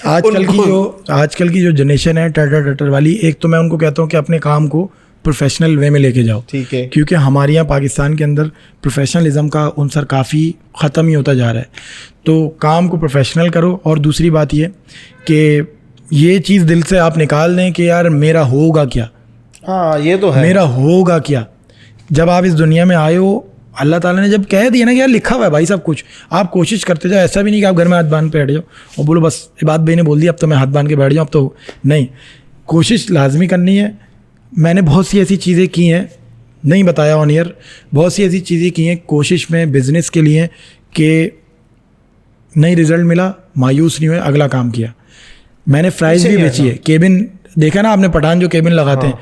[SPEAKER 2] आजकल की जो जनरेशन है टटर वाली, एक तो मैं उनको कहता हूँ कि अपने काम को प्रोफेशनल वे में लेके जाओ,
[SPEAKER 1] ठीक है,
[SPEAKER 2] क्योंकि हमारे यहाँ पाकिस्तान के अंदर प्रोफेशनलिज्म का उनसर काफ़ी ख़त्म ही होता जा रहा है। तो काम को प्रोफेशनल करो। और दूसरी बात ये कि ये चीज़ दिल से आप निकाल दें कि यार मेरा होगा क्या।
[SPEAKER 1] हाँ ये तो है,
[SPEAKER 2] मेरा होगा क्या। जब आप इस दुनिया में आए हो, अल्लाह ताला ने जब कह दिया ना कि यार लिखा हुआ है भाई सब कुछ, आप कोशिश करते जाओ। ऐसा भी नहीं कि आप घर में हाथ बांध पे बैठ जाओ और बोलो बस इबाद भाई ने बोल दिया अब तो मैं हाथ बांध के बैठ जाऊँ, अब तो नहीं, कोशिश लाजमी करनी है। मैंने बहुत सी ऐसी चीज़ें की हैं, नहीं बताया ऑन ईयर, बहुत सी ऐसी चीज़ें की हैं कोशिश में बिज़नेस के लिए कि नहीं रिज़ल्ट मिला, मायूस नहीं हुए, अगला काम किया। मैंने फ्राइज़ भी बेची है, केबिन देखा ना आपने, पठान जो केबिन लगाते हैं,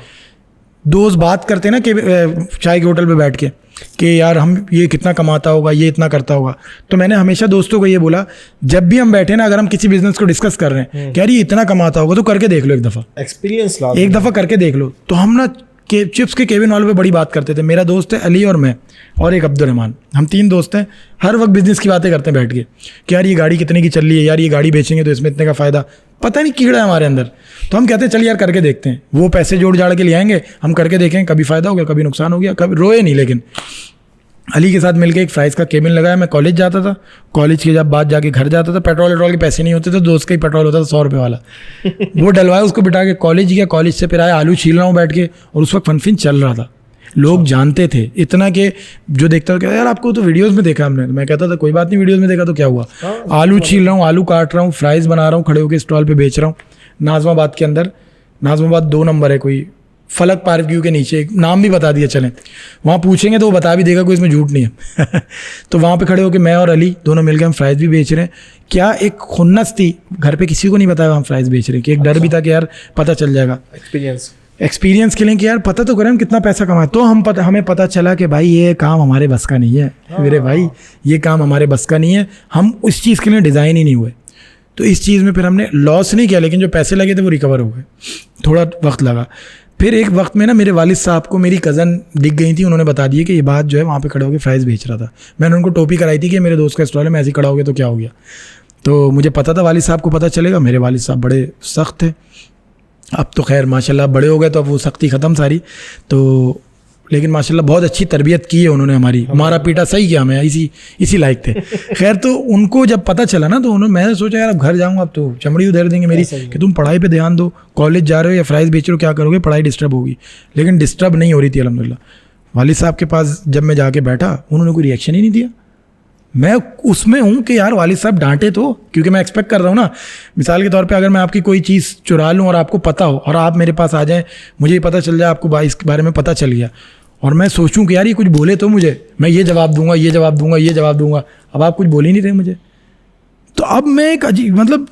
[SPEAKER 2] दोस्त बात करते हैं ना चाय के होटल पे बैठ के कि यार हम ये कितना कमाता होगा, ये इतना करता होगा। तो मैंने हमेशा दोस्तों को ये बोला, जब भी हम बैठे ना, अगर हम किसी बिजनेस को डिस्कस कर रहे हैं कि यार ये इतना कमाता होगा, तो करके देख लो, एक दफ़ा
[SPEAKER 1] एक्सपीरियंस
[SPEAKER 2] एक दफ़ा करके देख लो। तो हम ना चिप्स के केबिन वालों पे बड़ी बात करते थे। मेरा दोस्त है अली और मैं और एक अब्दुलरहमान, हम 3 दोस्त हैं। हर वक्त बिजनेस की बातें करते हैं बैठ के कि यार ये गाड़ी कितने की चल रही है, यार ये गाड़ी बेचेंगे तो इसमें इतने का फ़ायदा, पता नहीं कीड़ा है हमारे अंदर। तो हम कहते हैं चल यार करके देखते हैं। वो पैसे जोड़ जाड़ के ले आएंगे, हम करके देखें, कभी फ़ायदा हो गया, कभी नुकसान हो गया, कभी रोए नहीं। लेकिन अली के साथ मिलके एक फ्राइज़ का केबिन लगाया। मैं कॉलेज जाता था, कॉलेज के जब बाद जाके घर जाता था, पेट्रोल के पैसे नहीं होते थे, दोस्त का ही पेट्रोल होता था 100 रुपये वाला, वो डलवाया, उसको बिठा के कॉलेज गया। कॉलेज से फिर आया, आलू छील रहा हूँ बैठ के, और उस वक्त फनफिन चल रहा था। लोग जानते थे इतना कि जो देखता था यार आपको तो वीडियोस में देखा हमने, तो मैं कहता था कोई बात नहीं, वीडियोस में देखा तो क्या हुआ। आलू छील रहा हूँ, आलू काट रहा हूँ, फ्राइज़ बना रहा हूँ, खड़े होकर स्टॉल पे बेच रहा हूँ। नाज़माबाद के अंदर, नाज़माबाद 2 नंबर है, कोई फलक पार्क व्यू के नीचे, एक नाम भी बता दिया चलें, वहाँ पूछेंगे तो वो बता भी देगा, कोई इसमें झूठ नहीं है तो वहाँ पे खड़े होकर मैं और अली दोनों मिलकर हम फ्राइज़ भी बेच रहे हैं। क्या एक खुन्नस थी, घर पे किसी को नहीं बताया हम फ्राइज़ बेच रहे हैं, कि एक डर भी था कि यार पता चल जाएगा। एक्सपीरियंस के लिए कि यार पता तो करें हम कितना पैसा कमाए। तो हमें पता चला कि भाई ये काम हमारे बस का नहीं है, मेरे भाई ये काम हमारे बस का नहीं है, हम उस चीज़ के लिए डिज़ाइन ही नहीं हुए। तो इस चीज़ में फिर हमने लॉस नहीं किया, लेकिन जो पैसे लगे थे वो रिकवर हो गए, थोड़ा वक्त लगा। फिर एक वक्त में ना मेरे वालिद साहब को मेरी कज़न दिख गई थी, उन्होंने बता दिया कि ये बात जो है वहाँ पे खड़े होकर फ्राइज़ बेच रहा था। मैंने उनको टोपी कराई थी कि मेरे दोस्त का स्टॉल है, मैं ऐसे ही खड़ा हो गया तो क्या हो गया। तो मुझे पता था वालिद साहब को पता चलेगा। मेरे वालिद साहब बड़े सख्त थे, अब तो खैर माशाल्लाह बड़े हो गए तो अब वो सख्ती ख़त्म सारी। तो लेकिन माशाल्लाह बहुत अच्छी तरबियत की है उन्होंने हमारी, मारा पीटा सही किया, हमें इसी लायक थे। खैर, तो उनको जब पता चला ना, तो मैंने सोचा यार अब घर जाऊँगा, अब तो चमड़ी उधेड़ देंगे मेरी कि तुम पढ़ाई पे ध्यान दो, कॉलेज जा रहे हो या फ्राइज़ बेच रहे हो, क्या करोगे, पढ़ाई डिस्टर्ब होगी। लेकिन डिस्टर्ब नहीं हो रही थी अल्हम्दुलिल्लाह। वालिद साहब के पास जब मैं जाके बैठा, उन्होंने कोई रिएक्शन ही नहीं दिया। मैं उसमें हूँ कि यार वालिद साहब डांटे तो, क्योंकि मैं एक्सपेक्ट कर रहा हूँ ना, मिसाल के तौर पे अगर मैं आपकी कोई चीज़ चुरा लूँ और आपको पता हो और आप मेरे पास आ जाएं, मुझे ये पता चल जाए आपको इसके बारे में पता चल गया, और मैं सोचूं कि यार ये कुछ बोले तो मुझे, मैं ये जवाब दूंगा, ये जवाब दूंगा, ये जवाब दूंगा, अब आप कुछ बोल ही नहीं रहे मुझे, तो अब मैं एक अजीब मतलब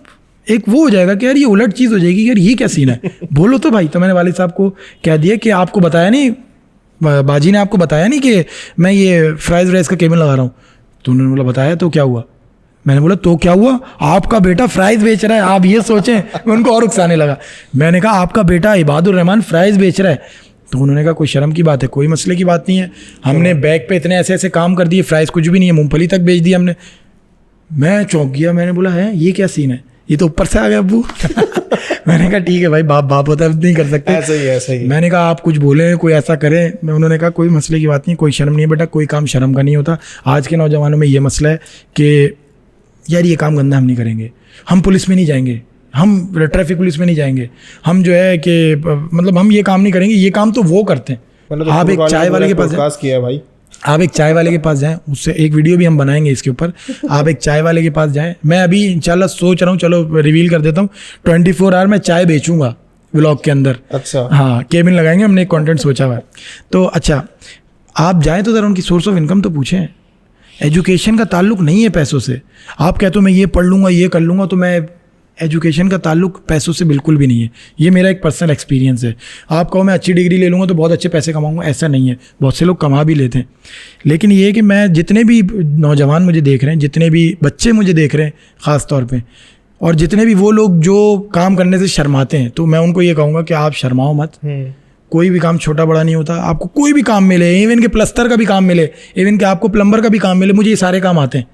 [SPEAKER 2] एक वो हो जाएगा कि यार ये उलट चीज़ हो जाएगी, यार ये क्या सीन है, बोलो तो भाई। तो मैंने वालिद साहब को कह दिया कि आपको बताया नहीं, बाजी ने आपको बताया नहीं कि मैं ये फ्राइज़ राइस का केबिन लगा रहा हूँ। तो उन्होंने बोला बताया, तो क्या हुआ? मैंने बोला तो क्या हुआ, आपका बेटा फ्राइज़ बेच रहा है, आप ये सोचें। मैं उनको और उकसाने लगा, मैंने कहा आपका बेटा इबादुर रहमान फ्राइज़ बेच रहा है। तो उन्होंने कहा कोई शर्म की बात है, कोई मसले की बात नहीं है, हमने बैग पे इतने ऐसे ऐसे काम कर दिए, फ्राइज़ कुछ भी नहीं है, मूंगफली तक बेच दी हमने। मैं चौंक गया, मैंने बोला है ये क्या सीन है, ये तो ऊपर से आ गया अब्बू। मैंने कहा ठीक है भाई, बाप होता है, नहीं कर सकते,
[SPEAKER 1] ऐसा ही।
[SPEAKER 2] मैंने कहा आप कुछ बोलें, कोई ऐसा करें। उन्होंने कहा कोई मसले की बात नहीं, कोई शर्म नहीं है बेटा, कोई काम शर्म का नहीं होता। आज के नौजवानों में ये मसला है कि यार ये काम गंदा हम नहीं करेंगे, हम पुलिस में नहीं जाएंगे, हम ट्रैफिक पुलिस में नहीं जाएंगे, हम जो है कि मतलब हम ये काम नहीं करेंगे, ये काम तो वो करते हैं। आप एक चाय वाले के पास किया भाई, आप एक चाय वाले के पास जाएं, उससे एक वीडियो भी हम बनाएंगे इसके ऊपर। आप एक चाय वाले के पास जाएं, मैं अभी इंशाल्लाह सोच रहा हूँ, चलो रिवील कर देता हूँ, 24 आवर मैं चाय बेचूंगा व्लॉग के अंदर।
[SPEAKER 1] अच्छा,
[SPEAKER 2] हाँ, केबिन लगाएंगे, हमने एक कंटेंट सोचा हुआ है। तो अच्छा, आप जाएं तो ज़रा उनकी सोर्स ऑफ इनकम तो पूछें। एजुकेशन का ताल्लुक नहीं है पैसों से। आप कहते हो मैं ये पढ़ लूँगा, ये कर लूँगा, तो मैं एजुकेशन का ताल्लुक पैसों से बिल्कुल भी नहीं है। ये मेरा एक पर्सनल एक्सपीरियंस है। आप कहो मैं अच्छी डिग्री ले लूँगा तो बहुत अच्छे पैसे कमाऊँगा, ऐसा नहीं है। बहुत से लोग कमा भी लेते हैं, लेकिन ये है कि मैं जितने भी नौजवान मुझे देख रहे हैं, जितने भी बच्चे मुझे देख रहे हैं ख़ास तौर पे, और जितने भी वो लोग जो काम करने से शर्माते हैं, तो मैं उनको ये कहूँगा कि आप शर्माओ मत। कोई भी काम छोटा बड़ा नहीं होता। आपको कोई भी काम मिले, इवन के प्लस्तर का भी काम मिले, इवन के आपको प्लम्बर का भी काम मिले, मुझे ये सारे काम आते हैं।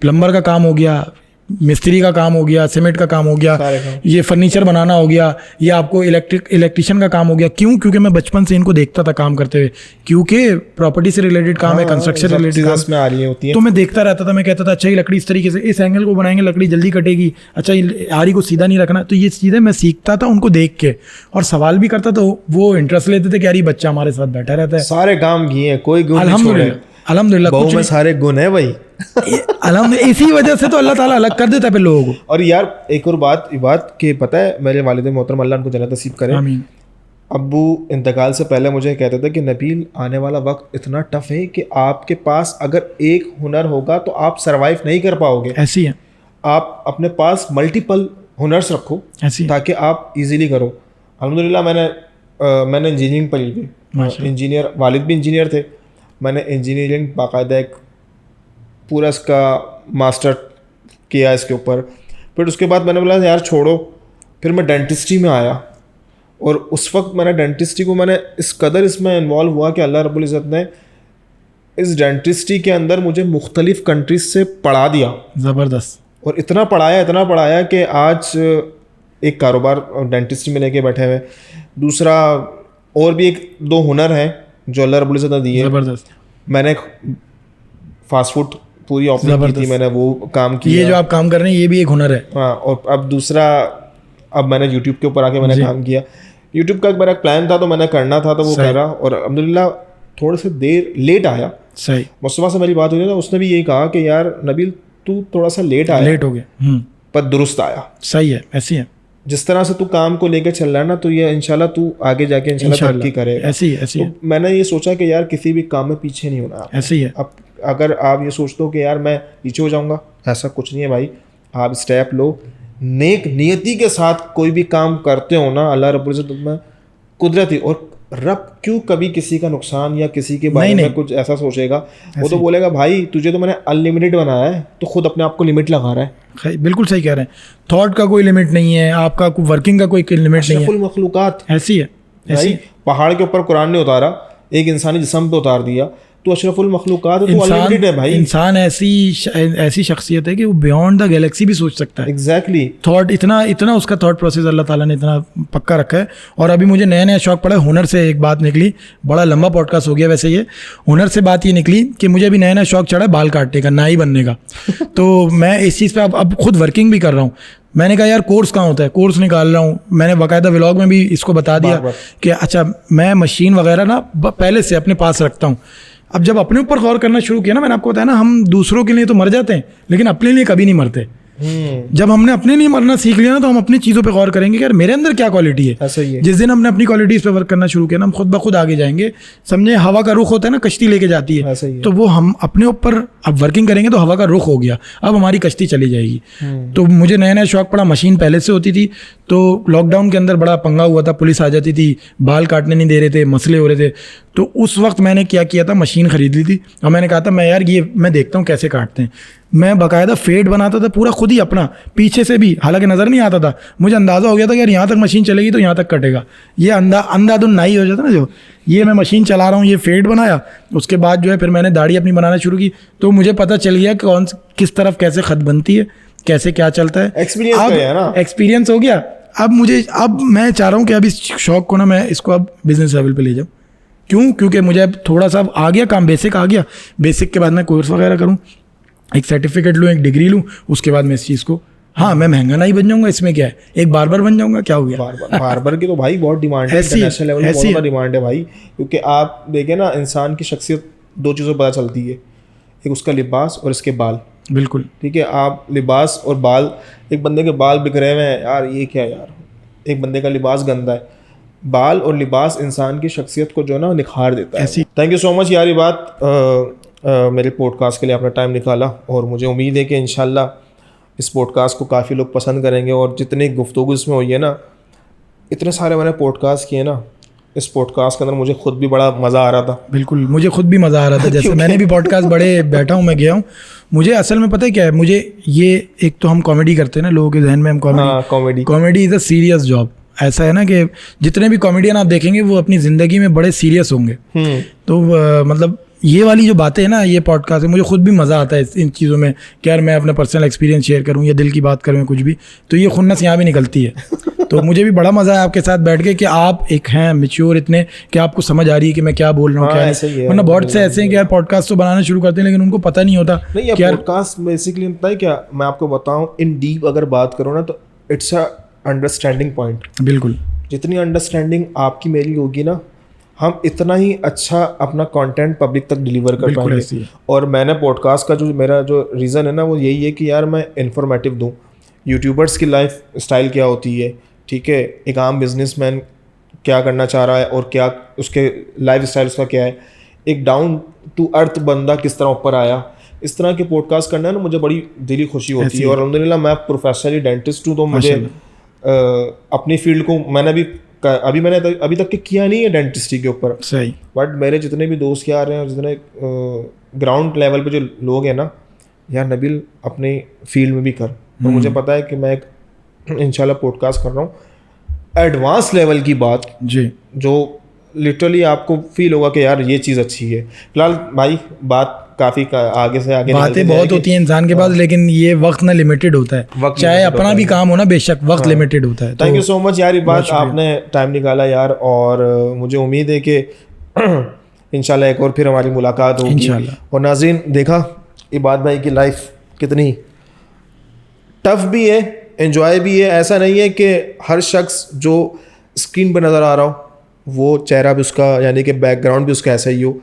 [SPEAKER 2] प्लम्बर का काम हो गया, मिस्त्री का काम हो गया, सीमेंट का काम हो गया, ये फर्नीचर बनाना हो गया, ये आपको इलेक्ट्रिशियन का काम हो गया। क्यों? क्योंकि मैं बचपन से इनको देखता था काम करते हुए, क्योंकि प्रॉपर्टी से रिलेटेड काम है, कंस्ट्रक्शन रिलेटेड काम
[SPEAKER 1] में आ रही होती है।
[SPEAKER 2] तो मैं देखता रहता था, मैं कहता था अच्छा ये लकड़ी इस तरीके से, इस एंगल को बनाएंगे लकड़ी जल्दी कटेगी, अच्छा ये आरी को सीधा नहीं रखना। तो ये चीज़ें मैं सीखता था उनको देख के, और सवाल भी करता, तो वो इंटरेस्ट लेते थे कि यार ये बच्चा हमारे साथ बैठा रहता है।
[SPEAKER 1] सारे काम किए, कोई गुण नहीं छोड़े।
[SPEAKER 2] अल्हम्दुलिल्लाह
[SPEAKER 1] बहू में सारे गुण है भाई।
[SPEAKER 2] अल्हम्दुलिल्लाह, इसी वजह से तो अल्लाह ताला अलग कर देता है फिर लोगों को।
[SPEAKER 1] और यार एक और बात कि पता है, मेरे वालिद मोहतरम अल्लाह उनको जन्नत नसीब करे,
[SPEAKER 2] आमीन,
[SPEAKER 1] अब्बू इंतकाल से पहले मुझे कहते थे कि नबील आने वाला वक्त इतना टफ है कि आपके पास अगर एक हुनर होगा तो आप सरवाइव नहीं कर पाओगे।
[SPEAKER 2] ऐसी है,
[SPEAKER 1] आप अपने पास मल्टीपल हुनर्स रखो
[SPEAKER 2] ऐसी है।
[SPEAKER 1] ताकि आप इजीली करो। अल्हम्दुलिल्लाह मैंने इंजीनियरिंग पढ़ी थी, इंजीनियर, वालिद भी इंजीनियर थे। मैंने इंजीनियरिंग बाकायदा एक पूरा इसका मास्टर किया इसके ऊपर। फिर उसके बाद मैंने बोला यार छोड़ो, फिर मैं डेंटिस्ट्री में आया, और उस वक्त मैंने डेंटिस्ट्री को मैंने इस कदर इसमें इन्वॉल्व हुआ कि अल्लाह रब्बुल इज़्ज़त ने इस डेंटिस्ट्री के अंदर मुझे मुख्तलिफ़ कंट्रीज से पढ़ा दिया,
[SPEAKER 2] ज़बरदस्त,
[SPEAKER 1] और इतना पढ़ाया कि आज एक कारोबार डेंटिस्ट्री में लेके बैठे हुए। दूसरा और भी एक दो हुनर हैं जो अल्लाह रब्बुल इज़्ज़त ने दिए।
[SPEAKER 2] ज़बरदस्त।
[SPEAKER 1] मैंने फास्ट फूड पूरी ऑपरेट की थी, मैंने वो काम किया।
[SPEAKER 2] ये जो आप काम कर रहे हैं ये भी एक हुनर है।
[SPEAKER 1] हाँ, और अब दूसरा, अब मैंने यूट्यूब के ऊपर आके मैंने काम किया। यूट्यूब का एक मेरा प्लान था, तो मैंने करना था, तो वो करा, और अल्हम्दुलिल्लाह थोड़े से देर लेट आया।
[SPEAKER 2] सही।
[SPEAKER 1] मुस्तफ़ा से मेरी बात हुई ना, उसने भी यही कहा कि यार नबील तू थोड़ा सा लेट
[SPEAKER 2] हो गया,
[SPEAKER 1] पर दुरुस्त आया।
[SPEAKER 2] सही है, ऐसी है।
[SPEAKER 1] जिस तरह से तू काम को लेकर चल रहा है ना, तो ये इंशाल्लाह तू आगे जाके इंशाल्लाह तरक्की करेगा।
[SPEAKER 2] ऐसी है।
[SPEAKER 1] तो मैंने ये सोचा कि यार किसी भी काम में पीछे नहीं होना।
[SPEAKER 2] ऐसी है।
[SPEAKER 1] अब अगर आप ये सोचते हो कि यार मैं पीछे हो जाऊंगा, ऐसा कुछ नहीं है भाई। आप स्टेप लो, नेक नियति के साथ कोई भी काम करते हो ना, अल्लाह रब्बुल इज़्ज़त में कुदरती, और रब क्यों कभी किसी का नुकसान या किसी के बारे में कुछ ऐसा सोचेगा। वो तो बोलेगा भाई तुझे तो मैंने अनलिमिटेड बनाया है, तो खुद अपने आप को लिमिट लगा रहा है।
[SPEAKER 2] बिल्कुल सही कह रहे हैं। थॉट का कोई लिमिट नहीं है, आपका वर्किंग का कोई लिमिट नहीं है।
[SPEAKER 1] मखलूकात
[SPEAKER 2] ऐसी है,
[SPEAKER 1] ऐसी। पहाड़ के ऊपर कुरान ने उतारा, एक इंसानी जिस्म पे उतार दिया, तू अशरफुल मखलूकात है, तू अनलिमिटेड है भाई।
[SPEAKER 2] इंसान ऐसी शख्सियत है कि वो बियॉन्ड द गैलेक्सी भी सोच सकता है।
[SPEAKER 1] एग्जैक्टली
[SPEAKER 2] थॉट इतना उसका थॉट प्रोसेस अल्लाह ताला ने इतना पक्का रखा है। और अभी मुझे नया नया शौक पड़ा है हुनर से। एक बात निकली, बड़ा लंबा पॉडकास्ट हो गया वैसे ये, हुनर से बात ये निकली कि मुझे अभी नया नया शौक चढ़ा है बाल काटने का, नाई बनने का। तो मैं इस चीज़ पे अब खुद वर्किंग भी कर रहा हूँ। मैंने कहा यार कोर्स कहाँ होता है, कोर्स निकाल रहा हूँ। मैंने बाकायदा व्लॉग में भी इसको बता दिया कि अच्छा मैं मशीन वगैरह ना पहले से अपने पास रखता हूँ। अब जब अपने ऊपर गौर करना शुरू किया ना, मैंने आपको बताया ना, हम दूसरों के लिए तो मर जाते हैं लेकिन अपने लिए कभी नहीं मरते। जब हमने अपने लिए मरना सीख लिया ना, तो हम अपनी चीज़ों पे गौर करेंगे कि यार मेरे अंदर क्या क्वालिटी है।
[SPEAKER 1] ऐसा ही है।
[SPEAKER 2] जिस दिन हमने अपनी क्वालिटीज़ पे वर्क करना शुरू किया ना, हम खुद ब खुद आगे जाएंगे। समझे, हवा का रुख होता है ना, कश्ती लेके जाती है,
[SPEAKER 1] ऐसा ही है।
[SPEAKER 2] तो वो हम अपने ऊपर अब वर्किंग करेंगे तो हवा का रुख हो गया, अब हमारी कश्ती चली जाएगी। तो मुझे नया नया शौक पड़ा, मशीन पहले से होती थी। तो लॉकडाउन के अंदर बड़ा पंगा हुआ था, पुलिस आ जाती थी, बाल काटने नहीं दे रहे थे, मसले हो रहे थे। तो उस वक्त मैंने क्या किया था, मशीन खरीद ली थी और मैंने कहा था मैं यार ये मैं देखता हूँ कैसे काटते हैं। मैं बाकायदा फेड बनाता था पूरा खुद ही अपना, पीछे से भी, हालांकि नज़र नहीं आता था। मुझे अंदाज़ा हो गया था कि यार यहाँ तक मशीन चलेगी तो यहाँ तक कटेगा। ये अंधाधुन नाई हो जाता ना जो, ये मैं मशीन चला रहा हूँ, ये फेड बनाया। उसके बाद जो है फिर मैंने दाढ़ी अपनी बनाना शुरू की, तो मुझे पता चल गया किस तरफ कैसे खत बनती है, कैसे क्या चलता है। एक्सपीरियंस हो गया। अब मैं चाह रहा हूँ कि अब इस शौक को ना मैं इसको अब बिजनेस लेवल पे ले जाऊँ। क्योंकि मुझे अब थोड़ा सा आ गया काम, बेसिक आ गया। बेसिक के बाद मैं कोर्स वगैरह करूँ, एक सर्टिफिकेट लूँ, एक डिग्री लूँ, उसके बाद मैं इस चीज़ को, हाँ मैं महंगा नहीं बन जाऊंगा, इसमें क्या है, एक बार्बर बन जाऊंगा, क्या हो गया।
[SPEAKER 1] बार्बर की तो भाई बहुत डिमांड है, इंटरनेशनल लेवल पे बहुत ज़्यादा डिमांड है भाई। क्योंकि आप देखें ना, इंसान की शख्सियत दो चीज़ों पर पता चलती है, एक उसका लिबास और इसके बाल।
[SPEAKER 2] बिल्कुल
[SPEAKER 1] ठीक है, आप लिबास और बाल, एक बंदे के बाल बिखरे हुए हैं यार, ये क्या यार, एक बंदे का लिबास गंदा है। बाल और लिबास इंसान की शख्सियत को जो है ना निखार देता है। थैंक यू सो मच यार, ये बात मेरे पॉडकास्ट के लिए आपने टाइम निकाला, और मुझे उम्मीद है कि इंशाल्लाह इस पॉडकास्ट को काफ़ी लोग पसंद करेंगे। और जितनी गुफ्तगू इसमें हुई है ना, इतने सारे मैंने पॉडकास्ट किए ना, इस पॉडकास्ट के अंदर मुझे खुद भी बड़ा मज़ा आ रहा था।
[SPEAKER 2] बिल्कुल, मुझे खुद भी मज़ा आ रहा था। जैसे मैंने भी पॉडकास्ट बड़े बैठा हूँ, मैं गया हूँ। मुझे असल में पता है क्या है, मुझे ये, एक तो हम कॉमेडी करते हैं ना, लोगों के जहन में हम comedy is a serious job. ऐसा है ना कि जितने भी कॉमेडियन आप देखेंगे वो अपनी ज़िंदगी में बड़े सीरियस होंगे। तो मतलब ये वाली जो बातें हैं ना, ये पॉडकास्ट है, मुझे खुद भी मज़ा आता है इन चीज़ों में कि यार मैं अपना पर्सनल एक्सपीरियंस शेयर करूँ या दिल की बात करूँ, कुछ भी, तो ये खुन्नस यहाँ भी निकलती है। तो मुझे भी बड़ा मज़ा है आपके साथ बैठ के कि आप एक हैं मैच्योर इतने कि आपको समझ आ रही है कि मैं क्या बोल रहा हूँ, क्या नहीं। वरना बहुत से ऐसे हैं कि यार पॉडकास्ट तो बनाना शुरू करते हैं लेकिन उनको पता नहीं होता।
[SPEAKER 1] नहीं, पॉडकास्ट बेसिकली पता है क्या, मैं आपको बताऊँ, इन डीप अगर बात करो ना, तो इट्स अ अंडरस्टैंडिंग पॉइंट।
[SPEAKER 2] बिल्कुल,
[SPEAKER 1] जितनी अंडरस्टैंडिंग आपकी मेरी होगी ना, हम इतना ही अच्छा अपना कंटेंट पब्लिक तक डिलीवर कर पाएंगे। और मैंने पॉडकास्ट का जो मेरा जो रीज़न है ना, वो यही है कि यार मैं इन्फॉर्मेटिव दूँ। यूट्यूबर्स की लाइफ स्टाइल क्या होती है, ठीक है, एक आम बिजनेसमैन क्या करना चाह रहा है और क्या उसके लाइफ स्टाइल उसका क्या है, एक डाउन टू अर्थ बंदा किस तरह ऊपर आया, इस तरह के पॉडकास्ट करना है ना, मुझे बड़ी दिली खुशी होती है। और अल्हम्दुलिल्लाह मैं प्रोफेशनली डेंटिस्ट हूँ, तो मुझे अपनी फील्ड को मैंने अभी तक के किया नहीं है डेंटिस्ट्री के ऊपर,
[SPEAKER 2] सही।
[SPEAKER 1] बट मेरे जितने भी दोस्त यार हैं और जितने ग्राउंड लेवल पे जो लोग हैं ना, यार नबील अपनी फील्ड में भी कर। और मुझे पता है कि मैं एक इंशाल्लाह पॉडकास्ट कर रहा हूँ एडवांस लेवल की बात
[SPEAKER 2] जी, जो
[SPEAKER 1] लिटरली आपको फील होगा कि यार ये चीज़ अच्छी है। फिलहाल भाई बात काफ़ी आगे से आगे
[SPEAKER 2] बातें बहुत होती हैं इंसान के पास, लेकिन ये वक्त ना लिमिटेड होता है, चाहे अपना भी काम हो ना, बेशक वक्त लिमिटेड होता है।
[SPEAKER 1] थैंक यू सो मच यार, ये बात आपने टाइम निकाला यार, और मुझे उम्मीद है कि इंशाल्लाह एक और फिर हमारी मुलाकात होगी इंशाल्लाह। और नाज़रीन, देखा इबाद भाई की लाइफ कितनी टफ भी है, एंजॉय भी है। ऐसा नहीं है कि हर शख्स जो स्क्रीन पर नज़र आ रहा हो वो चेहरा भी उसका, यानी कि बैकग्राउंड भी उसका ऐसा ही हो।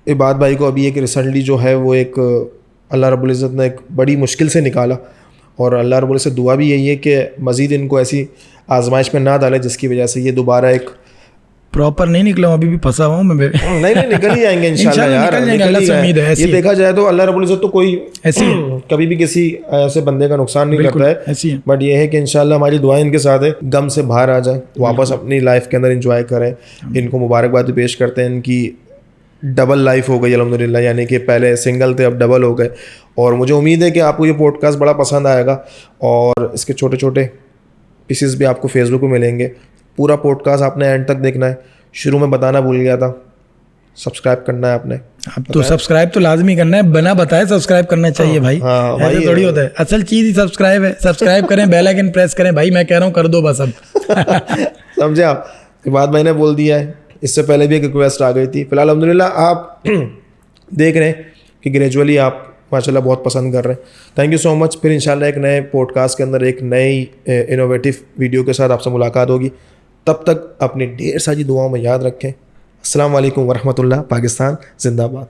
[SPEAKER 1] इबाद भाई को अभी एक रिसेंटली जो है वो एक अल्लाह रब्बुल इज़्ज़त ने एक बड़ी मुश्किल से निकाला, और अल्लाह रब्बुल इज़्ज़त से दुआ भी यही है कि मज़ीद इनको ऐसी आजमाइश में ना डाले जिसकी वजह से ये दोबारा एक
[SPEAKER 2] प्रॉपर नहीं निकला हूँ, अभी भी फंसा हुआ हूँ मैं।
[SPEAKER 1] नहीं निकल ही जाएंगे इंशाल्लाह यार,
[SPEAKER 2] अल्लाह से उम्मीद है।
[SPEAKER 1] ये देखा जाए तो अल्लाह रब्बुल इज़्ज़त तो कोई ऐसी कभी भी किसी ऐसे बंदे का नुकसान नहीं करता है,
[SPEAKER 2] ऐसी है।
[SPEAKER 1] बट ये है कि इंशाल्लाह हमारी दुआएं इनके साथ है, गम से बाहर आ जाए, वापस अपनी लाइफ के अंदर इंजॉय करें। इनको मुबारकबाद पेश करते हैं, इनकी डबल लाइफ हो गई अल्हम्दुलिल्लाह, यानी कि पहले सिंगल थे अब डबल हो गए। और मुझे उम्मीद है कि आपको ये पॉडकास्ट बड़ा पसंद आएगा, और इसके छोटे छोटे पीसेस भी आपको फेसबुक पे मिलेंगे। पूरा पॉडकास्ट आपने एंड तक देखना है। शुरू में बताना भूल गया था, सब्सक्राइब करना है आपने।
[SPEAKER 2] अब तो सब्सक्राइब तो लाजमी करना है, बिना बताए सब्सक्राइब करना चाहिए भाई।
[SPEAKER 1] हाँ, भाई,
[SPEAKER 2] ऐसे थोड़ी होता है, असल चीज़ ही सब्सक्राइब है। सब्सक्राइब करें, बेल आइकन प्रेस करें भाई, मैं कह रहा हूँ कर दो बस अब।
[SPEAKER 1] समझे आप, ये बात मैंने बोल दिया है, इससे पहले भी एक रिक्वेस्ट आ गई थी। फिलहाल अल्हम्दुलिल्लाह आप देख रहे हैं कि ग्रेजुअली आप माशाल्लाह बहुत पसंद कर रहे हैं। Thank you so much. फिर इंशाल्लाह एक नए पॉडकास्ट के अंदर एक नई इनोवेटिव वीडियो के साथ आपसे मुलाकात होगी। तब तक अपनी ढेर सारी दुआओं में याद रखें। अस्सलाम वालेकुम वरहमतुल्लाह। पाकिस्तान जिंदाबाद।